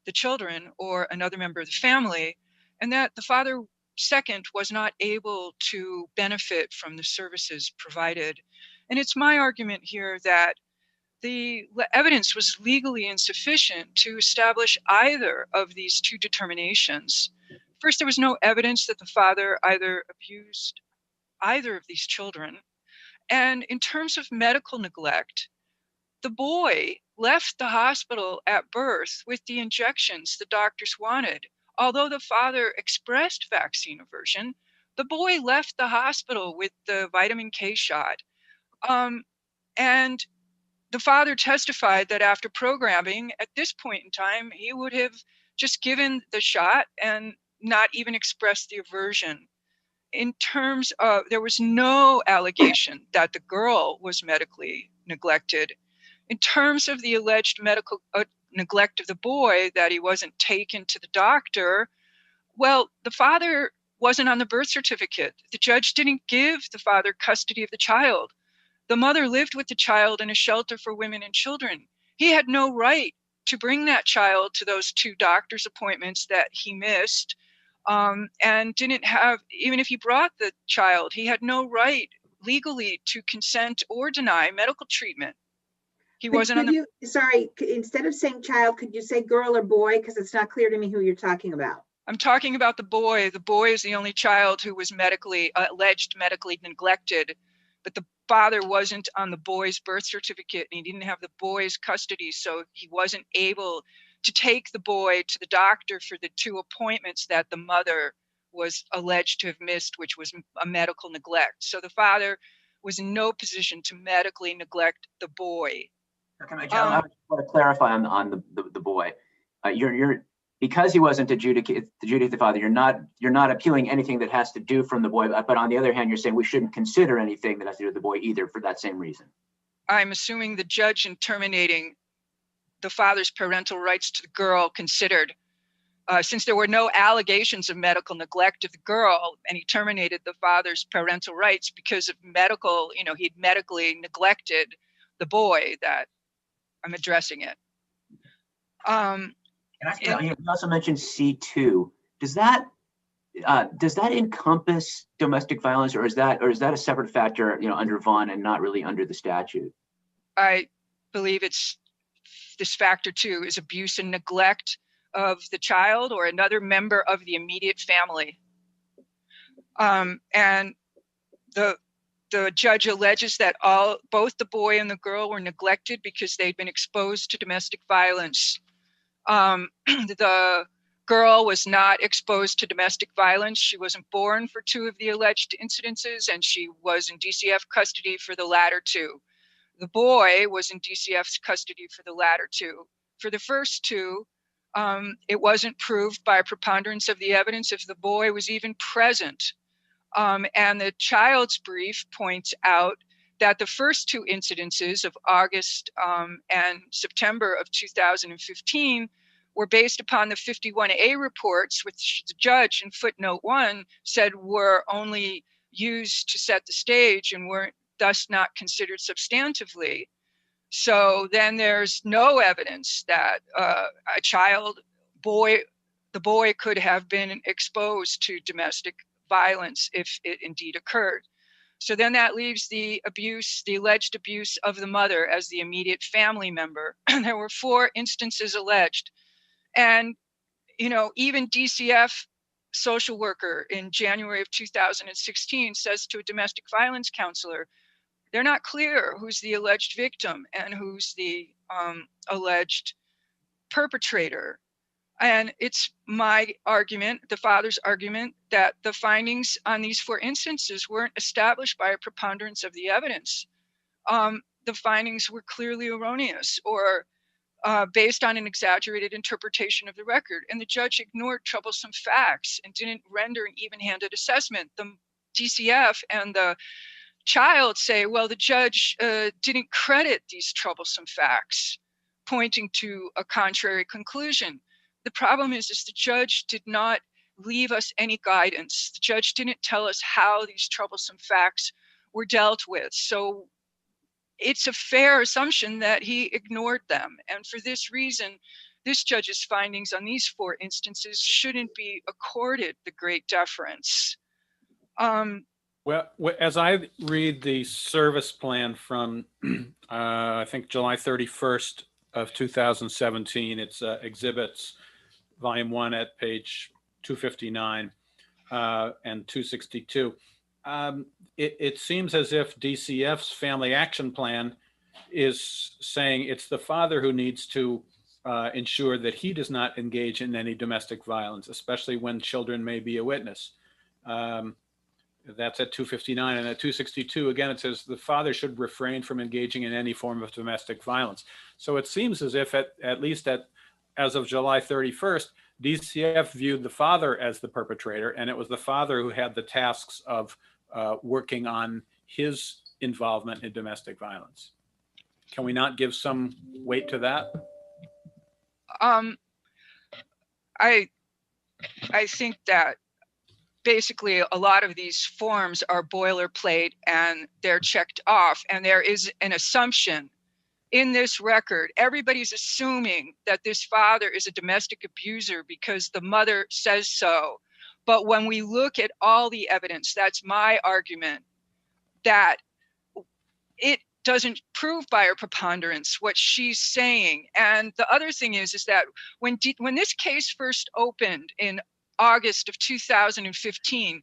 S15: the children or another member of the family, and that the father, second, was not able to benefit from the services provided. And it's my argument here that the evidence was legally insufficient to establish either of these two determinations. First, there was no evidence that the father either abused either of these children. And in terms of medical neglect, the boy left the hospital at birth with the injections the doctors wanted. Although the father expressed vaccine aversion, the boy left the hospital with the vitamin K shot. And the father testified that after programming, at this point in time, he would have just given the shot and not even expressed the aversion. In terms of, there was no allegation that the girl was medically neglected. In terms of the alleged medical neglect of the boy, that he wasn't taken to the doctor, well, the father wasn't on the birth certificate. The judge didn't give the father custody of the child. The mother lived with the child in a shelter for women and children. He had no right to bring that child to those two doctor's appointments that he missed, and didn't have, even if he brought the child, he had no right legally to consent or deny medical treatment. He wasn't on the—
S8: Sorry, instead of saying child, could you say girl or boy? Because it's not clear to me who you're talking about.
S15: I'm talking about the boy. The boy is the only child who was alleged medically neglected, but the father wasn't on the boy's birth certificate and he didn't have the boy's custody, so he wasn't able to take the boy to the doctor for the two appointments that the mother was alleged to have missed, which was a medical neglect. So the father was in no position to medically neglect the boy.
S2: I want to clarify on the boy. You're because he wasn't adjudicated the father. You're not appealing anything that has to do from the boy. But on the other hand, you're saying we shouldn't consider anything that has to do with the boy either for that same reason.
S15: I'm assuming the judge in terminating the father's parental rights to the girl considered, since there were no allegations of medical neglect of the girl, and he terminated the father's parental rights because of medical, he'd medically neglected the boy, that I'm addressing it.
S2: You also mentioned C2. Does that encompass domestic violence, or is that a separate factor, under Vaughn and not really under the statute?
S15: I believe it's this factor too, is abuse and neglect of the child or another member of the immediate family. And the judge alleges that both the boy and the girl were neglected because they'd been exposed to domestic violence. The girl was not exposed to domestic violence. She wasn't born for 2 of the alleged incidences, and she was in DCF custody for the latter 2. The boy was in DCF's custody for the latter 2. For the first 2, it wasn't proved by a preponderance of the evidence if the boy was even present. And the child's brief points out that the first 2 incidences of August and September of 2015 were based upon the 51A reports, which the judge in footnote 1 said were only used to set the stage and weren't thus not considered substantively. So then there's no evidence that the boy could have been exposed to domestic violence if it indeed occurred. So then that leaves the alleged abuse of the mother as the immediate family member. There were 4 instances alleged. And, even DCF social worker in January of 2016 says to a domestic violence counselor, they're not clear who's the alleged victim and who's the alleged perpetrator. And it's my argument, the father's argument, that the findings on these 4 instances weren't established by a preponderance of the evidence. The findings were clearly erroneous or based on an exaggerated interpretation of the record. And the judge ignored troublesome facts and didn't render an even-handed assessment. The DCF and the child say, well, the judge didn't credit these troublesome facts, pointing to a contrary conclusion. The problem is the judge did not leave us any guidance. The judge didn't tell us how these troublesome facts were dealt with. So it's a fair assumption that he ignored them. And for this reason, this judge's findings on these 4 instances shouldn't be accorded the great deference.
S4: Well, as I read the service plan from, I think, July 31st of 2017, it's exhibits volume 1 at page 259 and 262. It seems as if DCF's family action plan is saying it's the father who needs to ensure that he does not engage in any domestic violence, especially when children may be a witness. That's at 259. And at 262, again, it says the father should refrain from engaging in any form of domestic violence. So it seems as if at least as of July 31st, DCF viewed the father as the perpetrator, and it was the father who had the tasks of working on his involvement in domestic violence. Can we not give some weight to that?
S15: I think that basically a lot of these forms are boilerplate and they're checked off, and there is an assumption in this record. Everybody's assuming that this father is a domestic abuser because the mother says so. But when we look at all the evidence, that's my argument, that it doesn't prove by a preponderance what she's saying. And the other thing is that when this case first opened in August of 2015,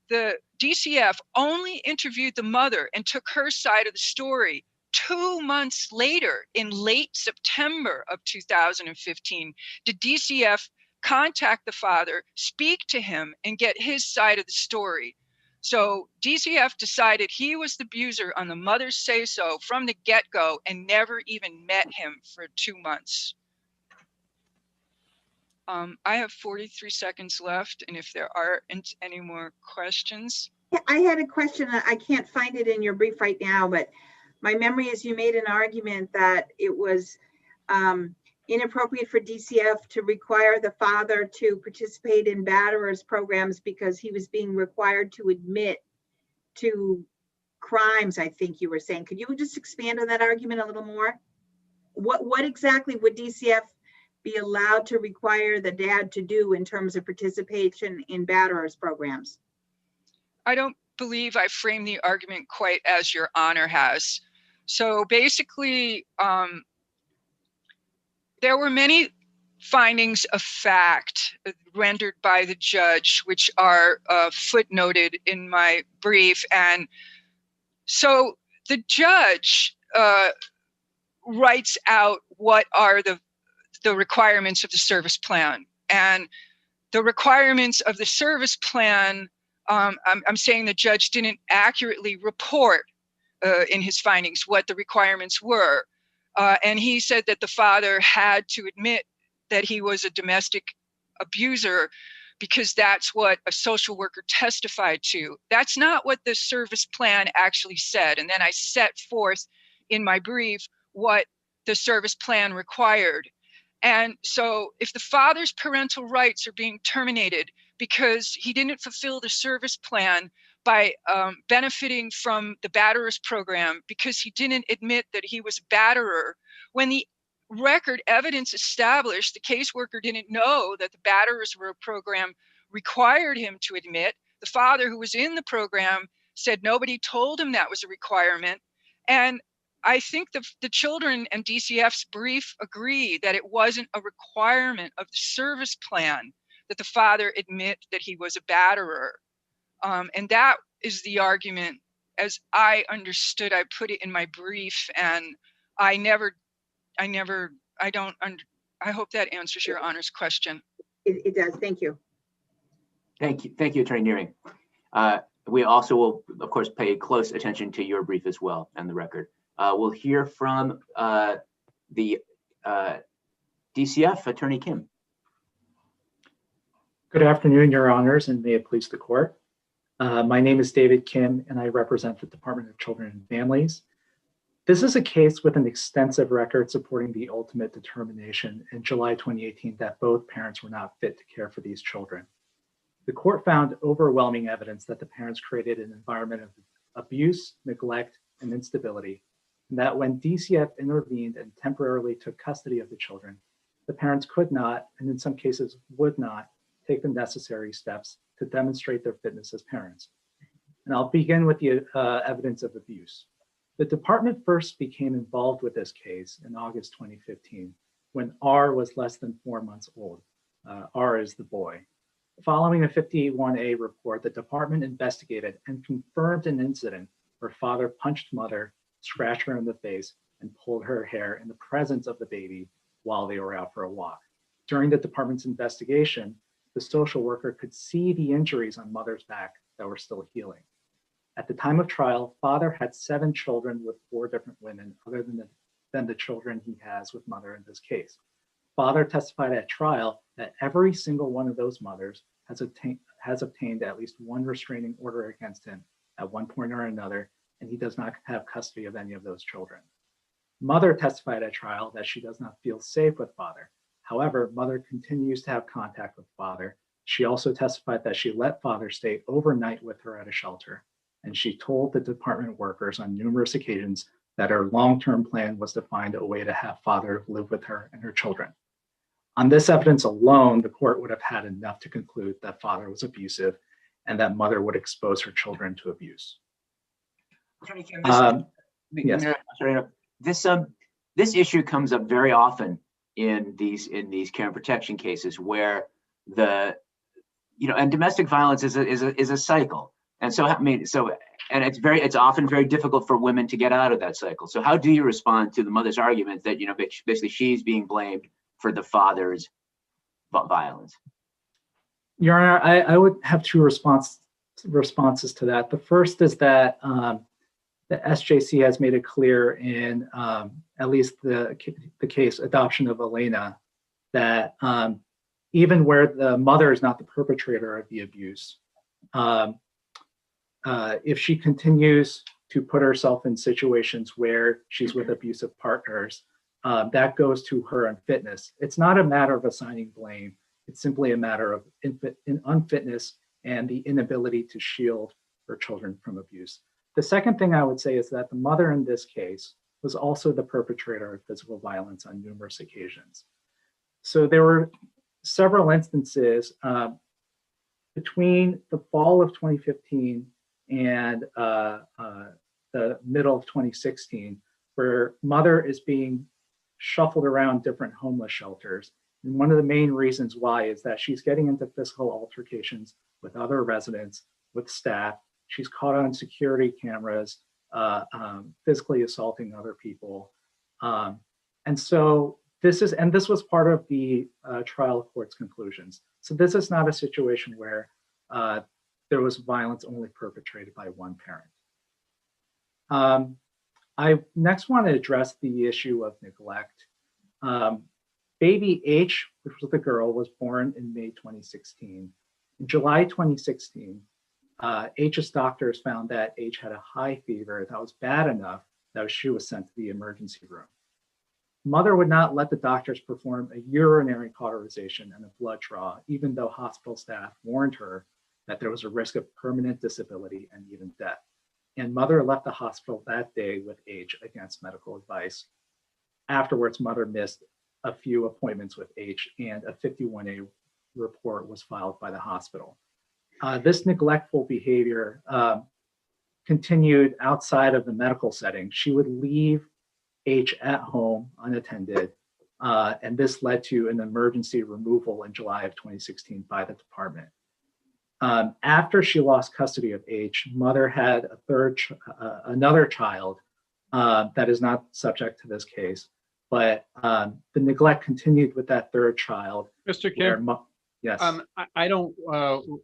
S15: the DCF only interviewed the mother and took her side of the story. 2 months later, in late September of 2015, did DCF contact the father, speak to him, and get his side of the story. So DCF decided he was the abuser on the mother's say-so from the get-go and never even met him for 2 months. I have 43 seconds left, and if there aren't any more questions.
S8: I had a question. I can't find it in your brief right now, but my memory is you made an argument that it was inappropriate for DCF to require the father to participate in batterers programs because he was being required to admit to crimes, I think you were saying. Could you just expand on that argument a little more? What exactly would DCF be allowed to require the dad to do in terms of participation in batterers programs?
S15: I don't believe I framed the argument quite as Your Honor has. So basically, there were many findings of fact rendered by the judge, which are footnoted in my brief. And so the judge writes out what are the requirements of the service plan. And the requirements of the service plan, I'm saying the judge didn't accurately report in his findings what the requirements were. And he said that the father had to admit that he was a domestic abuser because that's what a social worker testified to. That's not what the service plan actually said. And then I set forth in my brief what the service plan required. And so if the father's parental rights are being terminated because he didn't fulfill the service plan by benefiting from the batterers program because he didn't admit that he was a batterer, when the record evidence established the caseworker didn't know that the batterers were a program required him to admit, the father who was in the program said nobody told him that was a requirement. And I think the children and DCF's brief agree that it wasn't a requirement of the service plan that the father admit that he was a batterer. And that is the argument as I understood. I put it in my brief, and I hope that answers Your Honor's question.
S8: It does. Thank you.
S2: Thank you, Attorney Nearing. We also will, of course, pay close attention to your brief as well and the record. We'll hear from the DCF, Attorney Kim.
S14: Good afternoon, Your Honors, and may it please the court. My name is David Kim, and I represent the Department of Children and Families. This is a case with an extensive record supporting the ultimate determination in July 2018 that both parents were not fit to care for these children. The court found overwhelming evidence that the parents created an environment of abuse, neglect, and instability, and that when DCF intervened and temporarily took custody of the children, the parents could not, and in some cases would not, take the necessary steps to demonstrate their fitness as parents. And I'll begin with the evidence of abuse. The department first became involved with this case in August 2015, when R was less than 4 months old. R is the boy. Following a 51A report, the department investigated and confirmed an incident where father punched mother, scratched her in the face, and pulled her hair in the presence of the baby while they were out for a walk. During the department's investigation, the social worker could see the injuries on mother's back that were still healing. At the time of trial, father had 7 children with 4 different women other than the children he has with mother in this case. Father testified at trial that every single one of those mothers has obtained at least one restraining order against him at one point or another, and he does not have custody of any of those children. Mother testified at trial that she does not feel safe with father. However, mother continues to have contact with father. She also testified that she let father stay overnight with her at a shelter, and she told the department workers on numerous occasions that her long-term plan was to find a way to have father live with her and her children. On this evidence alone, the court would have had enough to conclude that father was abusive and that mother would expose her children to abuse.
S2: Yes. This issue comes up very often in these care and protection cases where and domestic violence is a cycle. And so, it's often very difficult for women to get out of that cycle. So how do you respond to the mother's argument that, basically she's being blamed for the father's violence?
S14: Your Honor, I would have 2 responses responses to that. The first is that the SJC has made it clear in at least the case adoption of Elena that even where the mother is not the perpetrator of the abuse, if she continues to put herself in situations where she's with abusive partners, that goes to her unfitness. It's not a matter of assigning blame. It's simply a matter of unfitness and the inability to shield her children from abuse. The second thing I would say is that the mother in this case was also the perpetrator of physical violence on numerous occasions. So there were several instances between the fall of 2015 and the middle of 2016, where mother is being shuffled around different homeless shelters. And one of the main reasons why is that she's getting into physical altercations with other residents, with staff. She's caught on security cameras, physically assaulting other people. And so this was part of the trial court's conclusions. So this is not a situation where there was violence only perpetrated by one parent. I next want to address the issue of neglect. Baby H, which was the girl, was born in May 2016. In July 2016, H's doctors found that H had a high fever that was bad enough that she was sent to the emergency room. Mother would not let the doctors perform a urinary cauterization and a blood draw, even though hospital staff warned her that there was a risk of permanent disability and even death. And mother left the hospital that day with H against medical advice. Afterwards, mother missed a few appointments with H, and a 51A report was filed by the hospital. This neglectful behavior continued outside of the medical setting. She would leave H at home unattended, and this led to an emergency removal in July of 2016 by the department. After she lost custody of H, mother had another child that is not subject to this case, but the neglect continued with that third child.
S4: Mr. Kim,
S14: yes.
S4: I don't,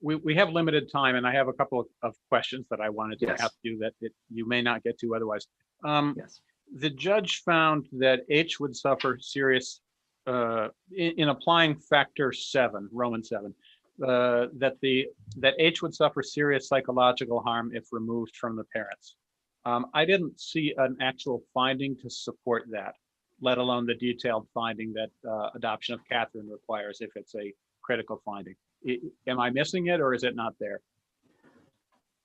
S4: we have limited time, and I have a couple of questions that I wanted to ask you that you may not get to otherwise.
S14: Yes.
S4: The judge found that H would suffer serious, in applying factor 7, Roman 7, that H would suffer serious psychological harm if removed from the parents. I didn't see an actual finding to support that, let alone the detailed finding that adoption of Catherine requires if it's a critical finding. Am I missing it, or is it not there?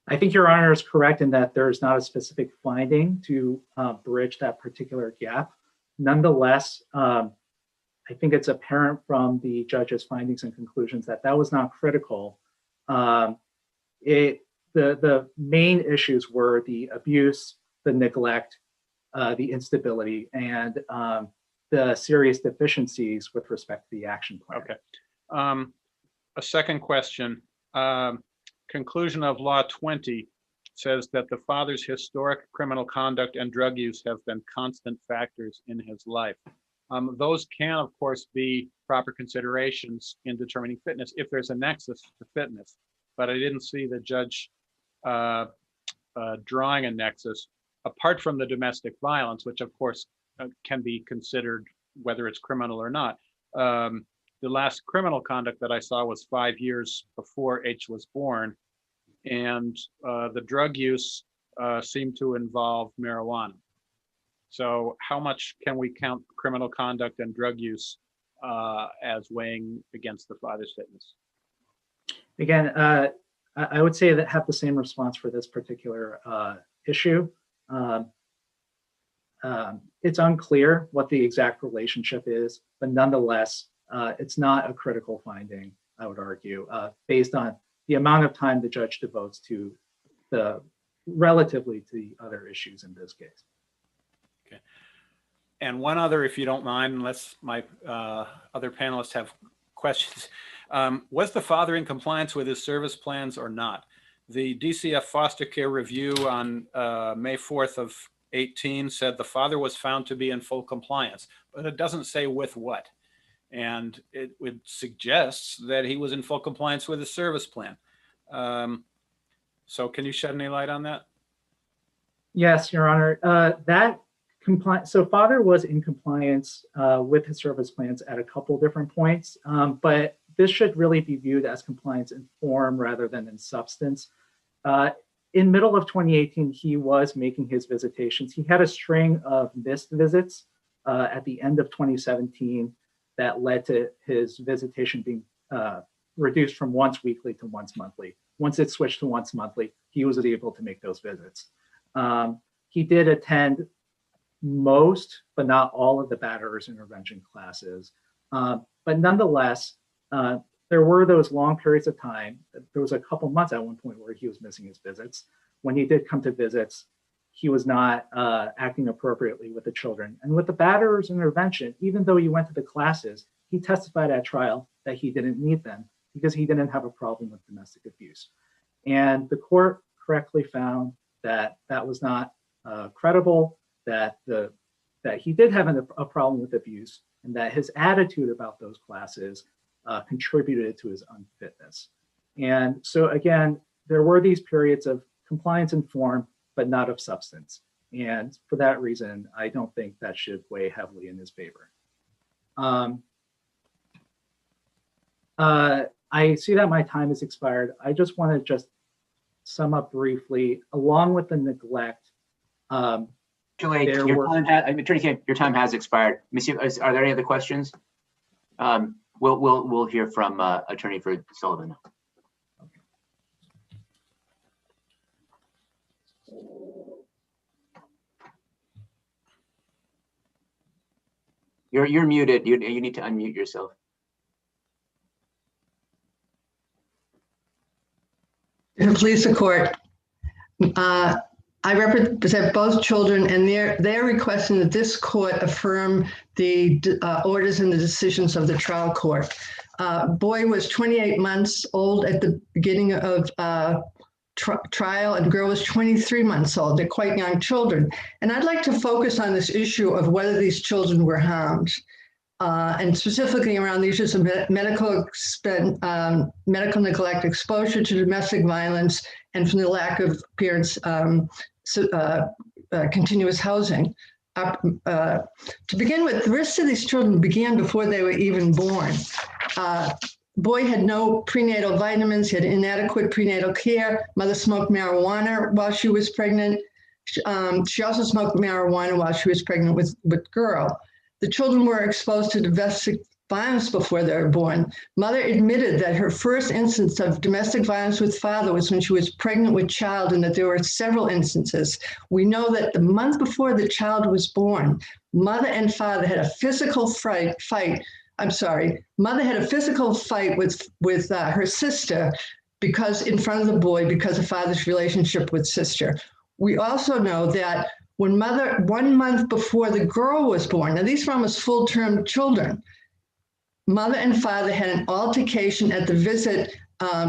S14: I think Your Honor is correct in that there is not a specific finding to bridge that particular gap. Nonetheless, I think it's apparent from the judge's findings and conclusions that that was not critical. The main issues were the abuse, the neglect, the instability, and the serious deficiencies with respect to the action plan.
S4: Okay. A second question. Conclusion of Law 20 says that the father's historic criminal conduct and drug use have been constant factors in his life. Those can, of course, be proper considerations in determining fitness if there's a nexus to fitness, but I didn't see the judge drawing a nexus apart from the domestic violence, which of course can be considered whether it's criminal or not. The last criminal conduct that I saw was 5 years before H was born, and the drug use seemed to involve marijuana. So how much can we count criminal conduct and drug use as weighing against the father's fitness?
S14: Again, I would say that have the same response for this particular issue. It's unclear what the exact relationship is, but nonetheless, it's not a critical finding, I would argue, based on the amount of time the judge devotes to relatively to the other issues in this case.
S4: Okay. And one other, if you don't mind, unless my other panelists have questions. Was the father in compliance with his service plans or not? The DCF foster care review on May 4th of 18 said the father was found to be in full compliance, but it doesn't say with what. And it would suggest that he was in full compliance with his service plan. So can you shed any light on that?
S14: Yes, Your Honor. So father was in compliance with his service plans at a couple different points, but this should really be viewed as compliance in form rather than in substance. In middle of 2018, he was making his visitations. He had a string of missed visits at the end of 2017 that led to his visitation being reduced from once weekly to once monthly. Once it switched to once monthly, he was able to make those visits. He did attend most, but not all of the batterers intervention classes. But nonetheless, there were those long periods of time. There was a couple months at one point where he was missing his visits. When he did come to visits, he was not acting appropriately with the children. And with the batterers intervention, even though he went to the classes, he testified at trial that he didn't need them because he didn't have a problem with domestic abuse. And the court correctly found that that was not credible, that he did have a problem with abuse, and that his attitude about those classes contributed to his unfitness. And so again, there were these periods of compliance in form, but not of substance. And for that reason, I don't think that should weigh heavily in his favor. I see that my time has expired. I just want to just sum up briefly, along with the neglect.
S2: Attorney Kim, your time has expired. Monsieur, are there any other questions? We'll hear from Attorney for Sullivan. You're muted. You need to unmute yourself.
S16: Police and court. I represent both children, and they're requesting that this court affirm the orders and the decisions of the trial court. Boy was 28 months old at the beginning of trial, and girl was 23 months old. They're quite young children. And I'd like to focus on this issue of whether these children were harmed, and specifically around the issues of medical neglect, exposure to domestic violence, and from the lack of parents' continuous housing. To begin with, the risks of these children began before they were even born. Boy had no prenatal vitamins, he had inadequate prenatal care. Mother smoked marijuana while she was pregnant. She also smoked marijuana while she was pregnant with girl. The children were exposed to domestic violence before they were born. Mother admitted that her first instance of domestic violence with father was when she was pregnant with child, and that there were several instances. We know that the month before the child was born, mother and father had a physical Mother had a physical fight with her sister because in front of the boy because of father's relationship with sister. We also know that when mother, 1 month before the girl was born, now these were almost full-term children, mother and father had an altercation at the visit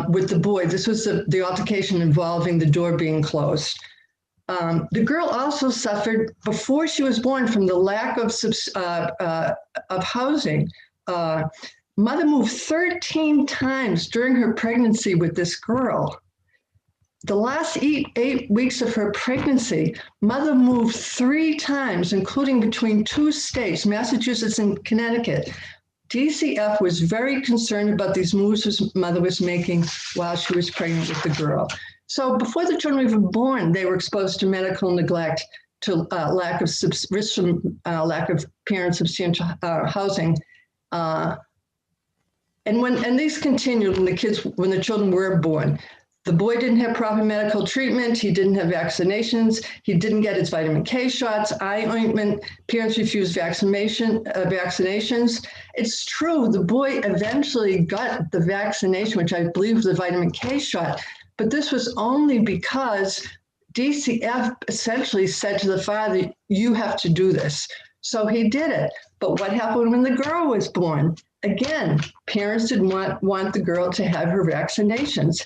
S16: with the boy. This was the altercation involving the door being closed. The girl also suffered before she was born from the lack of housing. Mother moved 13 times during her pregnancy with this girl. The last 8 weeks of her pregnancy, mother moved 3 times, including between 2 states, Massachusetts and Connecticut. DCF was very concerned about these moves mother was making while she was pregnant with the girl. So before the children were even born, they were exposed to medical neglect, to lack of risk from lack of parents' substantial housing. And these continued when the children were born. The boy didn't have proper medical treatment. He didn't have vaccinations. He didn't get his vitamin K shots, eye ointment. Parents refused vaccinations. It's true, the boy eventually got the vaccination, which I believe was the vitamin K shot, but this was only because DCF essentially said to the father, you have to do this. So he did it. But what happened when the girl was born? Again, parents didn't want the girl to have her vaccinations.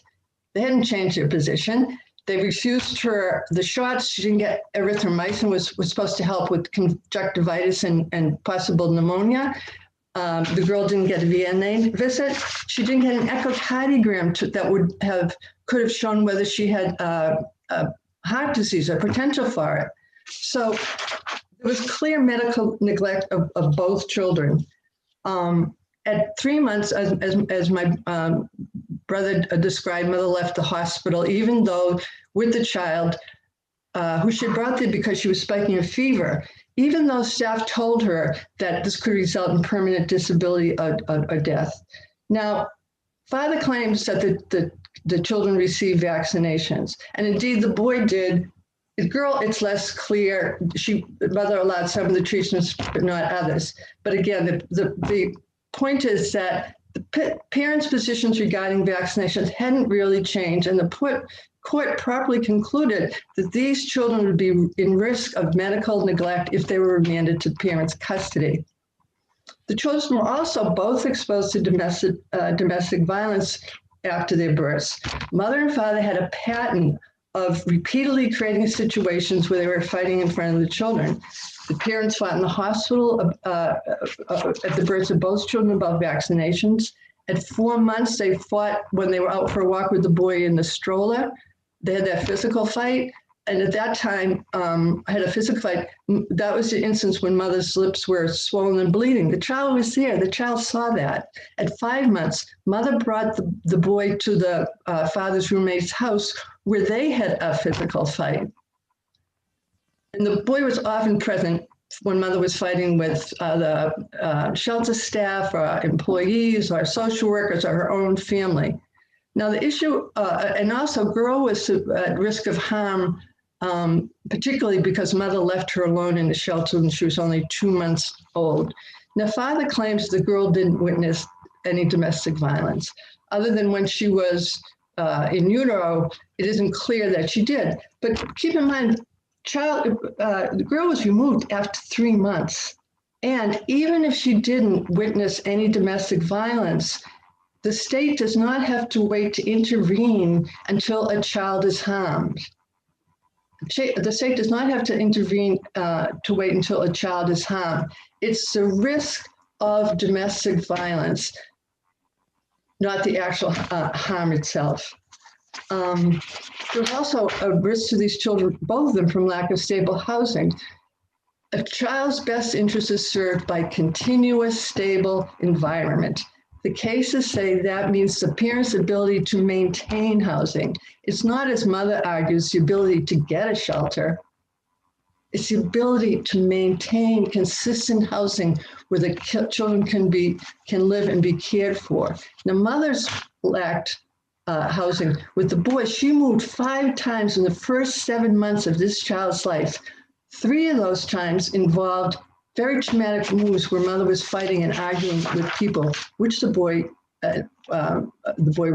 S16: They hadn't changed their position. They refused her the shots. She didn't get erythromycin, was supposed to help with conjunctivitis and possible pneumonia. The girl didn't get a VNA visit. She didn't get an echocardiogram that would have could have shown whether she had heart disease or potential for it. So there was clear medical neglect of both children. At 3 months, as my brother described, mother left the hospital, even though with the child, who she brought there because she was spiking a fever, even though staff told her that this could result in permanent disability or death. Now, father claims that the children received vaccinations, and indeed the boy did. The girl, it's less clear. Mother allowed some of the treatments, but not others. But again, the point is that the parents' positions regarding vaccinations hadn't really changed, and the court properly concluded that these children would be in risk of medical neglect if they were remanded to parents' custody. The children were also both exposed to domestic violence after their births. Mother and father had a pattern of repeatedly creating situations where they were fighting in front of the children. The parents fought in the hospital at the births of both children about vaccinations. At 4 months, they fought when they were out for a walk with the boy in the stroller. They had that physical fight. And at that time, had a physical fight. That was the instance when mother's lips were swollen and bleeding. The child was there. The child saw that. At 5 months, mother brought the boy to the father's roommate's house where they had a physical fight. And the boy was often present when mother was fighting with the shelter staff or employees or social workers or her own family. Now the issue, and also girl was at risk of harm, particularly because mother left her alone in the shelter when she was only 2 months old. Now father claims the girl didn't witness any domestic violence, other than when she was in utero. It isn't clear that she did. But keep in mind, the girl was removed after 3 months. And even if she didn't witness any domestic violence, the state does not have to wait to intervene until a child is harmed. The state does not have to intervene to wait until a child is harmed. It's the risk of domestic violence, not the actual harm itself. There's also a risk to these children, both of them, from lack of stable housing. A child's best interest is served by continuous, stable environment. The cases say that means the parent's ability to maintain housing. It's not, as mother argues, the ability to get a shelter. It's the ability to maintain consistent housing where the children can live and be cared for. Now, mother's lacked housing. With the boy, she moved 5 times in the first 7 months of this child's life. 3 of those times involved very traumatic moves where mother was fighting and arguing with people, which the boy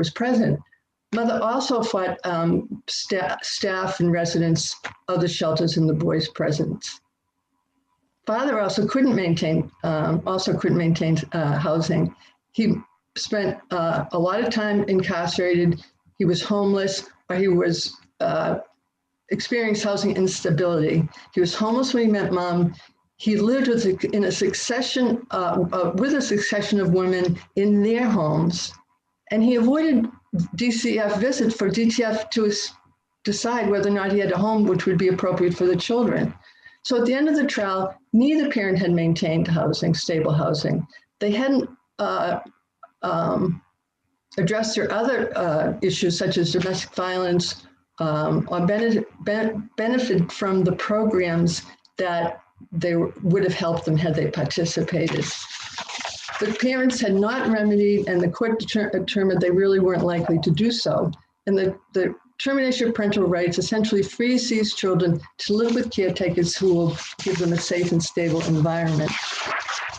S16: was present. Mother also fought staff and residents of the shelters in the boy's presence. Father also couldn't maintain housing. He spent a lot of time incarcerated. He was homeless, or he was experienced housing instability. He was homeless when he met mom. He lived with a succession of women in their homes, and he avoided DCF visits for DTF to decide whether or not he had a home which would be appropriate for the children. So at the end of the trial, neither parent had maintained housing, stable housing. They hadn't addressed their other issues such as domestic violence or benefit from the programs that they would have helped them had they participated. The parents had not remedied, and the court determined they really weren't likely to do so. And the termination of parental rights essentially frees these children to live with caretakers who will give them a safe and stable environment.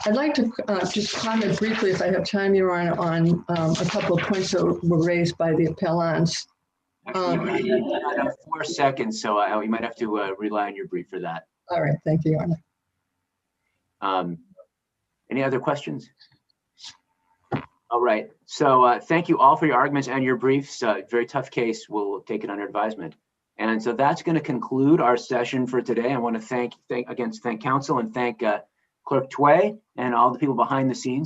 S16: I'd like to just comment briefly, if I have time, Your Honor, on a couple of points that were raised by the appellants.
S2: You have 4 seconds, so you might have to rely on your brief for that.
S16: All right, thank you, Your
S2: Honor. Any other questions? All right, so thank you all for your arguments and your briefs. Very tough case. We'll take it under advisement. And so that's going to conclude our session for today. I want to thank counsel and thank Clerk Tway and all the people behind the scenes